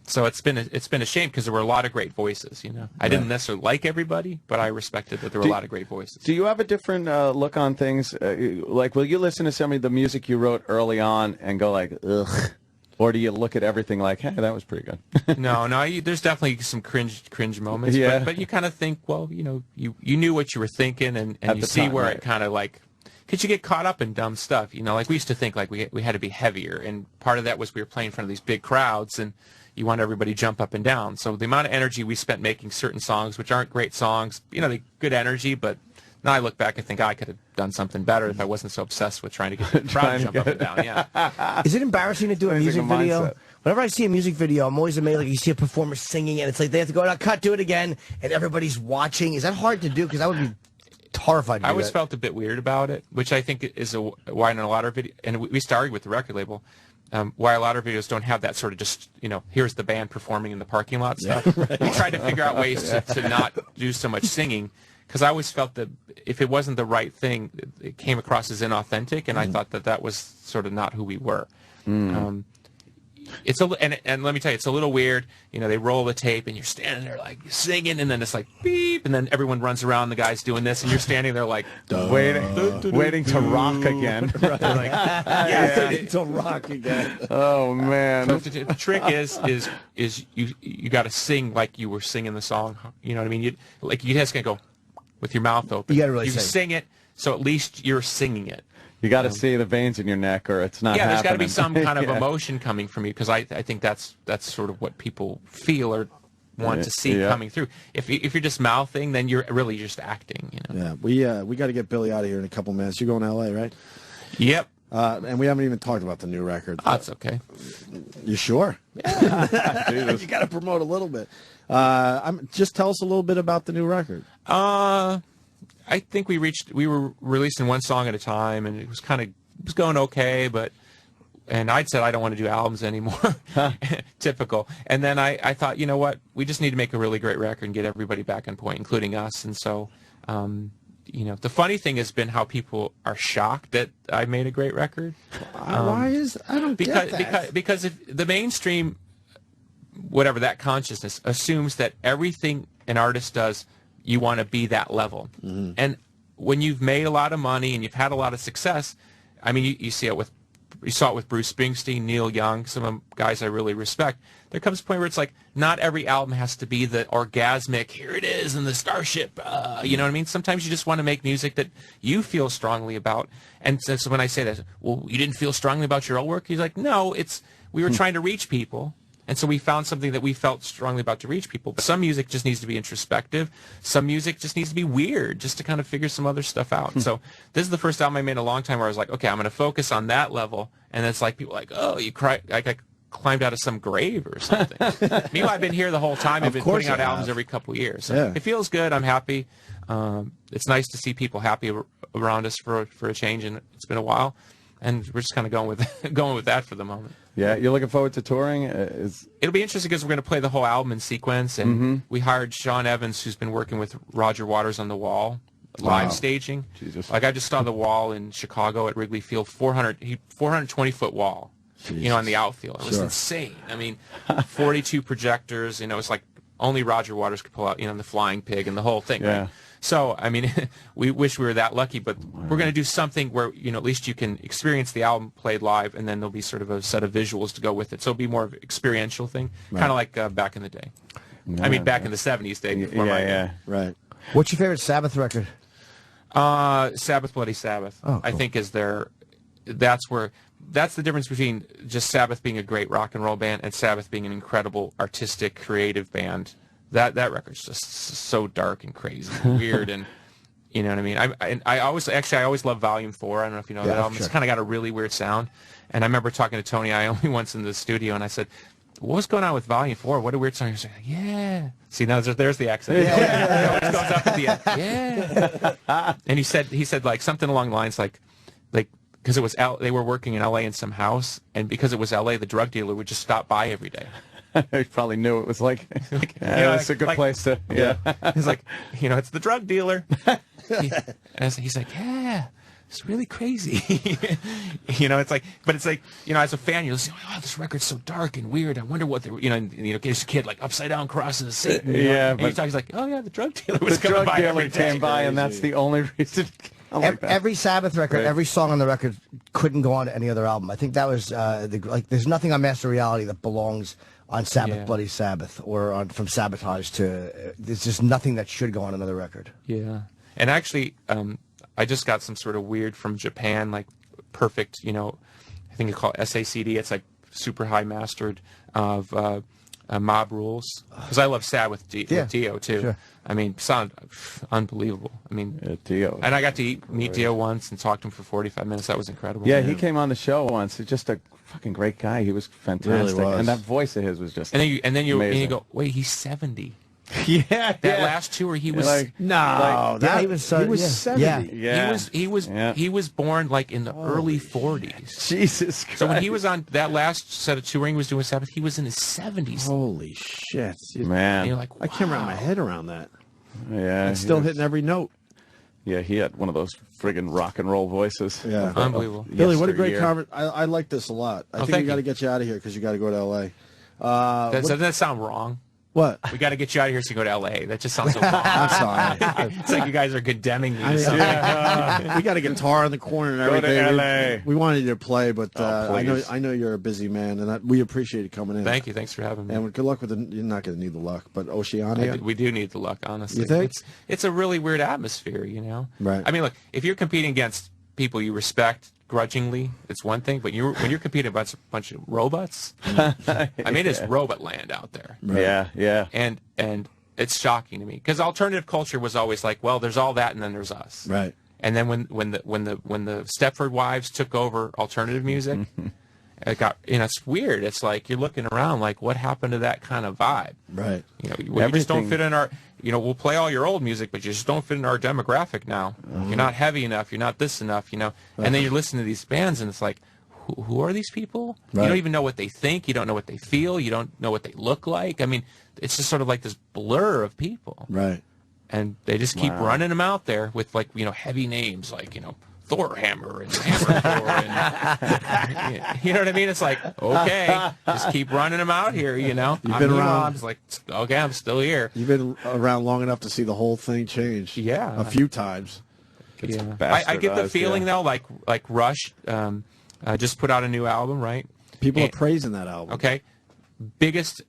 So it's been a shame because there were a lot of great voices, I didn't necessarily like everybody, but I respected that there were a lot of great voices. Do you have a different look on things? Like, will you listen to some of the music you wrote early on and go like, ugh? Or do you look at everything like, hey, that was pretty good? No, there's definitely some cringe moments. Yeah. But you kind of think, well, you knew what you were thinking, and you see time, where right. it kind of like, because you get caught up in dumb stuff. Like we used to think like we had to be heavier, and part of that was we were playing in front of these big crowds, and you want everybody to jump up and down. So the amount of energy we spent making certain songs, which aren't great songs, they good energy, but now I look back and think I could have done something better if I wasn't so obsessed with trying to get the crowd to jump up and down. Yeah. Is it embarrassing to do a music video? Whenever I see a music video, I'm always amazed. Like you see a performer singing, and it's like they have to go, "Now cut, do it again," and everybody's watching. Is that hard to do? Because I would be horrified. I always felt a bit weird about it, which I think is why in a lot of videos, and we started with the record label, why a lot of videos don't have that sort of just, here's the band performing in the parking lot stuff. Right. We tried to figure out ways to not do so much singing, because I always felt that if it wasn't the right thing, it came across as inauthentic, and I thought that was sort of not who we were. It's and let me tell you, it's a little weird. They roll the tape and you're standing there like singing, and then it's like beep, and then everyone runs around. The guy's doing this, and you're standing there like waiting to rock again. Right. Waiting to rock again. Oh man! So the trick is you got to sing like you were singing the song. You know what I mean? You just gonna go with your mouth open. You got to really sing it, so at least you're singing it. You got to see the veins in your neck, or it's not. Yeah, there's got to be happening. some kind of emotion coming from you, because I think that's sort of what people feel or want to see coming through. If you're just mouthing, then you're really just acting. Yeah, we got to get Billy out of here in a couple minutes. You're going to L.A., right? Yep. And we haven't even talked about the new record. Oh, that's okay. You sure? Yeah. You got to promote a little bit. Just tell us a little bit about the new record. I think we were releasing one song at a time, and it was going okay, but and I'd said I don't want to do albums anymore. Typical. And then I thought, you know what, we just need to make a really great record and get everybody back on point, including us. And so, you know, the funny thing has been how people are shocked that I made a great record. Why is I don't get that. Because if the mainstream, whatever that consciousness assumes that everything an artist does, you want to be that level. And when you've made a lot of money and you've had a lot of success, I mean, you see it with. You saw it with Bruce Springsteen, Neil Young, some of the guys I really respect. There comes a point where it's like, not every album has to be the orgasmic, here it is, and the starship, you know what I mean? Sometimes you just want to make music that you feel strongly about. And so when I say that, well, you didn't feel strongly about your old work? He's like, no, we were trying to reach people. And so we found something that we felt strongly about to reach people. But some music just needs to be introspective. Some music just needs to be weird, just to kind of figure some other stuff out. So this is the first album I made in a long time where I was like, okay, I'm going to focus on that level. And it's like people are like, oh, you cry, like I climbed out of some grave or something. Meanwhile, I've been here the whole time. I've been putting out albums every couple of years. So it feels good. I'm happy. It's nice to see people happy around us for a change, and it's been a while. And we're just kind of going with that for the moment. Yeah, you're looking forward to touring? It'll be interesting because we're going to play the whole album in sequence, and we hired Sean Evans, who's been working with Roger Waters on The Wall, live staging. Jesus. Like I just saw The Wall in Chicago at Wrigley Field, 420-foot wall, Jesus. You know, on the outfield. It was insane. I mean, 42 projectors. You know, it's like only Roger Waters could pull out. You know, the Flying Pig and the whole thing. Yeah. Right? So, I mean, we wish we were that lucky, but we're going to do something where, you know, at least you can experience the album played live, and then there'll be sort of a set of visuals to go with it. So it'll be more of an experiential thing, kind of like back in the day. Yeah, I mean, back in the 70s day before my day. Right. What's your favorite Sabbath record? Sabbath, Bloody Sabbath, cool. I think is that's the difference between just Sabbath being a great rock and roll band and Sabbath being an incredible artistic, creative band. That record's just so dark and crazy and weird, and you know what I mean. I always love Volume 4. I don't know if you know that album. Sure. It's kind of got a really weird sound. And I remember talking to Tony Iommi once in the studio, and I said, "What's going on with Volume 4? What a weird song." He was like, "Yeah." See, now there's the accent. It always goes up at the end. Yeah. And he said like something along the lines like because it was they were working in L.A. in some house, and because it was L.A., the drug dealer would just stop by every day. He probably knew it was like it's a good place to. Yeah. He's like, you know, it's the drug dealer. He's like, yeah, it's really crazy. You know, it's like, but it's like, you know, as a fan, you're listening, oh, this record's so dark and weird. I wonder what they were, you know, this kid like upside down crosses Satan. Yeah, but he's like, oh yeah, the drug dealer was coming by every day. Came by, and that's the only reason. Every Sabbath record, every song on the record couldn't go on to any other album. I think that was there's nothing on Master Reality that belongs on Sabbath, Bloody Sabbath, or from Sabotage to there's just nothing that should go on another record. Yeah, and actually, I just got some sort of weird from Japan, like perfect, you know, I think it's called SACD. It's like super high mastered of Mob Rules, because I love Sad with Dio too. Sure. I mean, sound unbelievable. I mean, Dio, and I got to meet Dio once and talk to him for 45 minutes. That was incredible. Yeah, he came on the show once. He's just a fucking great guy. He was fantastic, really was. And that voice of his was just. And then you go, wait, he's 70. Yeah, that last tour he was he was 70. Yeah. He was born like in the early 40s. Jesus Christ. So when he was on that last set of touring he was doing Sabbath, he was in his 70s. Holy shit, man! And you're like, wow. I can't wrap my head around that. Yeah, it's still hitting every note. Yeah, he had one of those friggin' rock and roll voices. Yeah, unbelievable. Billy, what a great conversation. I like this a lot. I think we got to get you out of here because you got to go to L.A. Doesn't that sound wrong? What? We got to get you out of here so you go to L.A. That just sounds so wrong. I'm sorry. It's like you guys are condemning me. We got a guitar in the corner and everything. Go to L.A. We wanted you to play, but I know you're a busy man, and we appreciate you coming in. Thank you. Thanks for having me. And good luck with you're not going to need the luck, but Oceania. We do need the luck, honestly. You think? It's a really weird atmosphere, you know? Right. I mean, look, if you're competing against people you respect grudgingly, it's one thing, but when you're competing against a bunch of robots, I mean, it's robot land out there. Right. Yeah. And it's shocking to me because alternative culture was always like, well, there's all that, and then there's us. Right. And then when the Stepford Wives took over alternative music, it got, you know, it's weird. It's like you're looking around like, what happened to that kind of vibe? Right. You know, you just don't fit in our. You know, we'll play all your old music, but you just don't fit in our demographic now. You're not heavy enough. You're not this enough. You know, and then you're listening to these bands, and it's like, who are these people? Right. You don't even know what they think. You don't know what they feel. You don't know what they look like. I mean, it's just sort of like this blur of people. Right. And they just keep running them out there with, like, heavy names like, Thor Hammer and Hammer Thor. And, you know what I mean? It's like, okay, just keep running them out here, You've been around. I'm just like, okay, I'm still here. You've been around long enough to see the whole thing change. Yeah. A few times. Yeah. I get the feeling, though, like Rush just put out a new album, right? People are praising that album. Okay. Biggest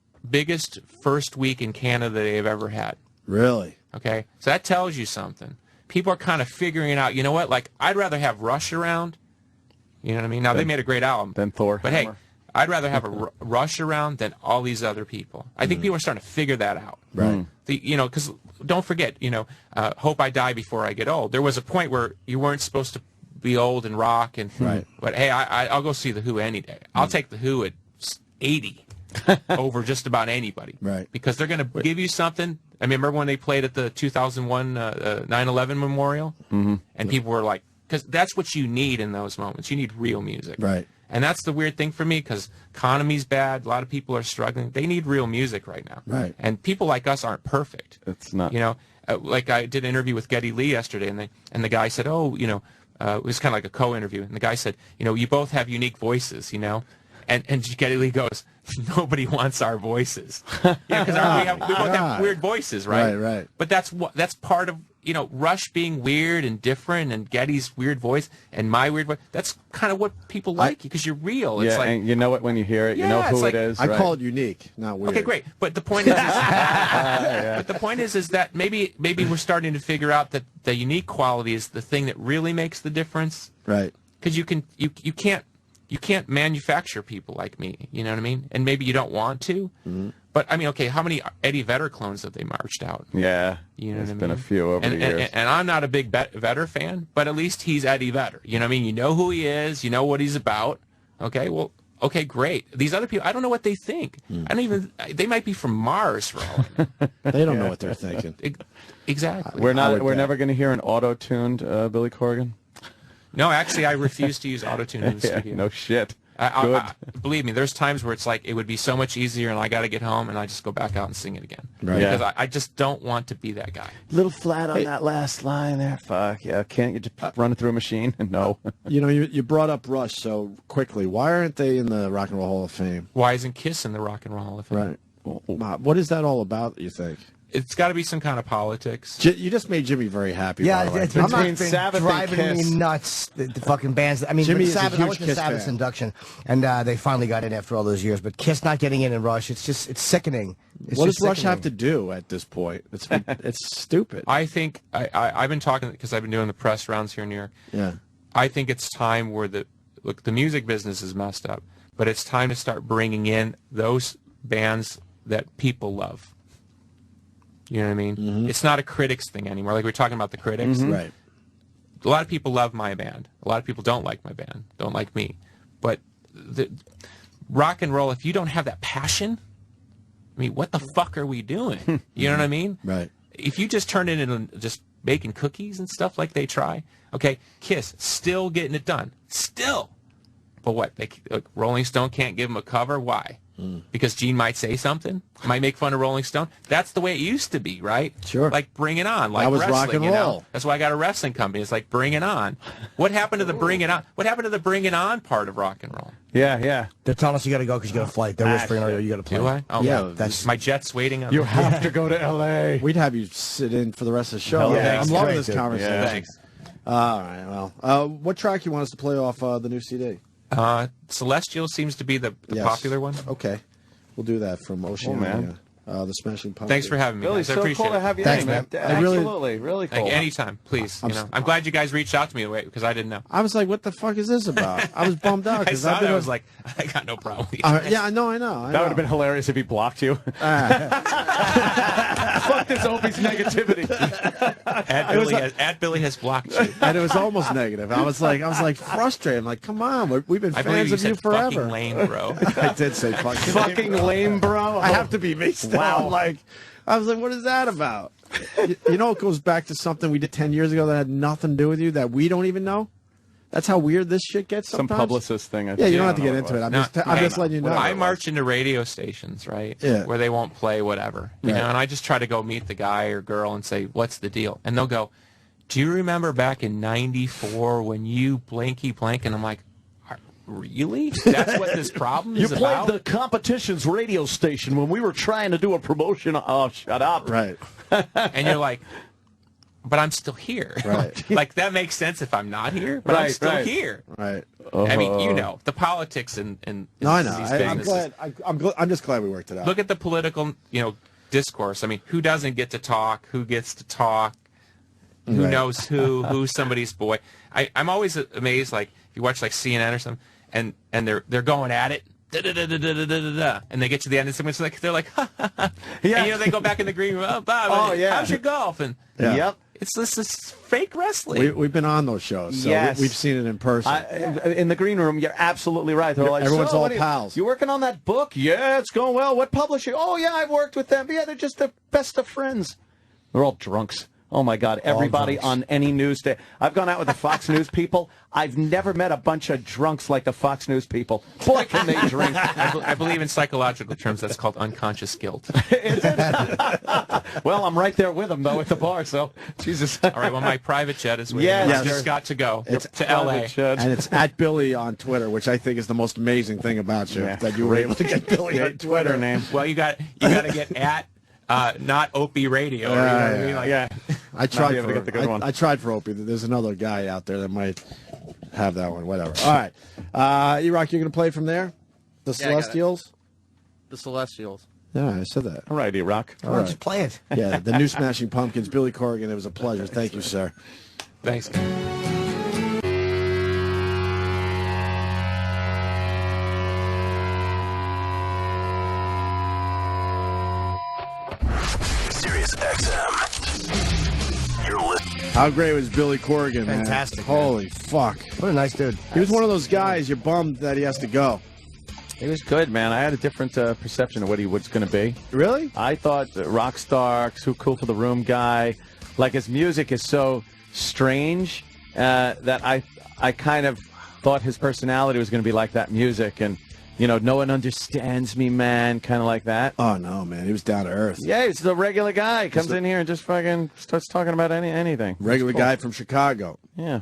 first week in Canada they've ever had. Really? Okay. So that tells you something. People are kind of figuring out, you know what? Like, I'd rather have Rush around. You know what I mean? Now, they made a great album. Than Thor. But, Hammer. hey, I'd rather have a Rush around than all these other people. I think people are starting to figure that out. Right. Because don't forget, Hope I Die Before I Get Old. There was a point where you weren't supposed to be old and rock. Right. But, hey, I'll go see The Who any day. I'll take The Who at 80 over just about anybody. Right. Because they're going to give you something. I mean, remember when they played at the 2001 9/11 memorial? Mm-hmm. And people were like, because that's what you need in those moments. You need real music. Right. And that's the weird thing for me, because economy's bad. A lot of people are struggling. They need real music right now. Right. And people like us aren't perfect. It's not. Like I did an interview with Geddy Lee yesterday, and the guy said, it was kind of like a co-interview. And the guy said, you both have unique voices, And Geddy Lee goes, nobody wants our voices. Because we both have weird voices, right? Right. But that's part of, Rush being weird and different, and Geddy's weird voice and my weird voice. That's kind of what people like, because you're real. It's yeah, like, and you know it when you hear it. Yeah, You know who it's like- it is. I right? call it unique, not weird. Okay, great. But the point is, but the point is that maybe we're starting to figure out that the unique quality is the thing that really makes the difference. Right. Because you can't manufacture people like me. You know what I mean? And maybe you don't want to. Mm-hmm. But I mean, okay, how many Eddie Vedder clones have they marched out? Yeah. You know There's what I been mean? a few over the years. And I'm not a big Vedder fan, but at least he's Eddie Vedder. You know what I mean? You know who he is. You know what he's about. Okay, well, okay, great. These other people, I don't know what they think. They might be from Mars for all I know. They don't know what they're thinking. Exactly. We're never going to hear an auto-tuned Billy Corgan. No, actually, I refuse to use autotune in the studio. No shit. Good. Believe me, there's times where it's like it would be so much easier, and I got to get home, and I just go back out and sing it again. Right. Because I just don't want to be that guy. Little flat on that last line there. Fuck yeah! Can't you just run it through a machine? No. You brought up Rush so quickly. Why aren't they in the Rock and Roll Hall of Fame? Why isn't Kiss in the Rock and Roll Hall of Fame? Right. Well, what is that all about, you think? It's got to be some kind of politics. You just made Jimmy very happy. Yeah, by the way. it's been Sabbath driving and me Kiss. nuts. The fucking bands. I mean, Jimmy is a Sabbath, huge I went to Kiss Sabbath's fan. induction, and they finally got in after all those years. But Kiss not getting in and Rush, it's sickening. What does Rush have to do at this point? It's stupid. I think I've been talking, because I've been doing the press rounds here in New York. Yeah. I think it's time where the music business is messed up, but it's time to start bringing in those bands that people love. You know what I mean? Mm-hmm. It's not a critics thing anymore. Like we were talking about the critics. Mm-hmm. Right. A lot of people love my band. A lot of people don't like my band, don't like me. But the rock and roll, if you don't have that passion, I mean, what the fuck are we doing? You know what I mean? Right. If you just turn it into just baking cookies and stuff like they try, okay, Kiss, still getting it done. Still. But what? Rolling Stone can't give them a cover? Why? Because Gene might say something, might make fun of Rolling Stone. That's the way it used to be, right? Sure. Like Bring It On, like That was wrestling. rock and you know? roll. That's why I got a wrestling company. It's like Bring It On. What happened to the Bring It On? What happened to the Bring It On part of rock and roll? Yeah. They're telling us you got to go because you got a flight. They're whispering, "Oh, you got to play." Do I? Oh, Yeah, that's my jet's waiting on. You have to go to L.A. We'd have you sit in for the rest of the show. Yeah, I'm thanks. loving Great, this dude. conversation. Yeah. Thanks. All right. Well, what track you want us to play off the new CD? Celestial seems to be the Yes. popular one. Okay. We'll do that from Oceania. man. The Smashing Pumpkins. Thanks for having me. Billy, guys. I so appreciate cool it. to have you Thanks, in, man. Absolutely, really cool. Anytime, please. I'm glad you guys reached out to me because I didn't know. I was like, what the fuck is this about? I was bummed out. I 'cause saw I've that. been I was like, I got no problem with you. yeah, I know. That would have been hilarious if he blocked you. Fuck this Opie's negativity. Billy has blocked you. And it was almost negative. I was like frustrated. I'm like, come on, we've been I believe fans you of you said forever. fucking lame, bro. I did say fucking Fucking lame, bro. I have to be me still. Wow. I was like, what is that about? You know, it goes back to something we did 10 years ago that had nothing to do with you that we don't even know. That's how weird this shit gets Some sometimes. publicist thing. Yeah, you don't have to get into it. I'm just letting you know. I march into radio stations, right? Yeah. Where they won't play whatever, you know, and I just try to go meet the guy or girl and say, "What's the deal?" And they'll go, "Do you remember back in '94 when you blanky blank?" And I'm like, "Really? That's what this problem is about?" You played the competition's radio station when we were trying to do a promotion. Oh, shut up! Right. And you're like, "But I'm still here." Right. Like that makes sense if I'm not here, but I'm still here. Right. I mean, you know, the politics and no, I know. these I'm businesses. glad. I'm just glad we worked it out. Look at the political, you know, discourse. I mean, who doesn't get to talk? Who gets to talk? Who knows who? Who's somebody's boy? I'm always amazed. Like if you watch like CNN or something, and they're going at it. And they get to the end, and someone's like, they're like, ha, ha, ha. Yeah. And, you know, they go back in the green room. Oh, Bob, how's your golf? And Yep. it's this fake wrestling. We've been on those shows, so Yes. we've seen it in person. In the green room, you're absolutely right. They're like, Everyone's "So, all what are pals." You working on that book? Yeah, it's going well. What publisher? Oh, yeah, I've worked with them. Yeah, they're just the best of friends. They're all drunks. Oh, my God. Everybody on any news day. I've gone out with the Fox News people. I've never met a bunch of drunks like the Fox News people. Boy, can they drink. I believe in psychological terms that's called unconscious guilt. Well, I'm right there with them, though, at the bar, so Jesus. All right, well, my private jet is waiting. Yes. I just got to go It's to L.A. and it's at Billy on Twitter, which I think is the most amazing thing about you, that you were able to get Billy on Twitter. name. Well, you got to get at not Opie Radio. Or, you know what I mean? Like, I tried able to get the good one. I tried for Opie. There's another guy out there that might have that one. Whatever. All right, E-Rock, you're going to play from there? The Celestials? The Celestials. Yeah, I said that. All right, E-Rock. All right. Just play it. Yeah, the new Smashing Pumpkins, Billy Corgan. It was a pleasure. Thank you, sir. Thanks. Sirius XM. You're listening. How great was Billy Corgan, man? Fantastic, Holy fuck. What a nice dude. He was one of those guys, you're bummed that he has to go. He was good, man. I had a different perception of what he was going to be. Really? I thought rock star, too cool for the room guy. Like his music is so strange that I kind of thought his personality was going to be like that music, and you know, no one understands me, man, kind of like that. Oh no, man, he was down to earth. Yeah, he's the regular guy. Comes in here and just fucking starts talking about anything. Regular guy from Chicago. Yeah,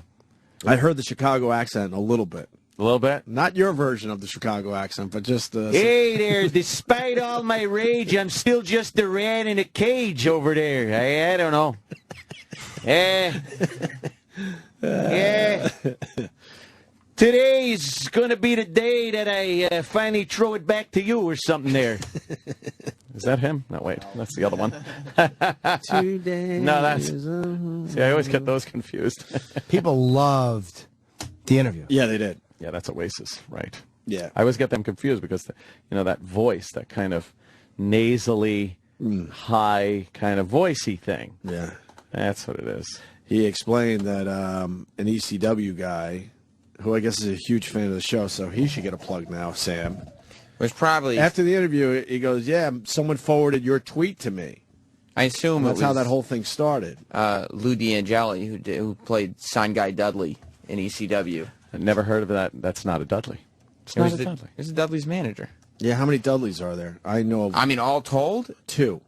I heard the Chicago accent a little bit. a little bit. Not your version of the Chicago accent, but just Hey there, despite all my rage, I'm still just a rat in a cage over there. I don't know. Yeah. Today's going to be the day that I finally throw it back to you or something there. Is that him? No, wait. That's the other one. Today. No, that's... See, I always get those confused. People loved the interview. Yeah, they did. Yeah, that's Oasis, right. Yeah. I always get them confused because, you know, that voice, that kind of nasally, high kind of voicey thing. Yeah. That's what it is. He explained that an ECW guy, who I guess is a huge fan of the show, so he should get a plug now, Sam. Was probably... After the interview, he goes, yeah, someone forwarded your tweet to me. I assume that's how that whole thing started. Lou D'Angeli, who played Sign Guy Dudley in ECW. I never heard of that. That's not a Dudley. It's not a Dudley. It's Dudley's manager. Yeah, how many Dudleys are there? I know of... I mean, all told? 2.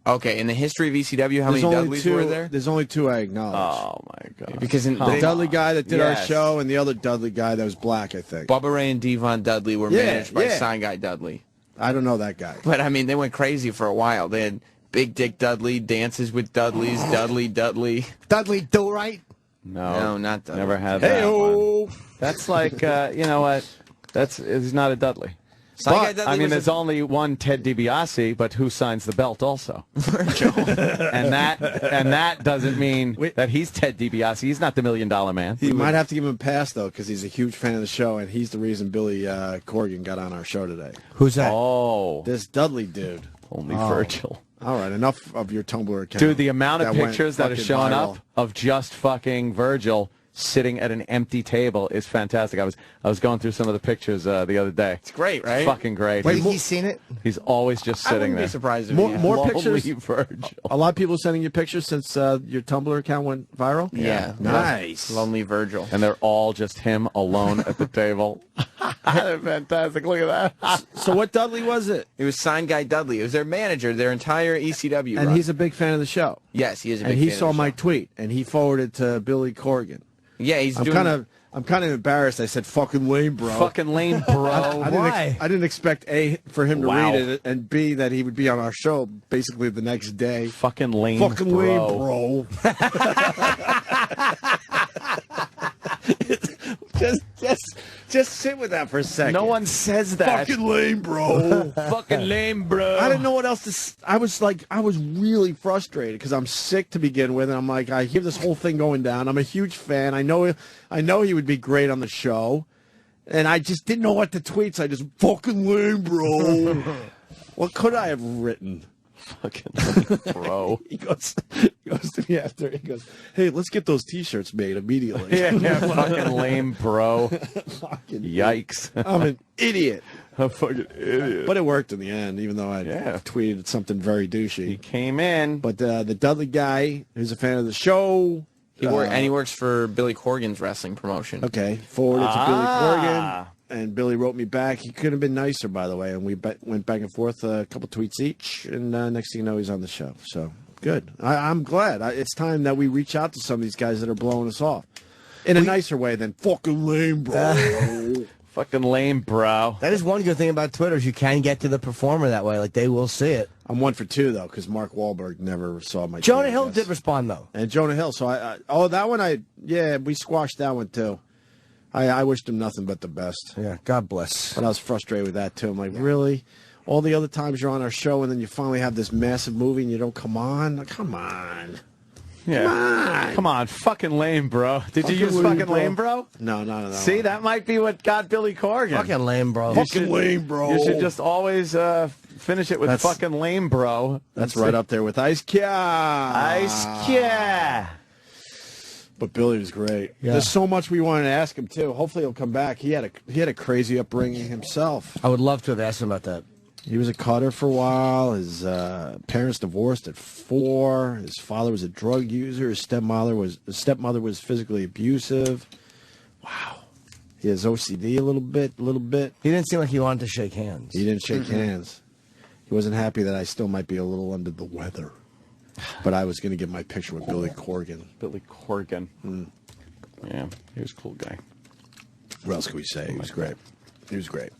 Okay, in the history of ECW, how many Dudleys were there? There's only 2 I acknowledge. Oh, my God. Because in the Dudley guy that did our show and the other Dudley guy that was black, I think. Bubba Ray and Devon Dudley were managed by Sign Guy Dudley. I don't know that guy. But, I mean, they went crazy for a while. They had Big Dick Dudley, Dances with Dudleys, Dudley. Dudley Do-Right? No, not Dudley. Never had that one. That's like, you know what? He's not a Dudley. But, I mean, there's only one Ted DiBiase, but who signs the belt also? Virgil. and that doesn't mean that he's Ted DiBiase. He's not the $1 Million Man. He might have to give him a pass, though, because he's a huge fan of the show, and he's the reason Billy Corgan got on our show today. Who's that? Oh. This Dudley dude. Only Virgil. All right, enough of your Tumblr account. Dude, the amount of pictures that are showing up of just fucking Virgil sitting at an empty table is fantastic. I was going through some of the pictures the other day. It's great, right? Fucking great. Wait, he's seen it? He's always just I sitting wouldn't there. be surprised if More Lonely pictures. Virgil. A lot of people sending you pictures since your Tumblr account went viral. Yeah. Nice. Lonely Virgil. And they're all just him alone at the table. They're fantastic. Look at that. So what Dudley was it? It was Sign Guy Dudley. It was their manager, their entire ECW And run. he's a big fan of the show. Yes, he is a big And he fan of saw the my show. tweet, and he forwarded to Billy Corgan. Yeah, I'm kind of embarrassed. I said "fucking lame, bro." Fucking lame, bro. I didn't expect A, for him to Wow. read it, and B, that he would be on our show basically the next day. Fucking lame, Fucking bro. lame, bro. just sit with that for a second. No one says that. Fucking lame, bro. Fucking lame, bro. I didn't know what else to. I was really frustrated because I'm sick to begin with, and I'm like, I hear this whole thing going down. I'm a huge fan. I know he would be great on the show, and I just didn't know what to tweet. So I just fucking lame, bro. What could I have written? Fucking lame, bro. He goes to me after. He goes, "Hey, let's get those T-shirts made immediately." Yeah, fucking lame, bro. Fucking Yikes. I'm an idiot. A fucking idiot. But it worked in the end, even though I tweeted something very douchey. He came in. But the Dudley guy, who's a fan of the show, He works for Billy Corgan's wrestling promotion. Okay, forwarded to Billy Corgan, and Billy wrote me back. He couldn't have been nicer, by the way, and we went back and forth a couple tweets each, and next thing you know, he's on the show. So good. I'm glad. It's time that we reach out to some of these guys that are blowing us off in a nicer way than fucking lame, bro. Fucking lame, bro. That is one good thing about Twitter is you can get to the performer that way. Like, they will see it. I'm 1 for 2, though, because Mark Wahlberg never saw my Jonah tweet, Hill I guess. did respond, though. And Jonah Hill. So that one, we squashed that one, too. I wished him nothing but the best. Yeah, God bless. But I was frustrated with that, too. I'm like, really? All the other times you're on our show, and then you finally have this massive movie, and you don't come on? Come on. Yeah. Come on. Fucking lame, bro. Did you use fucking lame, bro? No. See, that might be what got Billy Corgan. Fucking lame, bro. Fucking lame, bro. You should just always finish it with fucking lame, bro. That's right up there with Ice Cube. Ice Cube. But Billy was great. Yeah. There's so much we wanted to ask him too. Hopefully he'll come back. He had a crazy upbringing himself. I would love to have asked him about that. He was a cutter for a while. His parents divorced at 4. His father was a drug user. His stepmother was physically abusive. Wow. He has OCD a little bit. He didn't seem like he wanted to shake hands. He didn't shake hands. He wasn't happy that I still might be a little under the weather. But I was going to get my picture with Billy Corgan. Billy Corgan. Yeah, he was a cool guy. What else can we say? He was great. He was great.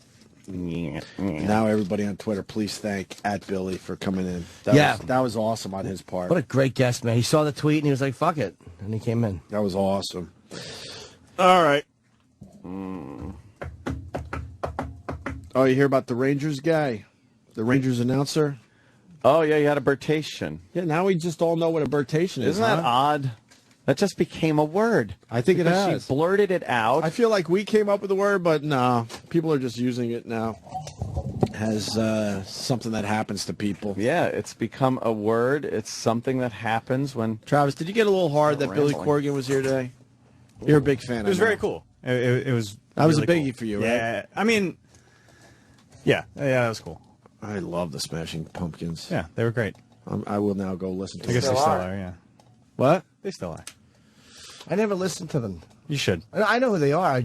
Yeah. Now everybody on Twitter, please thank @Billy for coming in. That was awesome on his part. What a great guest, man. He saw the tweet and he was like, fuck it. And he came in. That was awesome. All right. Oh, you hear about the Rangers guy? The Rangers announcer? Oh, yeah, you had a birtation. Yeah, now we just all know what a birtation is. Isn't that odd? That just became a word. I think it Because has. She blurted it out. I feel like we came up with the word, but no. People are just using it now as something that happens to people. Yeah, it's become a word. It's something that happens when... Travis, did you get a little hard that Billy Corgan was here today? You're a big fan. It was very cool. It was. That was really a biggie cool. for you, right? Yeah, I mean, yeah, that was cool. I love the Smashing Pumpkins. Yeah, they were great. I will now go listen to I guess them. they still are. Yeah. What? They still are. I never listened to them. You should. I know who they are. I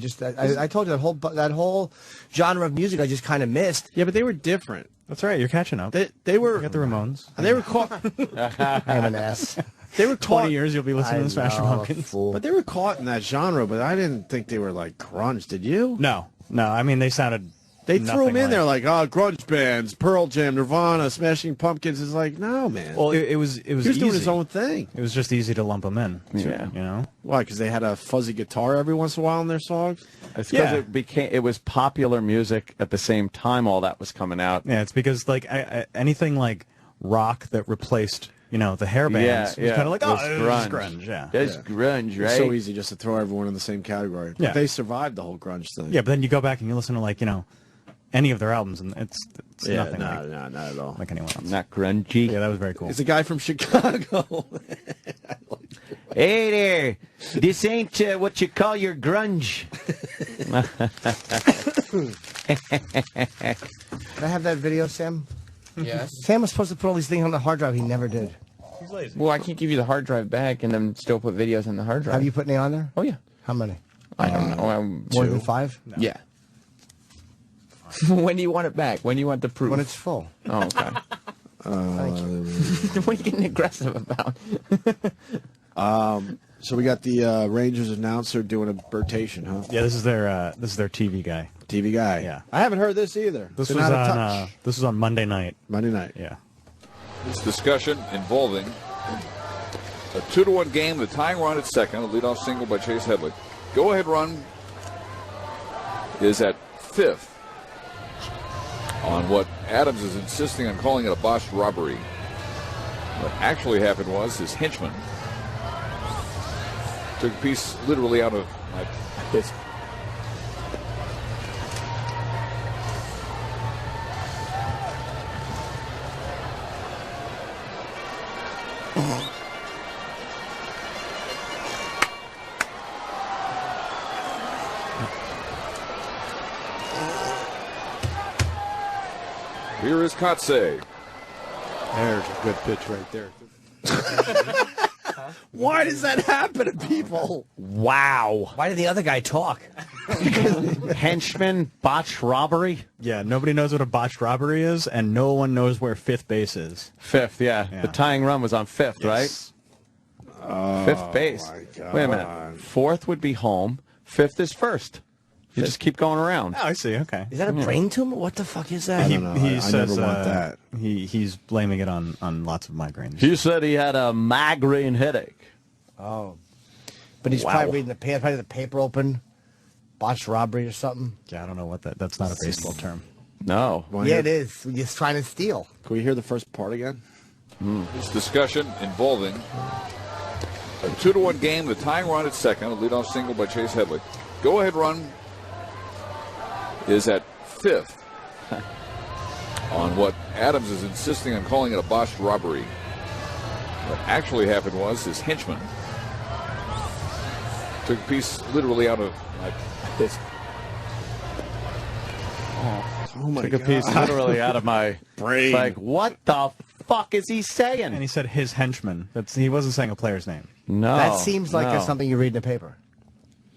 told you that whole genre of music I just kind of missed. Yeah, but they were different. That's right. You're catching up. They were. You got the Ramones. And they were caught. I'm an ass. They were 20 years you'll be listening to the Smashing Pumpkins. But they were caught in that genre. But I didn't think they were like grunge. Did you? No. I mean, they sounded. They threw them in there like, grunge bands, Pearl Jam, Nirvana, Smashing Pumpkins. It's like, no, man. Well, it was. He was doing his own thing. It was just easy to lump them in. Yeah. You know. Why? Because they had a fuzzy guitar every once in a while in their songs. It's because it was popular music at the same time all that was coming out. Yeah, it's because like anything like rock that replaced the hair bands was kind of like it's grunge. Yeah, it's grunge, right? It's so easy just to throw everyone in the same category. But they survived the whole grunge thing. Yeah, but then you go back and you listen to like any of their albums, and it's nothing not at all like anyone else. Not grungy. Yeah, that was very cool. It's a guy from Chicago. Hey there, this ain't what you call your grunge. Can I have that video, Sam? Yes. Sam was supposed to put all these things on the hard drive. He never did. He's lazy. Well, I can't give you the hard drive back and then still put videos on the hard drive. Have you put any on there? Oh, yeah. How many? I don't know. More than 5? No. Yeah. When do you want it back? When do you want the proof? When it's full. Oh, okay. Thank you. What are you getting aggressive about? So we got the Rangers announcer doing a rotation, huh? Yeah, this is their TV guy. TV guy. Yeah. I haven't heard this either. This was on Monday night. Monday night. Yeah. This discussion involving a 2-1 game, the tying run at second, a leadoff single by Chase Headley. Go-ahead run is at 5th on what Adams is insisting on calling it a botched robbery. What actually happened was his henchman took a piece literally out of my his. Here is Kotsay. There's a good pitch right there. Why does that happen to people? Wow. Why did the other guy talk? Henchman, botched robbery. Yeah, nobody knows what a botched robbery is, and no one knows where 5th base is. 5th, yeah. The tying run was on 5th, right? 5th base. Wait a minute. 4th would be home. 5th is first. You just keep going around. Oh, I see. Okay. Is that a brain tumor? What the fuck is that? I don't know. He I says never want that. He's blaming it on lots of migraines. He said he had a migraine headache. Oh. But he's probably reading the paper, probably the paper open. Botched robbery or something. Yeah, I don't know what that's not a baseball term. No. Yeah, it is. He's trying to steal. Can we hear the first part again? This discussion involving a 2-1 game, the tying run at second, a leadoff single by Chase Headley. Go-ahead run is at 5th on what Adams is insisting on calling it a botched robbery. What actually happened was his henchman took a piece literally out of my his. Oh my Took God. a piece literally out of my brain. It's like, what the fuck is he saying? And he said his henchman. He wasn't saying a player's name. No. That seems like something you read in the paper.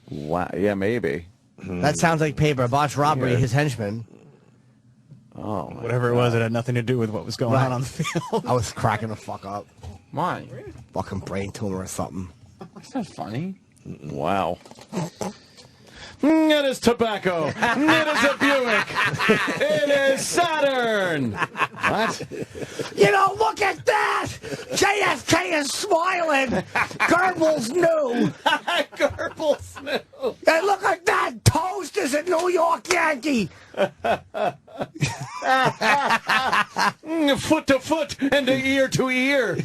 Wow. Yeah, maybe. That sounds like paper. Botched robbery, his henchman. Oh, whatever it was, it had nothing to do with what was going on the field. I was cracking the fuck up. Why? Fucking brain tumor or something. That's not funny. Wow. It is tobacco. It is a Buick. It is Saturn. What? You know, look at that! JFK is smiling! Goebbels knew! Goebbels knew! And look at that! Toast is a New York Yankee! Foot to foot and ear to ear.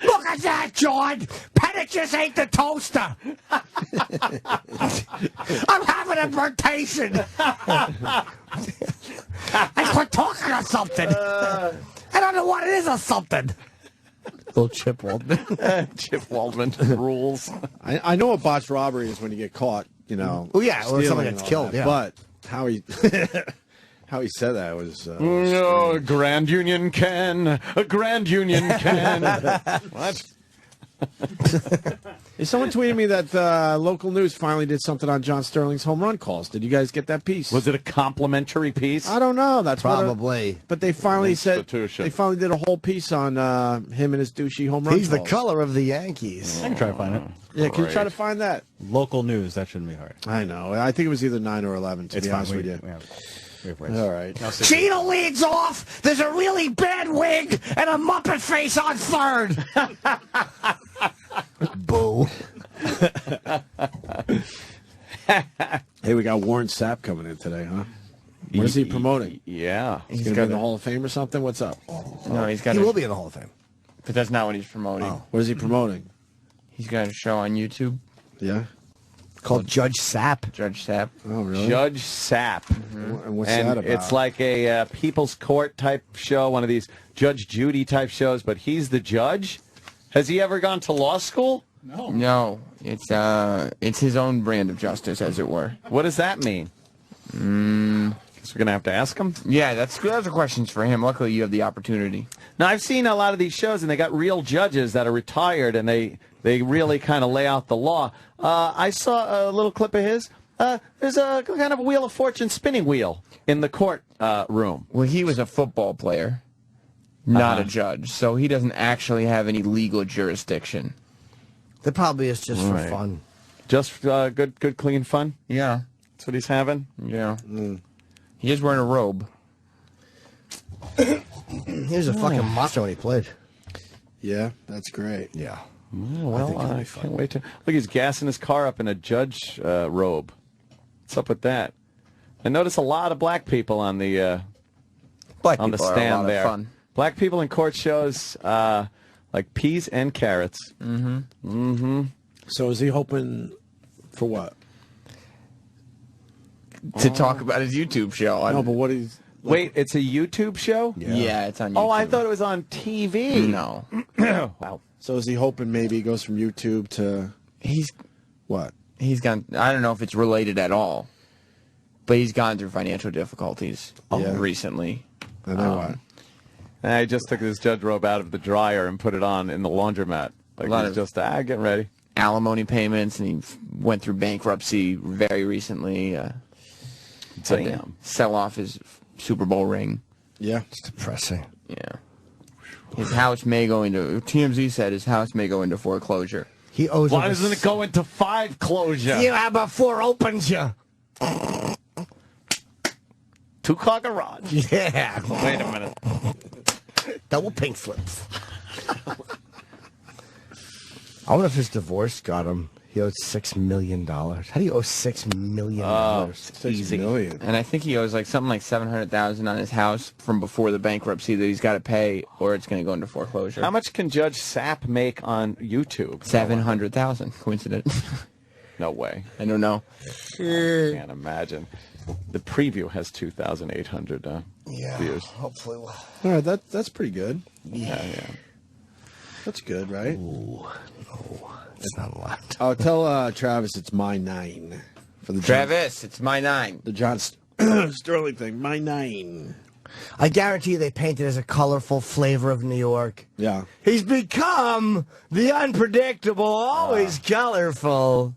Look at that, John! Pettit just ate the toaster! I'm having a rotation! I quit talking or something! I don't know what it is or something! Little Chip Waldman. Chip Waldman rules. I know a botched robbery is when you get caught, you know. Oh, yeah, or stealing someone and gets all killed, that. yeah. But how he how he said that was. No, Grand Union can. A Grand Union can. What? Someone tweeted me that local news finally did something on John Sterling's home run calls. Did you guys get that piece? Was it a complimentary piece? I don't know. That's Probably. But they finally said Institution. they finally did a whole piece on him and his douchey home run He's the calls. color of the Yankees. I can try to find it. Yeah, can you try to find that? Local news, that shouldn't be hard. I know. I think it was either 9 or 11. To It's be fine. honest with you. We have ways. All right. Cheetah leads off. There's a really bad wig and a Muppet face on third. Boo. Hey, we got Warren Sapp coming in today, huh? What is he promoting? Yeah. He's going to be in the Hall of Fame or something? What's up? No, he's got. He will be in the Hall of Fame. But that's not what he's promoting. What is he promoting? He's got a show on YouTube. Yeah. called Judge Sapp. Judge Sapp. Oh, really? Judge Sapp. And what's that about? It's like a People's Court type show, one of these Judge Judy type shows, but he's the judge. Has he ever gone to law school? No. It's his own brand of justice, as it were. What does that mean? Guess we're going to have to ask him? Yeah, those are questions for him. Luckily, you have the opportunity. Now, I've seen a lot of these shows, and they got real judges that are retired, and they really kind of lay out the law. I saw a little clip of his. There's a kind of a Wheel of Fortune spinning wheel in the court room. Well, he was a football player, not a judge, so he doesn't actually have any legal jurisdiction. That probably is just for fun. Just good, clean fun? Yeah. That's what he's having? Yeah. He is wearing a robe. He was a fucking monster when he played. Yeah, that's great. Yeah. Well, I can't wait to... Look, he's gassing his car up in a judge robe. What's up with that? I notice a lot of black people on the stand there. Fun. Black people in court shows like peas and carrots. Mm-hmm. Mm-hmm. So is he hoping for what? To talk about his YouTube show. No, but what is... Wait, it's a YouTube show? Yeah, it's on YouTube. Oh, I thought it was on TV. No. Wow. So is he hoping maybe he goes from YouTube to... What? He's gone... I don't know if it's related at all, but he's gone through financial difficulties recently. And then what? I just took this judge robe out of the dryer and put it on in the laundromat. Like he's just getting ready. Alimony payments, and he went through bankruptcy very recently. Had to sell off his Super Bowl ring. Yeah. It's depressing. Yeah. His house may go into... TMZ said his house may go into foreclosure. He owes... Why doesn't it go into 5 closure? Yeah, before opens you. 2-car garage. Yeah. Wait a minute. Double pink slips. I wonder if his divorce got him. He owed $6 million. How do you owe $6 million? $6 million. And I think he owes something like $700,000 on his house from before the bankruptcy that he's got to pay, or it's going to go into foreclosure. How much can Judge Sapp make on YouTube? $700,000. Coincidence? No way. I don't know. Can't imagine. The preview has 2,800 views. Hopefully we'll... All right, that's pretty good. Yeah. That's good, right? Ooh, no. It's not a lot. Oh, tell Travis it's my 9 for the Travis, it's my 9. The John Sterling thing, my 9. I guarantee you they paint it as a colorful flavor of New York. Yeah. He's become the unpredictable, always colorful.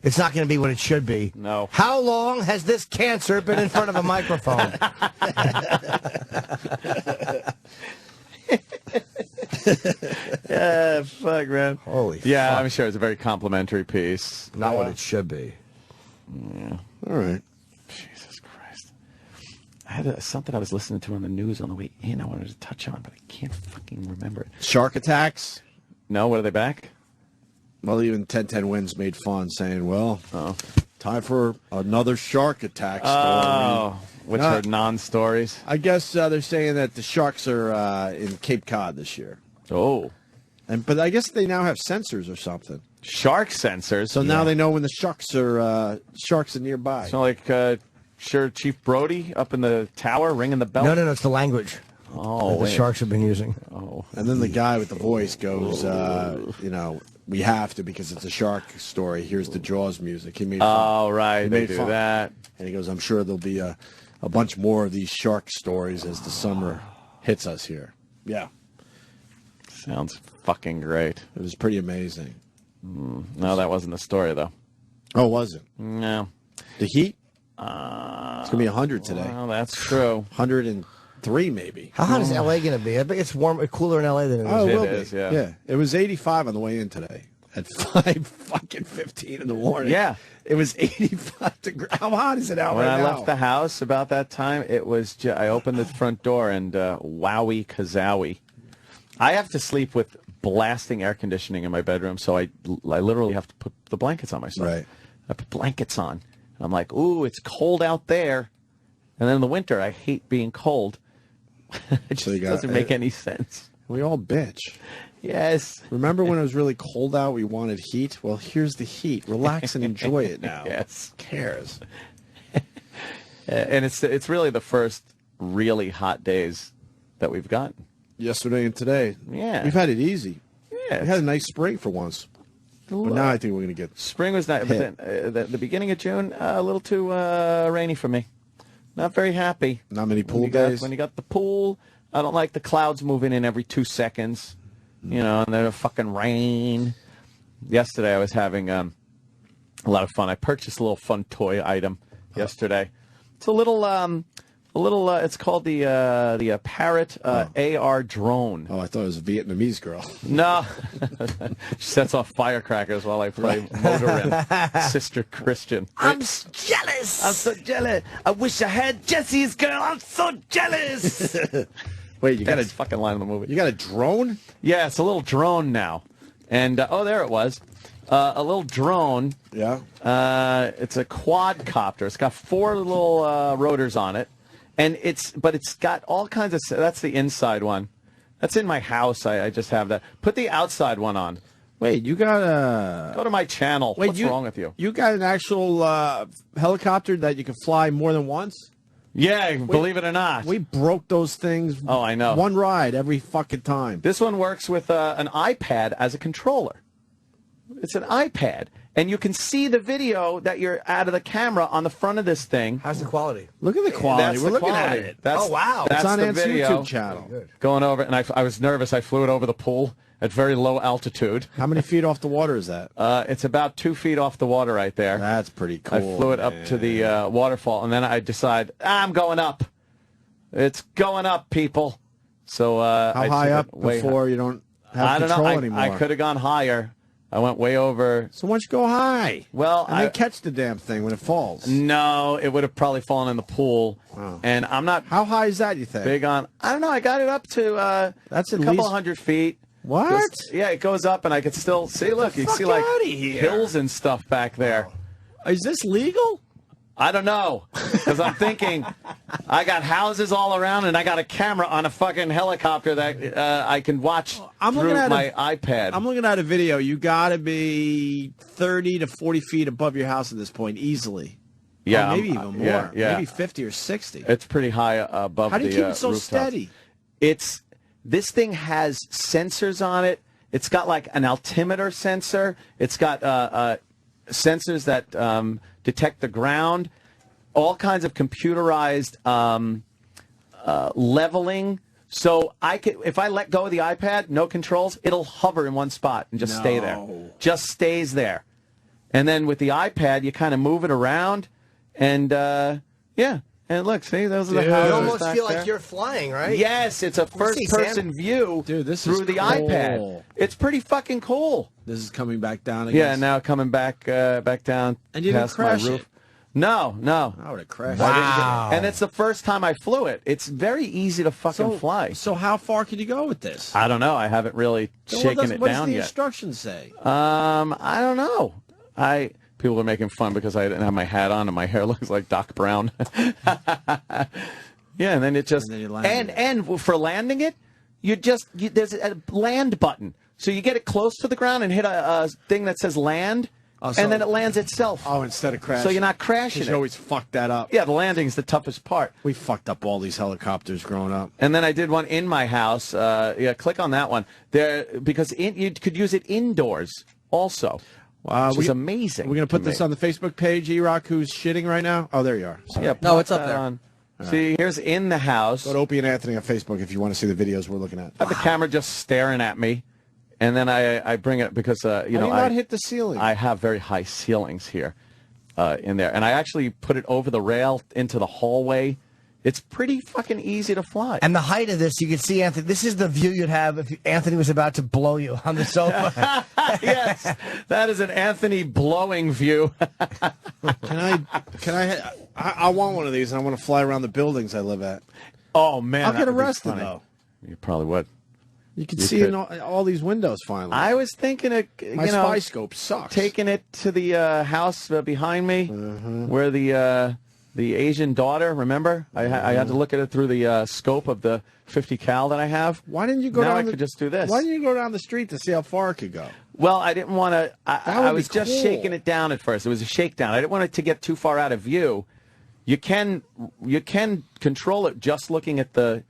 It's not going to be what it should be. No. How long has this cancer been in front of a microphone? Yeah, fuck, man. Holy yeah, fuck. I'm sure it's a very complimentary piece. Not what it should be. Yeah. All right. Jesus Christ. I had something I was listening to on the news on the way in I wanted to touch on, but I can't fucking remember it. Shark attacks? No, what are they back? Well, even 1010 Wins made fun, saying, well, time for another shark attack story. Oh, which are non-stories? I guess they're saying that the sharks are in Cape Cod this year. Oh. But I guess they now have sensors or something. Shark sensors? So now they know when the sharks are nearby. It's not like sure Chief Brody up in the tower ringing the bell? No, it's the language that the sharks have been using. Oh. And then the guy with the voice goes, we have to because it's a shark story. Here's the Jaws music. He made fun. Oh, right. They do that. And he goes, I'm sure there'll be a bunch more of these shark stories as the summer hits us here. Yeah. Sounds fucking great. It was pretty amazing. No, that wasn't the story, though. Oh, was it? No. The heat? It's going to be 100 today. Well, that's true. 103 maybe. How hot is L.A. going to be? I bet it's cooler in L.A. than it is. Oh, it will is, be. yeah. It was 85 on the way in today at 5:15 in the morning. Yeah. It was 85 degrees. How hot is it out When right I now? left the house about that time, it was I opened the front door and wowie kazowie. I have to sleep with blasting air conditioning in my bedroom, so I literally have to put the blankets on myself. Right. I put blankets on. And I'm like, ooh, it's cold out there. And then in the winter, I hate being cold. It just doesn't make any sense. We all bitch. Yes. Remember when it was really cold out, we wanted heat? Well, here's the heat. Relax and enjoy it now. Yes. Who cares? And it's really the first really hot days that we've gotten. Yesterday and today. Yeah. We've had it easy. Yeah. We had a nice spring for once. But now I think we're going to get spring was nice, but then the beginning of June a little too rainy for me. Not very happy. Not many pool days. When you got the pool, I don't like the clouds moving in every 2 seconds. You know, and then a fucking rain. Yesterday I was having a lot of fun. I purchased a little fun toy item yesterday. It's a little it's called the Parrot AR drone. Oh, I thought it was a Vietnamese girl. No. She sets off firecrackers while I play Motorin. Sister Christian. I'm jealous. I'm so jealous. I wish I had Jesse's girl. I'm so jealous. Wait, you got a fucking line in the movie. You got a drone? Yeah, it's a little drone now. And oh, there it was. A little drone. Yeah. It's a quadcopter. It's got 4 little rotors on it. And it's got all kinds of, that's the inside one. That's in my house. I just have that. Put the outside one on. Wait, you got a... Go to my channel. Wait, What's wrong with you? You got an actual helicopter that you can fly more than once? Yeah, believe it or not. We broke those things. Oh, I know. One ride every fucking time. This one works with an iPad as a controller. It's an iPad. And you can see the video that you're out of the camera on the front of this thing. How's the quality? Look at the quality. That's We're the looking quality. at it. That's, oh, wow. That's it's on the Ant's video. YouTube channel. Going over, and I was nervous. I flew it over the pool at very low altitude. How many feet off the water is that? It's about 2 feet off the water right there. That's pretty cool. I flew it up to the waterfall, and then I decide, I'm going up. It's going up, people. So how I high up way before you don't have control anymore? I could have gone higher. I went way over. So why don't you go high? Well, and then catch the damn thing when it falls. No, it would have probably fallen in the pool. Wow. And I'm not. How high is that? You think? Big on. I don't know. I got it up to that's a couple of 100 feet. What? Yeah, it goes up, and I could still see. Look, you see like hills and stuff back there. Is this legal? I don't know, because I'm thinking I got houses all around, and I got a camera on a fucking helicopter that I can watch through my iPad. I'm looking at a video. You got to be 30 to 40 feet above your house at this point, easily. Yeah, maybe even more. Yeah. Maybe 50 or 60. It's pretty high above the How do you keep it so rooftop. steady? This thing has sensors on it. It's got like an altimeter sensor. It's got sensors that detect the ground, all kinds of computerized leveling. So if I let go of the iPad, no controls, it'll hover in one spot and just stay there. Just stays there. And then with the iPad, you kind of move it around, and yeah. And look, see, those are the houses. You almost back feel there. like you're flying, right? Yes, it's a first-person view through the iPad. It's pretty fucking cool. This is coming back down again. Yeah, now coming back down and you didn't past crash my roof. it? No. I would have crashed. Wow. And it's the first time I flew it. It's very easy to fucking fly. So how far can you go with this? I don't know. I haven't really shaken it what down does the yet. instructions say? I don't know. People are making fun because I didn't have my hat on and my hair looks like Doc Brown. Yeah, and then it just and for landing it, there's a land button, so you get it close to the ground and hit a thing that says land, and then it lands itself. Oh, instead of crashing. So you're not crashing it. You always fuck that up. Yeah, the landing's the toughest part. We fucked up all these helicopters growing up. And then I did one in my house. Yeah, click on that one there because you could use it indoors also. Which is amazing. We're going to put this on the Facebook page, E-Rock, who's shitting right now. Oh, there you are. Sorry. Yeah, no, it's up there. On. See, here's in the house. Go to Opie and Anthony on Facebook if you want to see the videos we're looking at. I have the camera just staring at me, and then I bring it because How do you not hit the ceiling? I have very high ceilings here in there, and I actually put it over the rail into the hallway. It's pretty fucking easy to fly. And the height of this, you can see Anthony. This is the view you'd have if Anthony was about to blow you on the sofa. Yes, that is an Anthony blowing view. I want one of these, and I want to fly around the buildings I live at. Oh, man. I'll get arrested, though. You probably would. You can see in all these windows, finally. I was thinking of, My spy scope sucks. taking it to the house behind me where the the Asian daughter. Remember, I had to look at it through the scope of the 50 cal that I have. Why didn't you go now down? I could just do this. Why didn't you go down the street to see how far it could go? Well, I didn't want to. I was just cool. shaking it down at first. It was a shakedown. I didn't want it to get too far out of view. You can control it just looking at the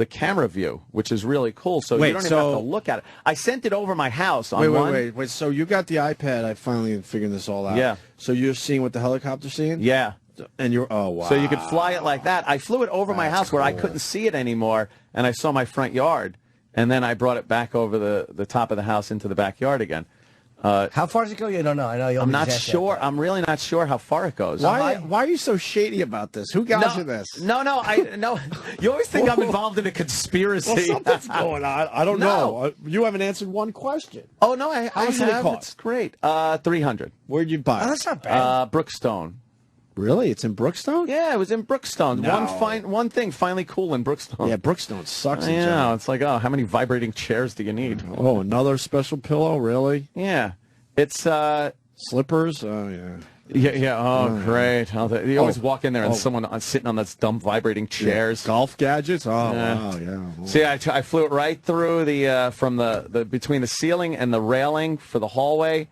camera view, which is really cool. So you don't even have to look at it. I sent it over my house on Wait. So you got the iPad. I finally figured this all out. Yeah. So you're seeing what the helicopter's seeing? Yeah. And you're, oh, wow. So you could fly it like that. I flew it over my house where I couldn't see it anymore, and I saw my front yard. And then I brought it back over the top of the house into the backyard again. How far does it go? You don't know. I know you. I'm not sure. I'm really not sure how far it goes. Why are you so shady about this? Who got you this? No. You always think I'm involved in a conspiracy. Well, something's going on. I don't know. You haven't answered one question. Oh no, I have. It's great. 300. Where'd you buy? Oh, that's not bad. Brookstone. Really? It's in Brookstone? Yeah, it was in Brookstone. No. One thing finally cool in Brookstone. Yeah, Brookstone sucks. Yeah, it's like, how many vibrating chairs do you need? Oh, another special pillow? Really? Yeah. It's slippers? Oh, yeah. Yeah. Oh, great. You always walk in there and someone sitting on those dumb vibrating chairs. Yeah. Golf gadgets? Oh, wow, yeah. See, I flew it right through from the between the ceiling and the railing for the hallway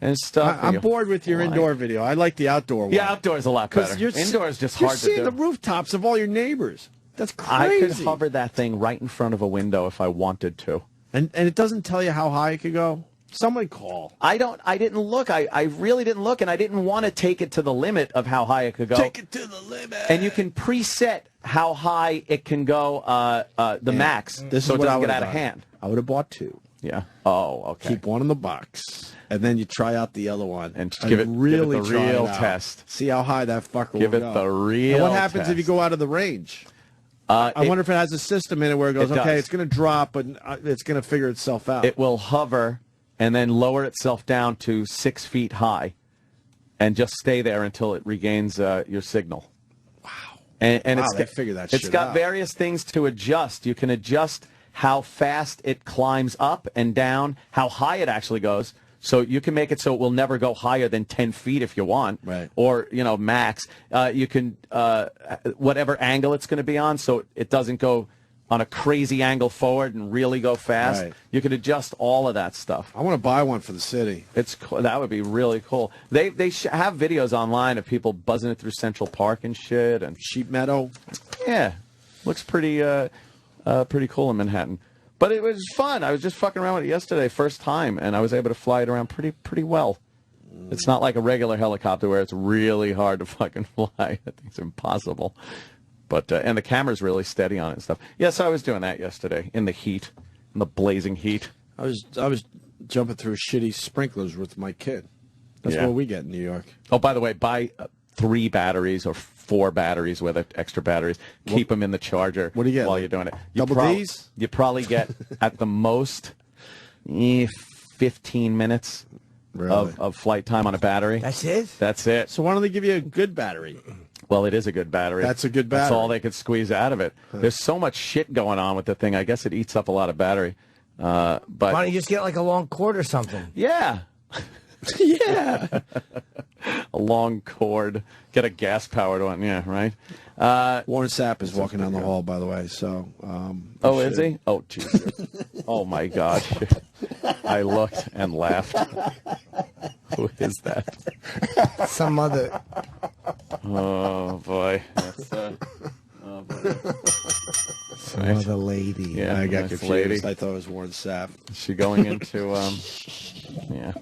and stuff. I'm bored with your indoor video. I like the outdoor one. Yeah, outdoor is a lot better. Indoor is just hard to do. You're seeing the rooftops of all your neighbors. That's crazy. I could hover that thing right in front of a window if I wanted to. And it doesn't tell you how high it could go? Someone call. I didn't look. I really didn't look, and I didn't want to take it to the limit of how high it could go. Take it to the limit. And you can preset how high it can go, the max, so it doesn't get out of hand. I would have bought 2. Yeah. Oh, okay. Keep one in the box, and then you try out the other one, and give it the real test. See how high that fucker will go. Give it the real. And what happens if you go out of the range? I wonder if it has a system in it where it goes, okay, it's going to drop, but it's going to figure itself out. It will hover and then lower itself down to 6 feet high, and just stay there until it regains your signal. Wow. And they figure that shit out. It's got various things to adjust. You can adjust how fast it climbs up and down, how high it actually goes. So you can make it so it will never go higher than 10 feet if you want, right? Or max. You can whatever angle it's going to be on, so it doesn't go on a crazy angle forward and really go fast. Right. You can adjust all of that stuff. I want to buy one for the city. That would be really cool. They have videos online of people buzzing it through Central Park and shit and Sheep Meadow. Yeah, looks pretty cool in Manhattan. But it was fun. I was just fucking around with it yesterday, first time, and I was able to fly it around pretty well. It's not like a regular helicopter where it's really hard to fucking fly. I think it's impossible. But and the camera's really steady on it and stuff. Yes, I was doing that yesterday in the heat, in the blazing heat. I was jumping through shitty sprinklers with my kid. That's what we get in New York. Oh, by the way, buy 3 batteries or 4 batteries with extra batteries. Keep them in the charger. What do you get while you're doing it? Double D's? You probably get at the most 15 minutes of flight time on a battery. That's it? That's it. So why don't they give you a good battery? Well, it is a good battery. That's a good battery. That's all they could squeeze out of it. There's so much shit going on with the thing. I guess it eats up a lot of battery. But why don't you just get like a long cord or something? Yeah. Yeah. A long cord. Get a gas-powered one. Yeah, right? Warren Sapp is walking down the hall, by the way. So. Is he? Oh, Jesus. Oh, my God. I looked and laughed. Who is that? Some other. Oh, boy. That's, oh, boy. Some other lady. Yeah, I got nice confused. lady. I thought it was Warren Sapp. Is she going into, yeah.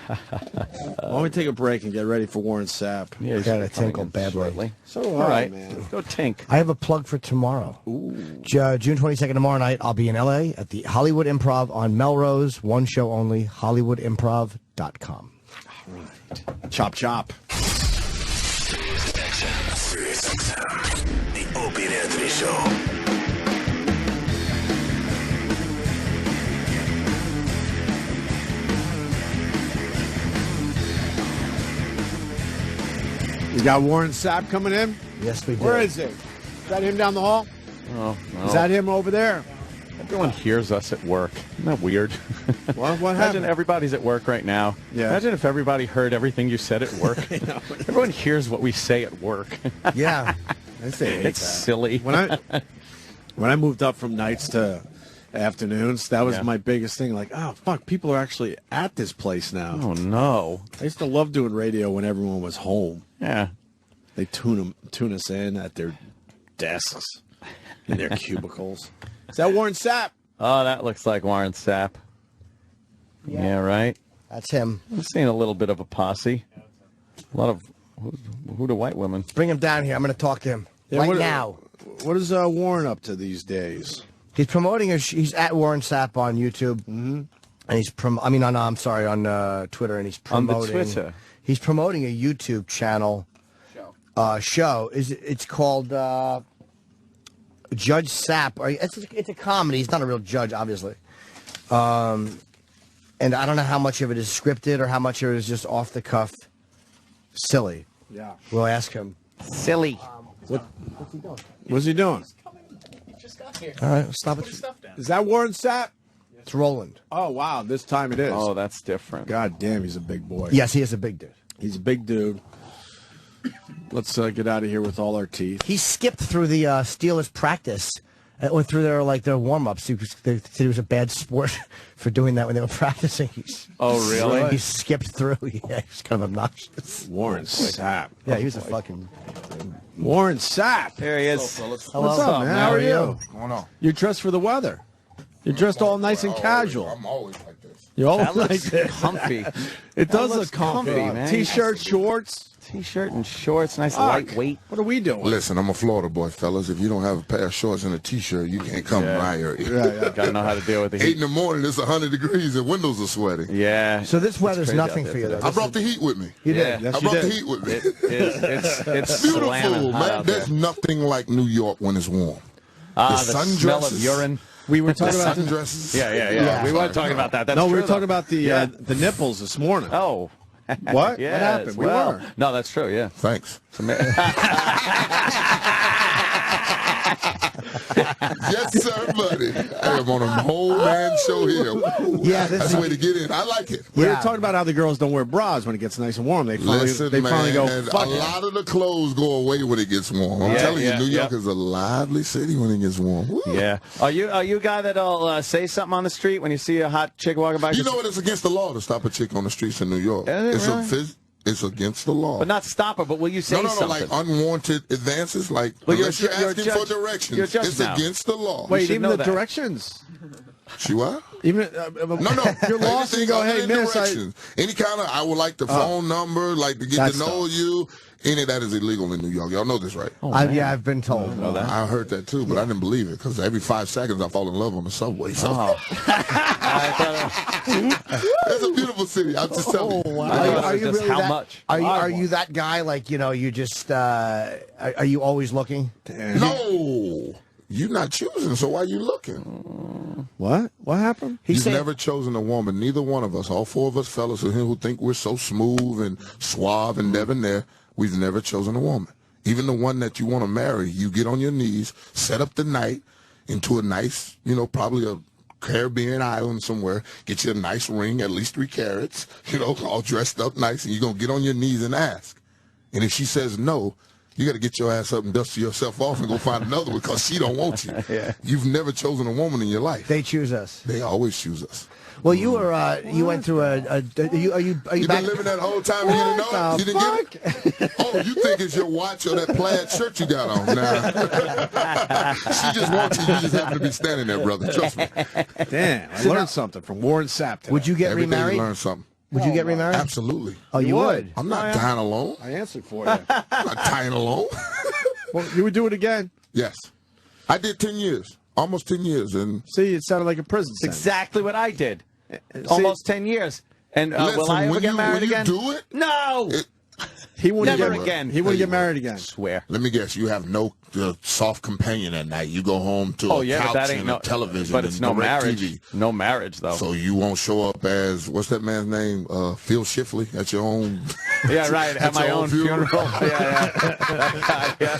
Why don't we take a break and get ready for Warren Sapp? Yeah, got to tinkle badly. So do All I, right, man. go tink. I have a plug for tomorrow. June 22nd tomorrow night, I'll be in L.A. at the Hollywood Improv on Melrose. One show only, HollywoodImprov.com. All right. Chop, chop. Sirius XM, the Opie and Anthony Show. You got Warren Sapp coming in? Yes, we do. Where is he? Is that him down the hall? Oh, no. Is that him over there? Everyone hears us at work. Isn't that weird? What Imagine happened? everybody's at work right now. Yeah. Imagine if everybody heard everything you said at work. Everyone hears what we say at work. Yeah. I say It's silly. When I moved up from nights to afternoons, that was my biggest thing. Like, oh fuck, people are actually at this place now. Oh no! I used to love doing radio when everyone was home. Yeah, they tune us in at their desks in their cubicles. Is that Warren Sapp? Oh, that looks like Warren Sapp. Yeah, right. That's him. I'm seeing a little bit of a posse. A lot of who the white women. Bring him down here. I'm going to talk to him now. What is Warren up to these days? He's promoting he's at Warren Sapp on YouTube, and he's on Twitter, and he's promoting on the Twitter. He's promoting a YouTube channel show. It's called Judge Sapp. It's a comedy. He's not a real judge, obviously. And I don't know how much of it is scripted or how much of it is just off the cuff, silly. Yeah, we'll ask him. Silly. What's he doing? What's he doing? All right, stop it. Is that Warren Sapp? It's Roland. Oh, wow. This time it is. Oh, that's different. God damn, he's a big boy. Yes, he is a big dude. He's a big dude. Let's get out of here with all our teeth. He skipped through the Steelers practice. Went through their warm-ups. They said he was a bad sport for doing that when they were practicing. Oh, really? He skipped through. Yeah, he was kind of obnoxious. Warren Sapp. Yeah, he was a fucking... Warren Sapp. There he is. What's up, man? How are you? What's going on? You're dressed for the weather. You're dressed all nice and casual. I'm always like this. You're always That like looks this. comfy. It does looks look comfy, man. T-shirt, shorts. T-shirt and shorts, nice Fuck. lightweight. What are we doing? Listen, I'm a Florida boy, fellas. If you don't have a pair of shorts and a T-shirt, you can't come by here. Yeah. Gotta know how to deal with the 8 heat. in the morning, it's 100 degrees and windows are sweating. Yeah. So this weather's crazy nothing out for you, there though. I brought the heat with me. You Yeah. did. Yes, I you brought the did. heat with me. It's Beautiful, slamming hot man. out There's there. nothing like New York when it's warm. The sun smell of dresses. urine. We were talking about Sundresses. Yeah. We weren't talking about that. That's no, we true, were talking though. about the nipples this morning. Oh. What? Yes, What happened? We well, were. No, that's true, yeah. Thanks. It's ama- Yes, sir, buddy. I am on a whole man show here. Woo. Yeah, That's the way to get in. I like it. We were talking about how the girls don't wear bras when it gets nice and warm. They finally, Listen, they finally go, man, fuck a it. lot of the clothes go away when it gets warm. I'm telling you, New York is a lively city when it gets warm. Woo. Yeah. Are you a guy that'll say something on the street when you see a hot chick walking by? You know what? It's against the law to stop a chick on the streets in New York. Is it really? It's against the law. But not stop her, but will you say something? like unwanted advances, like Well, unless you're you're asking a for judge. directions. You're a judge It's now. against the law. Wait, should even know the that. directions? She what? Even No. you're lost and you go, hey, miss, directions. Any kind of, I would like the phone number, like to get That to know you. Any of that is illegal in New York. Y'all know this, right? I've been told. I heard that too, but I didn't believe it because every 5 seconds I fall in love on the subway. So. It's a beautiful city. I'm just telling you. Wow. Are you really how that, much? Are you that guy? Like, you just are you always looking? No. You're not choosing, so why are you looking? What? What happened? He's never chosen a woman. Neither one of us, all 4 of us fellas who think we're so smooth and suave and debonair, we've never chosen a woman. Even the one that you want to marry, you get on your knees, set up the night into a nice, probably a Caribbean island somewhere, get you a nice ring, at least 3 carats, all dressed up nice, and you're going to get on your knees and ask. And if she says no, you got to get your ass up and dust yourself off and go find another one because she don't want you. Yeah. You've never chosen a woman in your life. They choose us. They always choose us. Well, you were you went through are you You've back? been living that whole time and you didn't know it? You didn't get it? Oh, you think it's your watch or that plaid shirt you got on? Nah. She just wants you. You just happen to be standing there, brother. Trust me. Damn, I learned something from Warren Sapp today. Would you get Every day remarried? you learn something. Would you get remarried? Absolutely. Oh, you would. I'm not dying alone. I answered for you. I'm not dying alone. Well, you would do it again? Yes. I did 10 years. Almost 10 years. And See, it sounded like a prison That's sentence. exactly what I did. Almost 10 years. And listen, will I ever when get you, married when again? you do it, No. He wouldn't Never get, again. He wouldn't Hey, get married again. Swear. let me guess, you have no soft companion at night. You go home to Oh a yeah, couch but that ain't and no a television But it's and no direct marriage. TV. No marriage though. So you won't show up as, what's that man's name? Phil Shifley at your own. Yeah, right. At my own funeral. Yeah.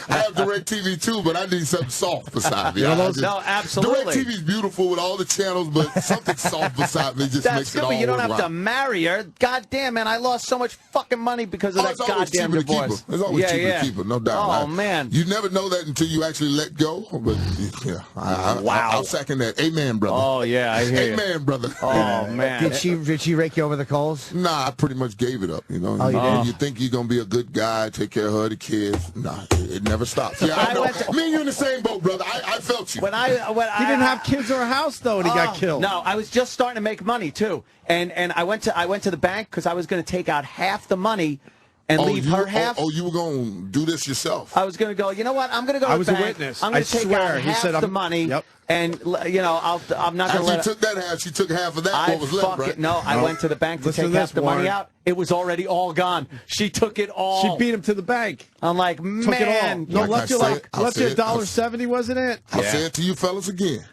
I have DirecTV too, but I need something soft beside me. No, absolutely. DirecTV's beautiful with all the channels, but something soft beside me just makes it all You don't have worthwhile. to marry her. God damn, man, I lost so much fucking money because of that goddamn divorce. It's always cheaper to keep her, no doubt. Oh, man. You never know that until you actually let go. But yeah, I'll second that. Amen, brother. Oh yeah, I hear you. Amen, brother. Oh man. Did she rake you over the coals? Nah, I pretty much gave it up. You know. Oh, you did? You think you're gonna be a good guy, take care of her, the kids? Nah, it never stops. Yeah, I know. Me and you in the same boat, brother. I felt you. When He didn't have kids or a house though, and he got killed. No, I was just starting to make money too, and I went to the bank because I was going to take out half the money and leave her half. Oh, you were going to do this yourself? I was going to go, you know what? I'm going to go to I the was bank. a witness. I'm going to take out He half said, the money, Yep. and, you know, I'm not going to let She took that half. She took half of that. What was left, right? No, I went to the bank to take half the money out. It was already all gone. She took it all. She beat him to the bank. I'm like, Took man. it all. No, left you $1.70, wasn't it? I'll say it to you fellas again.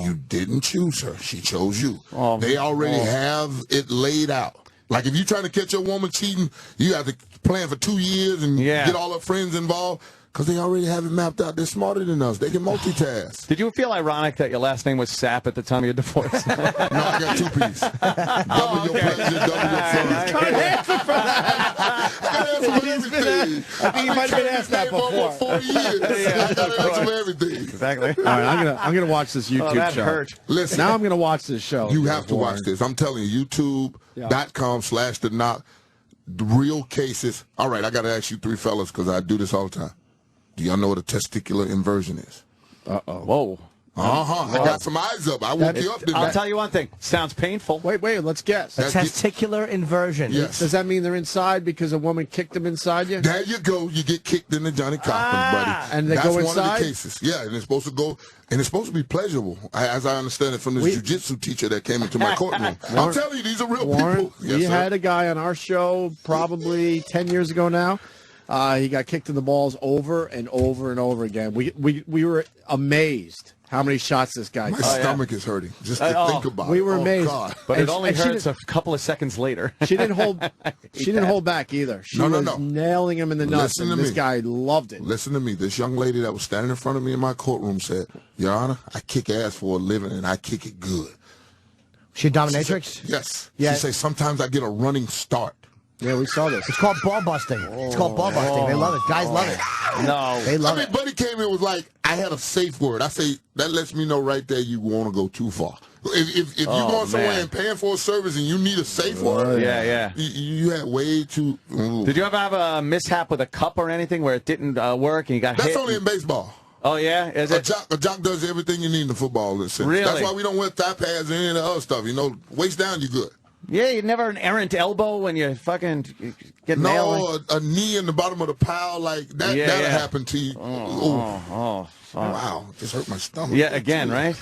You didn't choose her. She chose you. They already have it laid out. Like, if you're trying to catch a woman cheating, you have to plan for 2 years and get all her friends involved. Because they already have it mapped out. They're smarter than us. They can multitask. Did you feel ironic that your last name was Sapp at the time of your divorce? No, I got 2 P's. Double your pleasure, double your fun. I can't answer for that. I got to answer for everything. I think you might have been asked that before. 40 years. I got to answer for everything. Exactly. All right, I'm gonna watch this YouTube that show. hurt. Listen, Now I'm gonna watch this show. you have to watch this. I'm telling you, YouTube.com/The Knock. The real cases. All right, I got to ask you 3 fellas because I do this all the time. Do y'all know what a testicular inversion is? Whoa. I got some eyes up. I woke you up. I'll tell you one thing. Sounds painful. Wait, let's guess. Testicular inversion. Yes. Does that mean they're inside because a woman kicked them inside you? There you go. You get kicked in the Johnny Cochran, buddy. And they That's go one inside? of the cases. Yeah, and it's supposed to go, and it's supposed to be pleasurable, as I understand it from this jiu-jitsu teacher that came into my courtroom. I'm telling you, these are real people. We had a guy on our show probably 10 years ago now. He got kicked in the balls over and over and over again. We were amazed how many shots this guy My took. stomach is hurting just to think about it. We were amazed. God. But it only hurts a couple of seconds later. She didn't hold back either. She was nailing him in the nuts, and this guy loved it. Listen to me. This young lady that was standing in front of me in my courtroom said, Your Honor, I kick ass for a living, and I kick it good. She a dominatrix? Yes. Yeah. She said, sometimes I get a running start. Yeah, we saw this. It's called ball busting. It's called ball busting. They love it. Guys love it. No. They love it. Buddy came in and was like, I had a safe word. I say, that lets me know right there you want to go too far. If you're going somewhere and paying for a service and you need a safe word, you had way too... Did you ever have a mishap with a cup or anything where it didn't work and you got hit? That's only in baseball. Oh, yeah? Is it? A jock does everything you need in the football sense. Really? That's why we don't wear thigh pads and any of the other stuff. You know, waist down, you're good. Yeah, you never an errant elbow when you fucking get nailed. No, a knee in the bottom of the pile like that. That'll happen to you. Wow, just hurt my stomach. Yeah, again, right?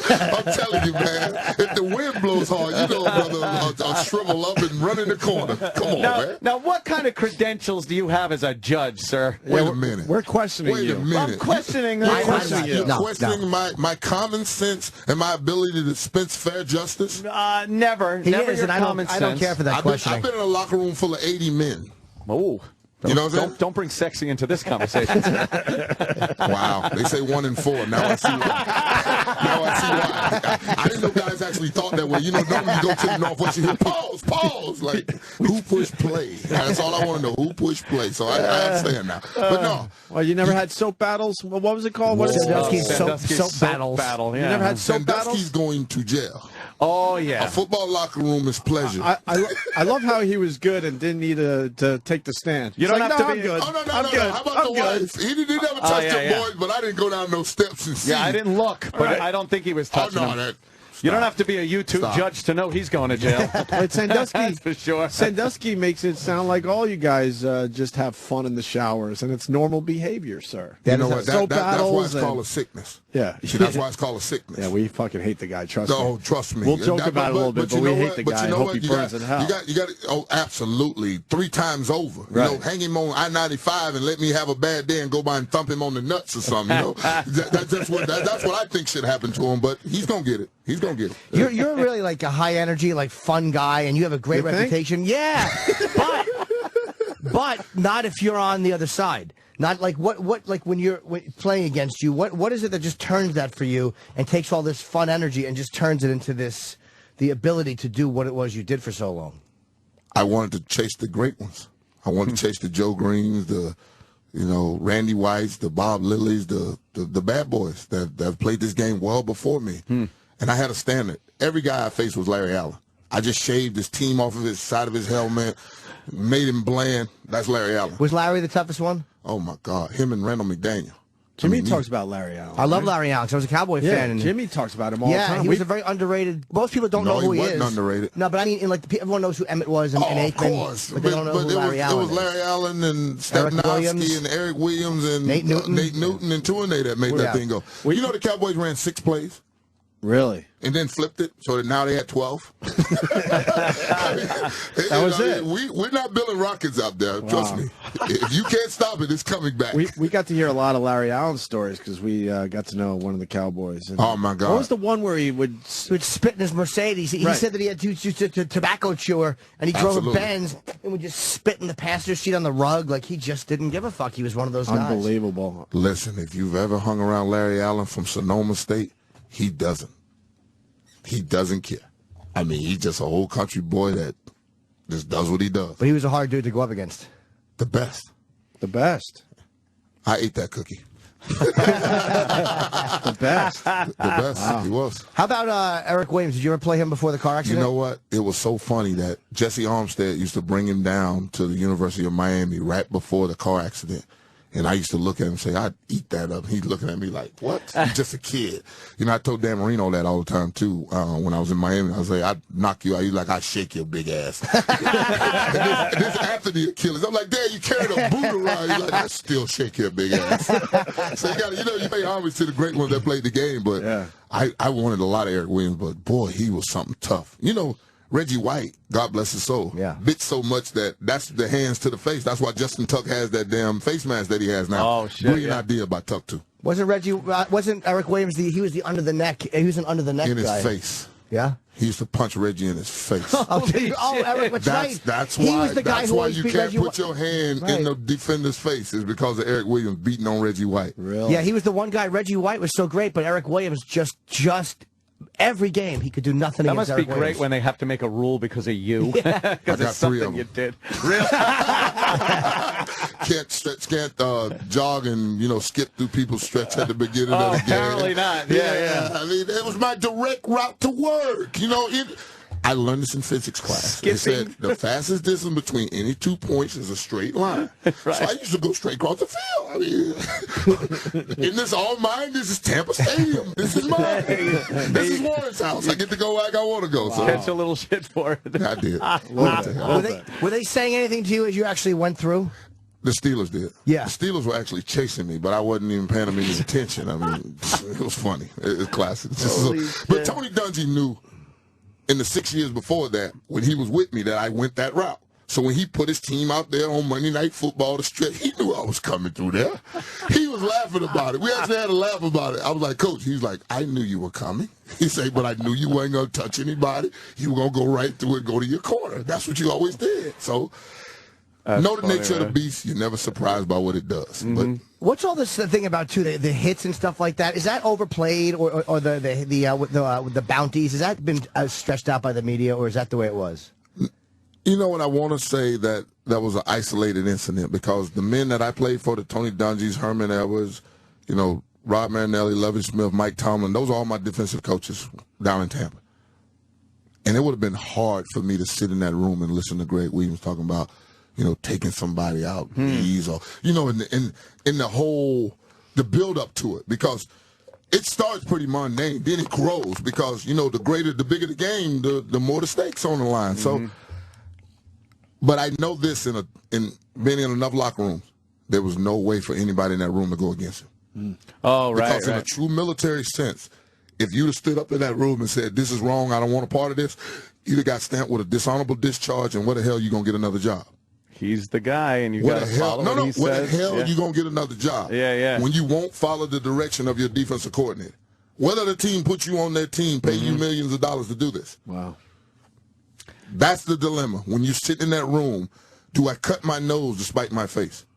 I'm telling you, man. If the wind blows hard, you know, brother, I'll shrivel up and run in the corner. Come on, man. Now, what kind of credentials do you have as a judge, sir? Wait a minute. We're questioning you. Wait a minute. I'm questioning You're questioning my common sense and my ability to dispense fair justice? Never. He never is, your and common I don't care for that questioning. I've been in a locker room full of 80 men. Oh. You know what I'm saying? Don't bring sexy into this conversation. Wow. They say 1 in 4. Now I see why. I didn't know guys actually thought that way. You know, normally you go to the Northwest, you hear pause. Like, who pushed play? That's all I want to know. Who pushed play? So I understand now. But no. Well, you never had soap battles? What was it called? What is it? Soap battles. You never had soap battles? Sandusky's going to jail. Oh, yeah. A football locker room is pleasure. I love how he was good and didn't need to take the stand. You don't have to be. I'm good. Oh, no. I'm good. How about the wife? He didn't ever touch the boys, but I didn't go down those steps and see. Yeah, I didn't look, but I don't think he was touching them. You don't have to be a YouTube judge to know he's going to jail. But Sandusky, that's for sure. Sandusky makes it sound like all you guys just have fun in the showers, and it's normal behavior, sir. You know what? That's why it's called a sickness. Yeah. See, that's why it's called a sickness. Yeah, we fucking hate the guy. Trust me. No, trust me. We'll joke about it a little bit, but we hate the guy. I hope he burns in hell. You got. Oh, absolutely. 3 times over. Right. You know, hang him on I-95 and let me have a bad day and go by and thump him on the nuts or something. You know, that's what I think should happen to him. But he's gonna get it. He's gonna get it. You're really like a high energy, like fun guy, and you have a great reputation. Yeah, but not if you're on the other side. Not like what like when you're playing against you. What is it that just turns that for you and takes all this fun energy and just turns it into the ability to do what it was you did for so long? I wanted to chase the great ones. I wanted to chase the Joe Greens, the Randy Whites, the Bob Lillies, the bad boys that have played this game well before me. And I had a standard. Every guy I faced was Larry Allen. I just shaved his team off of his side of his helmet, made him bland. That's Larry Allen. Was Larry the toughest one? Oh, my God. Him and Randall McDaniel. Jimmy talks about Larry Allen. I love Larry Allen. I was a Cowboy fan. And Jimmy talks about him all the time. Yeah, he was a very underrated. Most people don't know who he is. No, he wasn't underrated. No, but I mean, everyone knows who Emmett was and Aikman. Of course. But they don't know who Larry Allen is. It was Larry Allen and Stepnowski and Eric Williams and Nate Newton and Tuanay that made that thing go. Well, you know the Cowboys ran 6 plays? Really? And then flipped it so that now they had 12. That was it. We're not building rockets out there. Trust me. If you can't stop it, it's coming back. We got to hear a lot of Larry Allen stories because we got to know one of the Cowboys. And oh, my God. What was the one where he would spit in his Mercedes? He said that he had to tobacco chewer, and he drove a Benz and would just spit in the passenger seat on the rug like he just didn't give a fuck. He was one of those guys. Unbelievable. Listen, if you've ever hung around Larry Allen from Sonoma State, he doesn't. He doesn't care. I mean, he's just a whole country boy that just does what he does. But he was a hard dude to go up against. The best. The best. I ate that cookie. The best. The best. Wow. He was. How about Eric Williams? Did you ever play him before the car accident? You know what? It was so funny that Jesse Armstead used to bring him down to the University of Miami right before the car accident. And I used to look at him and say, I'd eat that up. He's looking at me like, what? He's just a kid. You know, I told Dan Marino that all the time, too, when I was in Miami. I was like, I'd knock you out. He's like, I'd shake your big ass. and this after the Achilles. I'm like, Dad, you carried a boot around. He's like, I still shake your big ass. So you pay homage to the great ones that played the game. But I wanted a lot of Eric Williams, but, boy, he was something tough. You know, Reggie White, God bless his soul, bit so much that's the hands to the face. That's why Justin Tuck has that damn face mask that he has now. Oh, shit. Brilliant idea by Tuck, too. Wasn't Eric Williams he was the under the neck? He was an under the neck guy. In his face. Yeah? He used to punch Reggie in his face. Eric, what's right. That's why, he was the guy who you can't put your hand in the defender's face is because of Eric Williams beating on Reggie White. Really? Yeah, he was the one guy. Reggie White was so great, but Eric Williams just every game he could do nothing against Eric Williams. That must be great when they have to make a rule because of you. Because it's something you did. Really? Can't jog and skip through people's stretch at the beginning of the game. Apparently not. Yeah. I mean, it was my direct route to work. I learned this in physics class. They said the fastest distance between any 2 points is a straight line. Right. So I used to go straight across the field. I mean, isn't this all mine? This is Tampa Stadium. This is mine. This is Warren's house. I get to go like I want to go. So. Catch a little shit for it. I did. Were they saying anything to you as you actually went through? The Steelers did. Yeah. The Steelers were actually chasing me, but I wasn't even paying them any attention. I mean, it was funny. It was classic. But Tony Dungy knew in the 6 years before that, when he was with me, that I went that route. So when he put his team out there on Monday Night Football to stretch, he knew I was coming through there. He was laughing about it. We actually had a laugh about it. I was like, Coach, he was like, I knew you were coming. He said, but I knew you weren't going to touch anybody. You were going to go right through and go to your corner. That's what you always did. So know the nature of the beast. You're never surprised by what it does. But what's all this thing about too? The hits and stuff like that. Is that overplayed, or the bounties? Has that been stretched out by the media, or is that the way it was? You know what? I want to say that was an isolated incident because the men that I played for, the Tony Dungy's, Herman Edwards, Rod Marinelli, Lovie Smith, Mike Tomlin, those are all my defensive coaches down in Tampa. And it would have been hard for me to sit in that room and listen to Greg Williams talking about taking somebody out, knees, or in the whole the build up to it, because it starts pretty mundane, then it grows because the bigger the game, the more the stakes on the line. So, but I know this in being in enough locker rooms, there was no way for anybody in that room to go against him. Oh, right. Because in a true military sense, if you'd have stood up in that room and said, "This is wrong, I don't want a part of this," you'd have got stamped with a dishonorable discharge, and where the hell you gonna get another job? He's the guy, and you got to follow what he says. Where the hell are you going to get another job? Yeah. When you won't follow the direction of your defensive coordinator. Whether the team puts you on their team, pay you millions of dollars to do this. Wow. That's the dilemma. When you sit in that room, do I cut my nose to spite my face?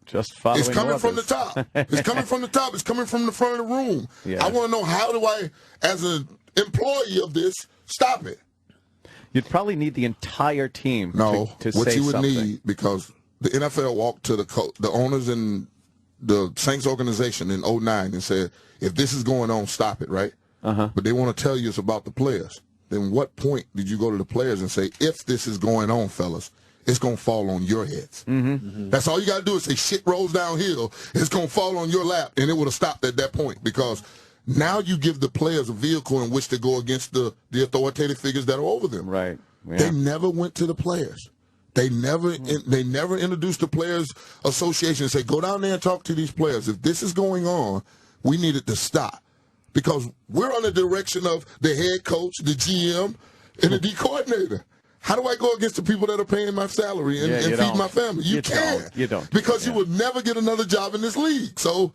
Just following It's coming orders. from the top. It's coming from the top. It's coming from the front of the room. Yeah. I want to know, how do I, as an employee of this, stop it? You'd probably need the entire team No, to what say you would something. need, because the NFL walked to the owners and the Saints organization in 2009 and said, if this is going on, stop it, right? But they want to tell you it's about the players. Then what point did you go to the players and say, if this is going on, fellas, it's going to fall on your heads? That's all you got to do is say, shit rolls downhill, it's going to fall on your lap, and it would have stopped at that point, because now you give the players a vehicle in which to go against the authoritative figures that are over them. Right. Yeah. They never went to the players. They never introduced the Players Association and say, go down there and talk to these players. If this is going on, we need it to stop. Because we're on the direction of the head coach, the GM, and the D coordinator. How do I go against the people that are paying my salary and feed my family? You can't. You don't. Because you would never get another job in this league. So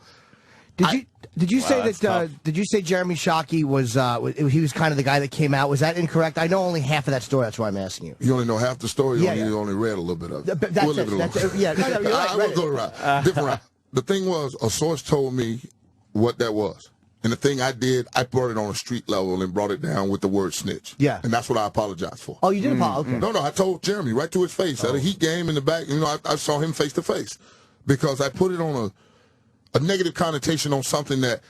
Did you say that? Did you say Jeremy Shockey was he was kind of the guy that came out? Was that incorrect? I know only half of that story. That's why I'm asking you. You only know half the story. Yeah, You only read a little bit of it. That's We'll leave it alone. yeah. No, you're right. I will go around. Different route. The thing was, a source told me what that was. And the thing I did, I brought it on a street level and brought it down with the word snitch. Yeah. And that's what I apologize for. Oh, you did apologize? Okay. No, I told Jeremy right to his face at a Heat game in the back. You know, I saw him face to face because I put it on a negative connotation on something that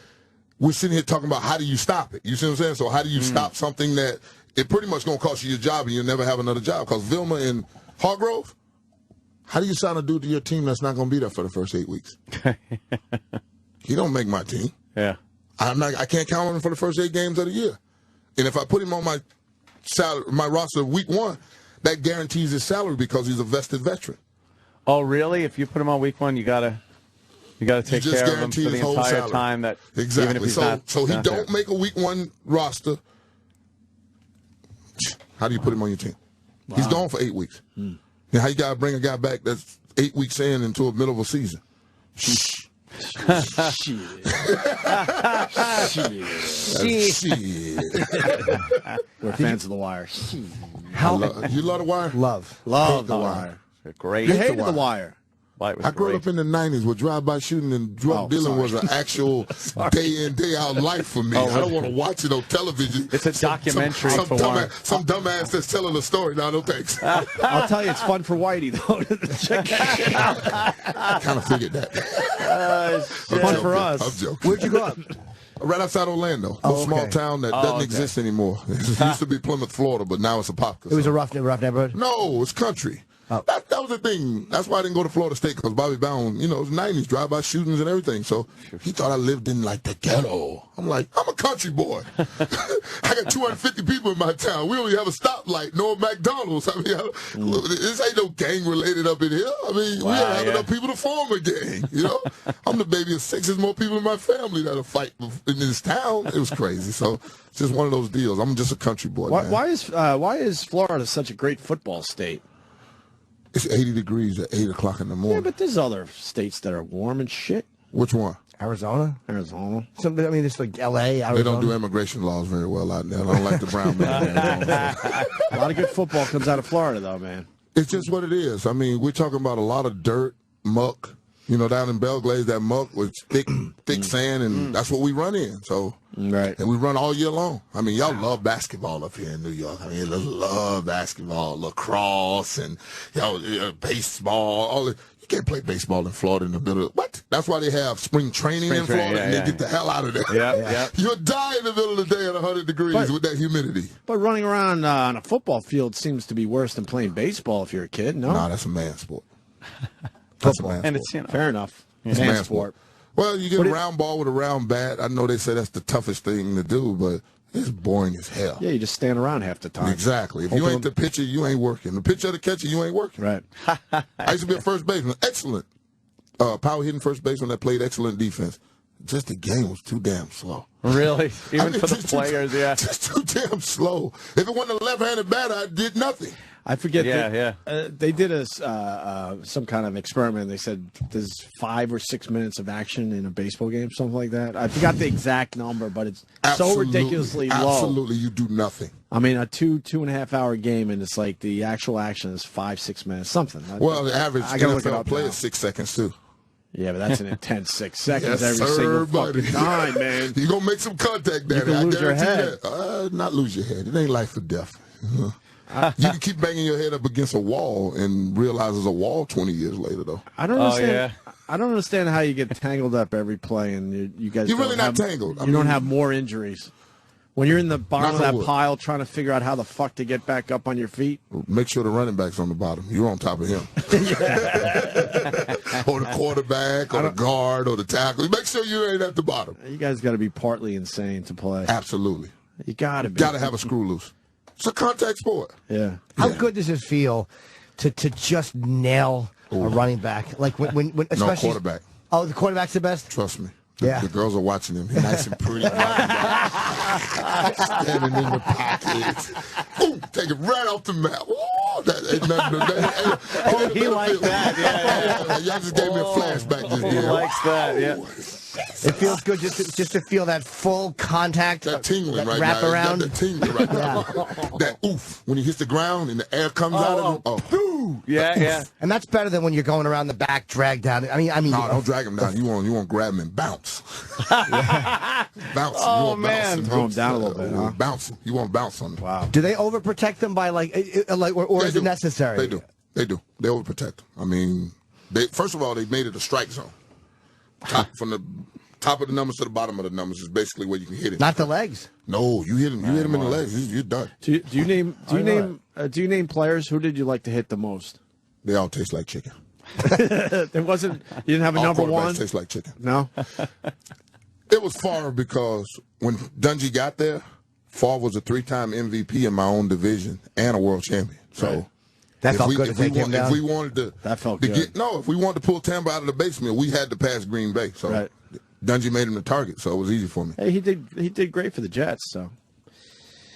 we're sitting here talking about. How do you stop it? You see what I'm saying? So how do you stop something that it pretty much going to cost you your job and you'll never have another job? Because Vilma and Hargrove, how do you sign a dude to your team that's not going to be there for the first 8 weeks? He don't make my team. Yeah. I can't count on him for the first 8 games of the year. And if I put him on my salary, my roster week 1, that guarantees his salary because he's a vested veteran. Oh, really? If you put him on week 1, you gotta take care of him for the entire time. That exactly. Even if he's so he not don't there. make a week 1 roster. How do you put him on your team? Wow. He's gone for 8 weeks. And how you gotta bring a guy back that's 8 weeks in into the middle of a season? Shit. We're fans of The Wire. You love The Wire? Love The Wire. Great. You hated The Wire. I grew up in the 90s where drive-by shooting and drug dealing was an actual day-in, day-out life for me. I don't want to watch it on television. It's a documentary some for one. Some dumbass that's telling a story. No thanks. I'll tell you, it's fun for Whitey, though. Check that shit out. I kind of figured that. Fun for us. I'm joking. Where'd you grow up? Right outside Orlando, Oh, a small okay. town that doesn't exist anymore. It used to be Plymouth, Florida, but now it's a pop. It was a rough neighborhood? No, it's country. Oh. That was the thing. That's why I didn't go to Florida State, because Bobby Brown, it was 90s, drive-by shootings and everything. So he thought I lived in, like, the ghetto. I'm like, I'm a country boy. I got 250 people in my town. We only have a stoplight, no McDonald's. I mean, this ain't no gang-related up in here. I mean, we ain't have enough people to form a gang, I'm the baby of 6. There's more people in my family that'll fight in this town. It was crazy. So it's just one of those deals. I'm just a country boy, man. Why is Florida such a great football state? It's 80 degrees at 8 o'clock in the morning. Yeah, but there's other states that are warm and shit. Which one? Arizona? Arizona. It's like L.A., Arizona. They don't do immigration laws very well out there. I don't like the brown man. A lot of good football comes out of Florida, though, man. It's just what it is. I mean, we're talking about a lot of dirt, muck. Down in Belgrade, that muck was thick sand, and that's what we run in. So, right. And we run all year long. I mean, y'all love basketball up here in New York. I mean, you love basketball, lacrosse, and baseball. All the, you can't play baseball in Florida in the middle. What? That's why they have spring training in Florida, and they get the hell out of there. Yeah. You'll die in the middle of the day at 100 degrees with that humidity. But running around on a football field seems to be worse than playing baseball if you're a kid, no? No, that's a man sport. That's a man sport. And it's, fair enough. It's man sport. Well, you get a round ball with a round bat. I know they say that's the toughest thing to do, but it's boring as hell. Yeah, you just stand around half the time. Exactly. If you ain't the pitcher, you ain't working. The pitcher or the catcher, you ain't working. Right. I used to be a first baseman. Excellent. Power hitting first baseman that played excellent defense. Just the game was too damn slow. Really? Even for the players, yeah. Just too damn slow. If it wasn't a left-handed batter, I did nothing. I forget. Yeah, they did some kind of experiment. They said there's 5 or 6 minutes of action in a baseball game, something like that. I forgot the exact number, but it's so ridiculously low. Absolutely, you do nothing. I mean, a 2.5 hour game, and it's like the actual action is 5-6 minutes, something. Well, the average NFL play is 6 seconds too. Yeah, but that's an intense 6 seconds Yes, every single buddy. fucking time, man. You're going to make some contact, Daddy. You can lose I your guarantee head. that. Not lose your head. It ain't life or death. You can keep banging your head up against a wall and realize there's a wall 20 years later, though. I don't understand. I don't understand how you get tangled up every play, and you guys. You're really not tangled. You don't have more injuries. When you're in the bottom of Knock on that wood. pile trying to figure out how the fuck to get back up on your feet. Make sure the running back's on the bottom. You're on top of him. Or the quarterback, or the guard, or the tackle. Make sure you ain't at the bottom. You guys got to be partly insane to play. Absolutely. You got to be. Got to have a screw loose. It's a contact sport. Yeah. How good does it feel to just nail a running back? Like when especially No, quarterback. Oh, the quarterback's the best? Trust me. Yeah. The girls are watching him. He's nice and pretty. Standing in the pocket. Boom, take it right off the map. Ooh, that ain't nothing. He likes that. Yeah. Y'all just gave me a flashback just He there. likes that. Yeah. It feels good just to feel that full contact, that tingling that right wrap now. around. That tingling right now. That oof when he hits the ground and the air comes out of him. Oh, yeah. And that's better than when you're going around the back, drag down. I mean, no, don't drag him down. You want to grab him and bounce. Bounce. Oh, man. Throw him down a little bit, huh? Bounce him. You want to bounce on him. Wow. Do they overprotect them by or is it necessary? They do. They overprotect them. I mean, first of all, they made it a strike zone. From the top of the numbers to the bottom of the numbers is basically where you can hit it. Not the legs. No, you hit him. You hit him in the legs. You're done. Do you name players? Who did you like to hit the most? They all taste like chicken. There wasn't. You didn't have a All number quarterbacks one. taste like chicken. No. It was Favre because when Dungy got there, Favre was a 3-time MVP in my own division and a world champion. So. Right. That felt good to take him down. If we wanted to, that felt good. If we wanted to pull Tampa out of the basement, we had to pass Green Bay. So right. Dungy made him the target, so it was easy for me. Hey, he did great for the Jets. So.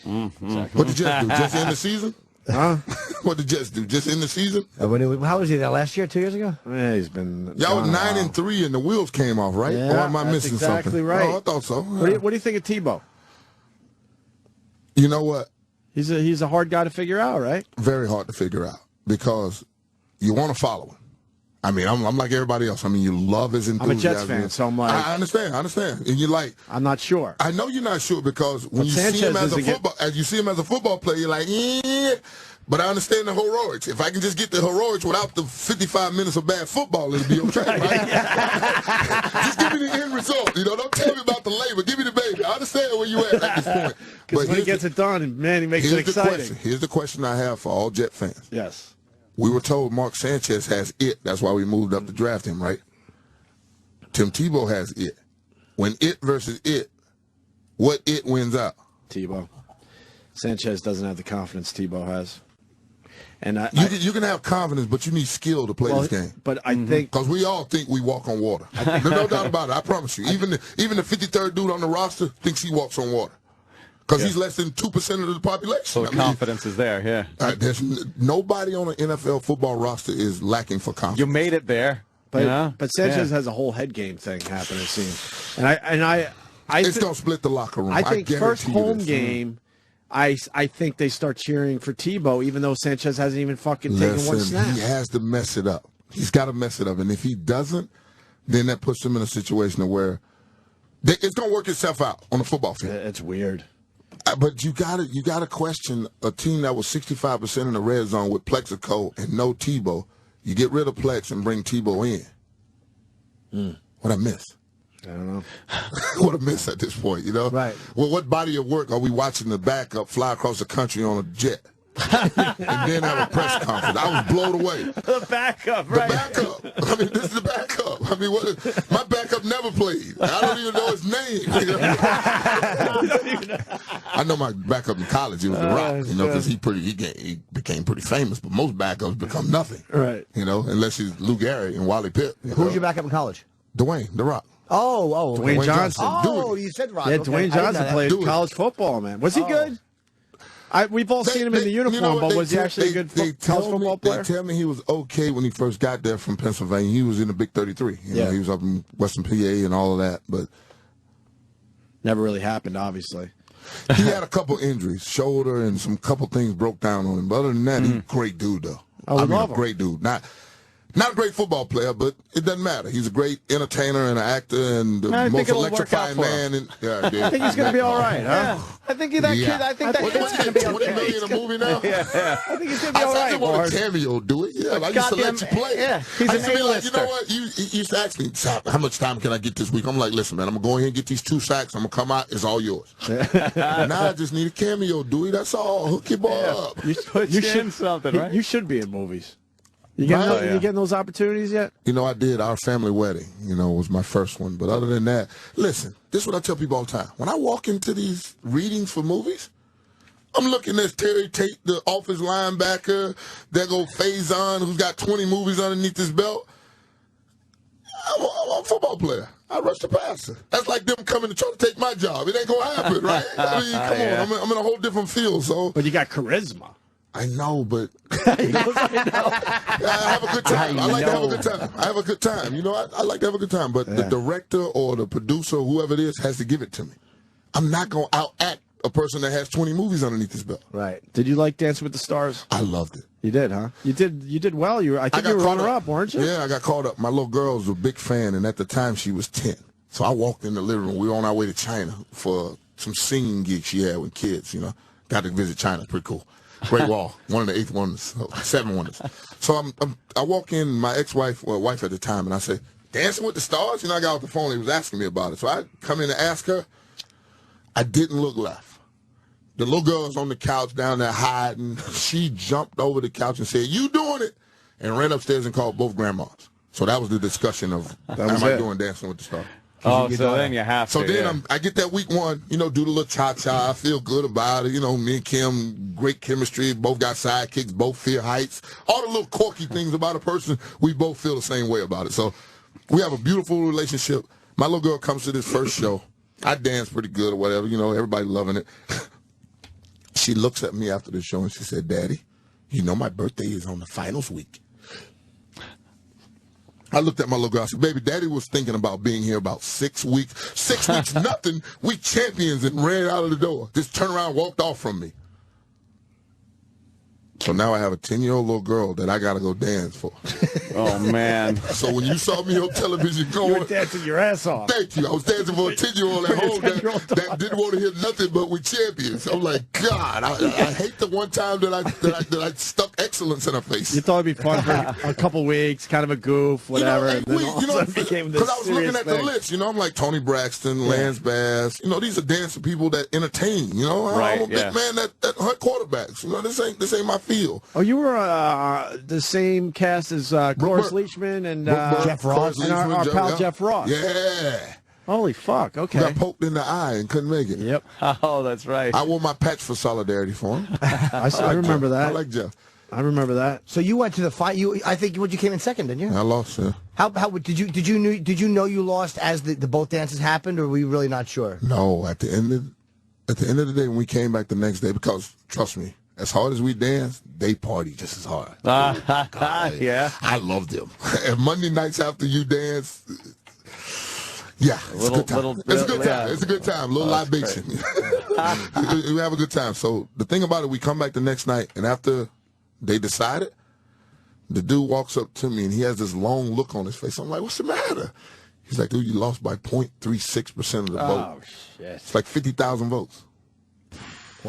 What did the Jets do? Just end the season? Huh? What did the Jets do? Just end the season? How was he there last year? 2 years ago? Yeah, he's been. Y'all was 9-3, and the wheels came off, right? Yeah, or am I missing exactly something? right. Oh, I thought so. What do you think of Tebow? You know what? He's a hard guy to figure out, right? Very hard to figure out because you want to follow him. I mean, I'm like everybody else. I mean, you love his enthusiasm. I'm a Jets fan, so I'm like, I understand. And you're like, I'm not sure. I know you're not sure because when you see him as a football player, you're like, yeah. But I understand the heroics. If I can just get the heroics without the 55 minutes of bad football, it'll be okay, right? Just give me the end result. Don't tell me about the labor. Give me the baby. I understand where you at this point. Because when he gets it done, man, he makes it exciting. Here's the question I have for all Jet fans. Yes. We were told Mark Sanchez has it. That's why we moved up to draft him, right? Tim Tebow has it. When it versus it, what it wins out? Tebow. Sanchez doesn't have the confidence Tebow has. And you can have confidence, but you need skill to play this game. But I think because we all think we walk on water. There's no doubt about it. I promise you. Even the 53rd dude on the roster thinks he walks on water because he's less than 2% of the population. So the confidence is there. Yeah. There's nobody on an NFL football roster is lacking for confidence. You made it there. But Sanchez has a whole head game thing happening. It seems, and I it's gonna split the locker room. I think first home game. I think they start cheering for Tebow, even though Sanchez hasn't even fucking taken one snap. He has to mess it up. He's got to mess it up. And if he doesn't, then that puts him in a situation where it's going to work itself out on the football field. It's weird. But you got to question a team that was 65% in the red zone with Plexico and no Tebow. You get rid of Plex and bring Tebow in. What I miss? I don't know. What a miss at this point, Right. Well, what body of work are we watching the backup fly across the country on a jet? And then have a press conference. I was blown away. The backup, right? The backup. I mean, this is the backup. I mean, my backup never played. I don't even know his name. I know my backup in college. It was The Rock, because he became pretty famous. But most backups become nothing, right? Unless he's Lou Gehrig and Wally Pipp. Who was your backup in college? Dwayne, The Rock. Dwayne Johnson. Oh, you said Rock. Yeah, okay. Dwayne Johnson played college football, man. Was he good? We've all seen him in the uniform, but was he actually a good college football player? They tell me he was okay when he first got there from Pennsylvania. He was in the Big 33. You know, he was up in Western PA and all of that, but never really happened, obviously. He had a couple injuries, shoulder and some couple things broke down on him. But other than that, he's a great dude, though. I mean, a great dude. Not a great football player, but it doesn't matter. He's a great entertainer and an actor and the most electrifying man. I think he's going to be all right, huh? Yeah. I think that kid. I think that kid's going to be okay. $20 million in a movie now. I think he's going to be all right. I just want a cameo, do it. Yeah, I used to let you play. Yeah, he's an A-lister. You know what? You used to ask me, how much time can I get this week? I'm like, listen, man, I'm going to go ahead and get these 2 sacks. I'm going to come out. It's all yours. Now I just need a cameo, Dewey. That's all. Hook your boy up. You should something, right? You should be in movies. You getting those opportunities yet? You know, I did Our Family Wedding, was my first one. But other than that, listen, this is what I tell people all the time. When I walk into these readings for movies, I'm looking at Terry Tate, the Office linebacker. There go Faison, who's got 20 movies underneath his belt. I'm a football player. I rush the passer. That's like them coming to try to take my job. It ain't going to happen, right? I mean, come on. I'm in a whole different field. But you got charisma. I know, but I have a good time. I like to have a good time. I have a good time. I like to have a good time. But the director or the producer, whoever it is, has to give it to me. I'm not going to out-act a person that has 20 movies underneath his belt. Right. Did you like Dancing with the Stars? I loved it. You did, huh? You did well. I think you were runner-up, weren't you? Yeah, I got called up. My little girl was a big fan, and at the time she was 10. So I walked in the living room. We were on our way to China for some singing gigs she had with kids, Got to visit China. Pretty cool. Great Wall, one of the 8th wonders, 7 wonders. So I walk in, my ex-wife, wife at the time, and I say, Dancing with the Stars? I got off the phone, he was asking me about it. So I come in to ask her. I didn't look left. The little girl was on the couch down there hiding. She jumped over the couch and said, "You doing it?" and ran upstairs and called both grandmas. So that was the discussion of, am I doing Dancing with the Stars? Oh, so then you have to. So then I get that week 1, do the little cha-cha. I feel good about it. Me and Kim, great chemistry. Both got sidekicks. Both fear heights. All the little quirky things about a person, we both feel the same way about it. So we have a beautiful relationship. My little girl comes to this first show. I dance pretty good or whatever. Everybody loving it. She looks at me after the show and she said, "Daddy, my birthday is on the finals week." I looked at my little girl. I said, "Baby, Daddy was thinking about being here about 6 weeks. 6 weeks, nothing. We champions," and ran out of the door. Just turned around, walked off from me. So now I have a 10-year-old little girl that I got to go dance for. Oh, man. So when you saw me on television going... You were dancing your ass off. Thank you. I was dancing for a 10-year-old at home that didn't want to hear nothing but we champions. I'm like, God, I hate the one time that I stuck excellence in her face. You thought it'd be fun for a couple weeks, kind of a goof, whatever. And then all of a sudden became this because I was looking at the list. I'm like Tony Braxton, Lance Bass. These are dancing people that entertain. I'm a big man that hunt quarterbacks. This ain't my field. Oh, you were the same cast as Cloris Leachman and Jeff Ross and our pal Jeff Ross. Yeah. Holy fuck! Okay. Got poked in the eye and couldn't make it. Yep. Oh, that's right. I wore my patch for solidarity for him. I remember that. I like Jeff. I remember that. So you went to the fight. I think you came in second, didn't you? I lost. Yeah. How did you know you lost as the both dances happened, or were you really not sure? No. At the end of the day, when we came back the next day, because trust me, as hard as we dance, they party just as hard. Yeah. I love them. And Monday nights after you dance, yeah, it's a good time. It's a good time. It's a good time. A little libation. We have a good time. So the thing about it, we come back the next night, and after they decided, the dude walks up to me, and he has this long look on his face. I'm like, "What's the matter?" He's like, "Dude, you lost by 0.36% of the vote. Oh, shit. It's like 50,000 votes."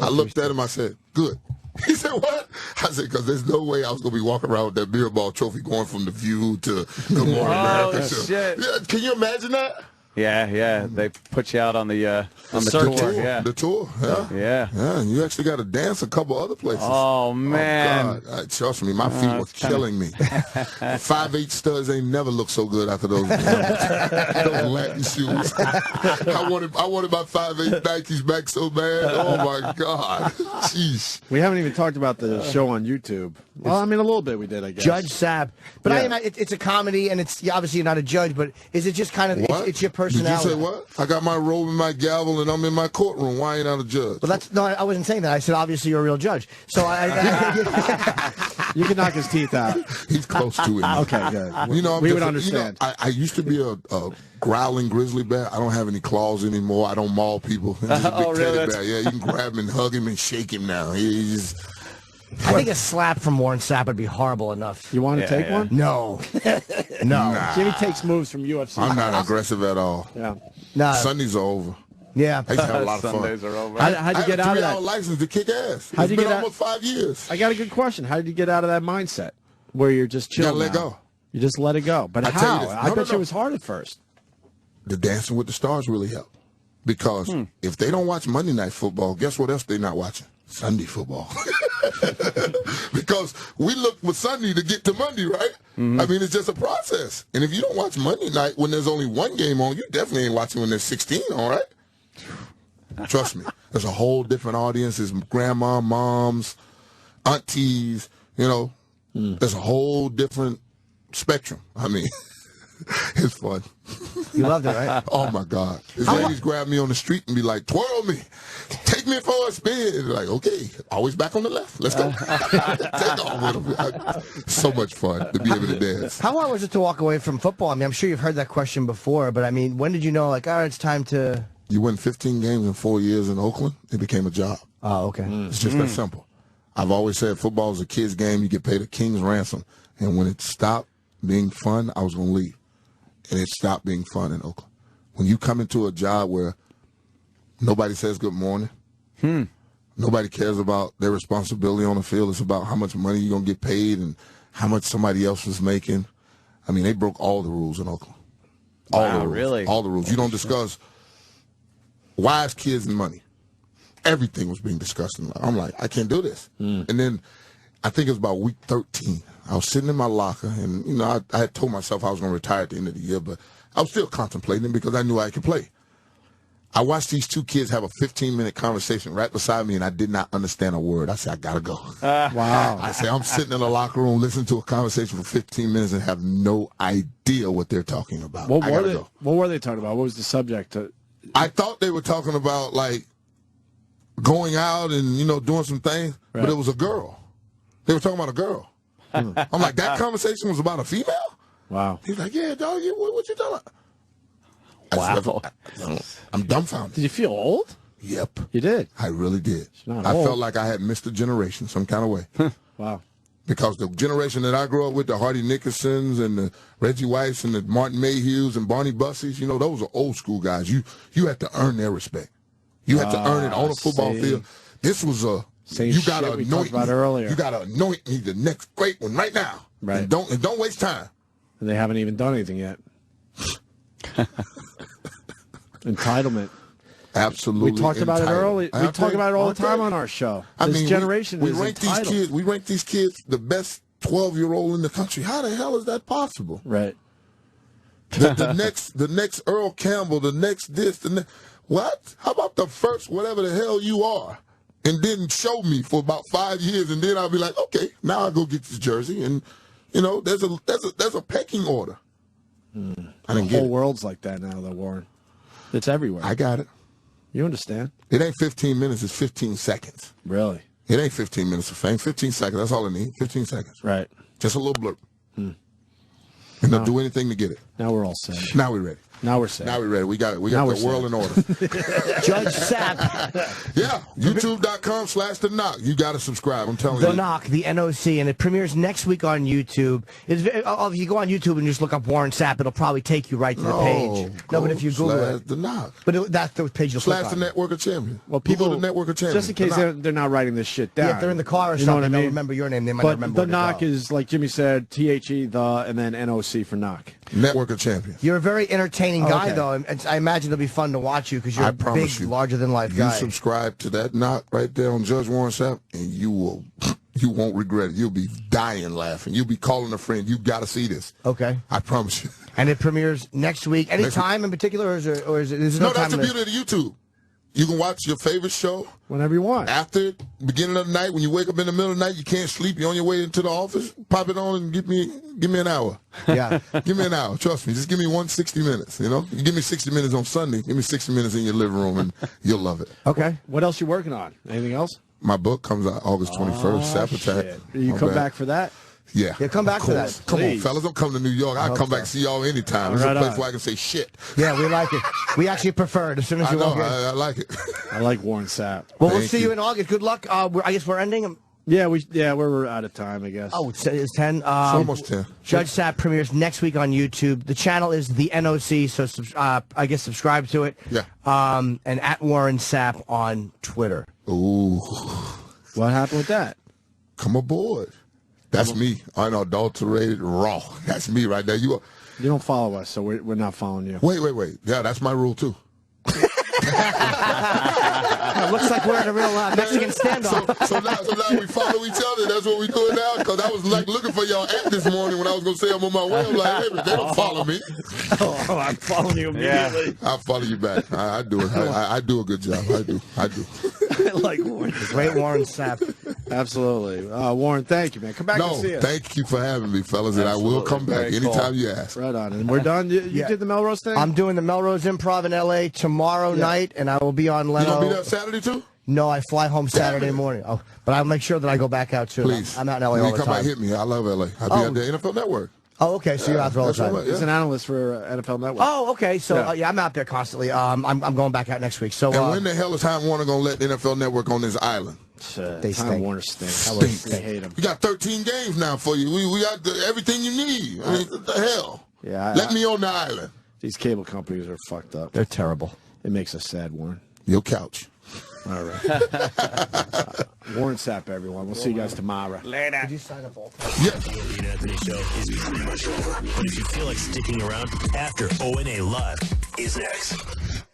I looked at him. I said, "Good." He said, "What?" I said, "Because there's no way I was going to be walking around with that beer ball trophy going from The View to Good Morning America." Shit. Yeah, can you imagine that? Yeah. They put you out on the tour. Yeah. The tour. Yeah. And you actually got to dance a couple other places. Oh, man. Oh, God. Trust me, my feet were killing me. 5'8" studs ain't never looked so good after those Latin shoes. I wanted my 5'8" Nikes back so bad. Oh, my God. Jeez. We haven't even talked about the show on YouTube. Well, I mean, a little bit we did, I guess. Judge Sapp. But it's a comedy, and it's obviously you're not a judge, but is it just kind of, it's your personality? personality. Did you say what? I got my robe and my gavel, and I'm in my courtroom. Why ain't I a judge? Well, no, I wasn't saying that. I said, obviously, you're a real judge. So you can knock his teeth out. He's close to it. Okay, good. You know, we would understand. You know, I used to be a growling grizzly bear. I don't have any claws anymore. I don't maul people. He's a big teddy bear. Yeah, you can grab him and hug him and shake him now. He's... I think a slap from Warren Sapp would be horrible enough. You want to take one? No. No. Nah. Jimmy takes moves from UFC. I'm not aggressive at all. Yeah. No. Sundays are over. Yeah. I used to have a lot of fun. Sundays are over. How'd you get out of that? I have a 3-hour license to kick ass. How'd you It's been get out? almost 5 years. I got a good question. How did you get out of that mindset where you're just chill? You gotta let go. You just let it go. But I how? tell you this. I bet you it was hard at first. The Dancing with the Stars really helped. Because if they don't watch Monday Night Football, guess what else they're not watching? Sunday football. Because we look for Sunday to get to Monday, right? I mean, it's just a process. And if you don't watch Monday night when there's only one game on, you definitely ain't watching when there's 16 on, right? Trust me. There's a whole different audience. There's grandma, moms, aunties, you know. There's a whole different spectrum. I mean, it's fun. You loved it, right? Oh, my God. These ladies grab me on the street and be like, twirl me. Take me for a spin. Like, okay, always back on the left. Let's go. Take off with them. So much fun to be able to dance. How hard was it to walk away from football? I mean, I'm sure you've heard that question before, but I mean, when did you know, like, all right, it's time to... You win 15 games in 4 years in Oakland, it became a job. Oh, okay. It's just that simple. I've always said football is a kid's game. You get paid a king's ransom. And when it stopped being fun, I was going to leave. And it stopped being fun in Oakland. When you come into a job where nobody says good morning, nobody cares about their responsibility on the field. It's about how much money you're going to get paid and how much somebody else was making. I mean, they broke all the rules in Oakland. All the rules. Really? All the rules. You don't discuss wives, kids, and money. Everything was being discussed. I'm like, I can't do this. And then I think it was about week 13. I was sitting in my locker, and, you know, I had told myself I was going to retire at the end of the year, but I was still contemplating because I knew I could play. I watched these two kids have a 15-minute conversation right beside me, and I did not understand a word. I said, I got to go. Wow. I said, I'm sitting in the locker room listening to a conversation for 15 minutes and have no idea what they're talking about. What were they talking about? What was the subject? I thought they were talking about, like, going out and, you know, doing some things, but it was a girl. They were talking about a girl. I'm like, that conversation was about a female? Wow. He's like, yeah, dog, what you talking about? Wow. I'm dumbfounded. Did you feel old? Yep. You did? I really did. I felt like I had missed a generation some kind of way. Wow. Because the generation that I grew up with, the Hardy Nickersons and the Reggie Whites and the Martin Mayhews and Barney Bussies, you know, those are old school guys. You had to earn their respect. You had to earn it on the football field. This was you got to anoint me. Earlier. You got to anoint me the next great one right now. Right. And don't waste time. And they haven't even done anything yet. Entitlement. Absolutely. We talked about it early. We talk about it all the time on our show. This generation we is rank entitled. these kids. We rank these kids the best 12-year-old in the country. How the hell is that possible? Right. The next Earl Campbell, the next this, what? How about the first whatever the hell you are? And then show me for about 5 years, and then I'll be like, okay, now I'll go get this jersey. And, you know, there's a pecking order. I didn't the whole world's like that now, though, Warren. It's everywhere. I got it. You understand? It ain't 15 minutes, it's 15 seconds. Really? It ain't 15 minutes of fame. 15 seconds, that's all I need. 15 seconds. Right. Just a little blurb. And they'll do anything to get it. Now we're all set. Now we're ready. Now we're set. Now we're ready. We got it. We got the world in order. Judge Sapp. Yeah. YouTube.com/The Knock. You got to subscribe. I'm telling you. The Knock, the NOC, and it premieres next week on YouTube. If you go on YouTube and just look up Warren Sapp, it'll probably take you right to the page. No, but if you Google it. The Knock. But that's the page you'll click on. / the Network of Champions. Well, people, Google the Network of Champions. Just in case they're not writing this shit down. Yeah, if they're in the car or you something, know they'll remember your name. They might not remember The Knock is, like Jimmy said, THE, the, and then NOC for Knock. Network of Champions. You're a very entertaining guy, though, and I imagine it'll be fun to watch you because you're a big, larger-than-life guy. You subscribe to that Knock right there on Judge Warren Sapp, and you won't regret it. You'll be dying laughing. You'll be calling a friend. You got to see this. Okay. I promise you. And it premieres next week. Any time in particular, or is it? No, that's the beauty of the YouTube. You can watch your favorite show whenever you want. After beginning of the night, when you wake up in the middle of the night, you can't sleep. You're on your way into the office. Pop it on and give me an hour. Yeah, give me an hour. Trust me. Just give me 60 minutes. You know, you give me 60 minutes on Sunday. Give me 60 minutes in your living room, and you'll love it. Okay. What else you working on? Anything else? My book comes out August 21st. Sap Attack. You come back for that? Yeah. Yeah, come back for that. Come on, fellas. Don't come to New York. I'll come back and see y'all anytime. It's a place where I can say shit. Yeah, we like it. We actually prefer it as soon as you walk in. I like it. I like Warren Sapp. Well, we'll see you in August. Good luck. I guess we're ending. Yeah, we're out of time, I guess. Oh, it's 10. It's almost 10. Judge Sapp premieres next week on YouTube. The channel is the NOC, so I guess subscribe to it. Yeah. And at Warren Sapp on Twitter. Ooh. What happened with that? Come aboard. That's me, unadulterated, raw. That's me right there. You don't follow us, so we're not following you. Wait. Yeah, that's my rule, too. It looks like we're in a real Mexican standoff. So now we follow each other. That's what we doing now. Because I was like looking for y'all app this morning when I was going to say I'm on my way. I'm like, hey, they don't follow me. Oh, I'm following you immediately. I'll follow you back. I do it. I do a good job. I do. I like Warren. Great Warren Sapp. Absolutely. Warren, thank you, man. Come back and see us. Thank you for having me, fellas, and I will come back anytime you ask. Right on. And we're done. You did the Melrose thing? I'm doing the Melrose Improv in L.A. tomorrow night, and I will be on Leno. You going to be there Saturday, too? No, I fly home Saturday morning. Oh, but I'll make sure that I go back out, too. Please. I'm out in L.A. all the time. Come back hit me. I love L.A. I'll be at the NFL Network. Oh, okay. So you're out there all the time. Right, He's an analyst for NFL Network. Oh, okay. So I'm out there constantly. I'm going back out next week. So and when the hell is Time Warner going to let NFL Network on this island? They Time Warner stinks. They hate him. We got 13 games now for you. We got everything you need. I mean, what the hell? Yeah. Let me on the island. These cable companies are fucked up. They're terrible. It makes us sad, Warren. Your couch. All right. Warren Sapp, everyone. We'll see you guys tomorrow. Later. Did you sign up all? Yeah. The Opie Anthony Show is pretty much over. But if you feel like sticking around, after O&A Live is next.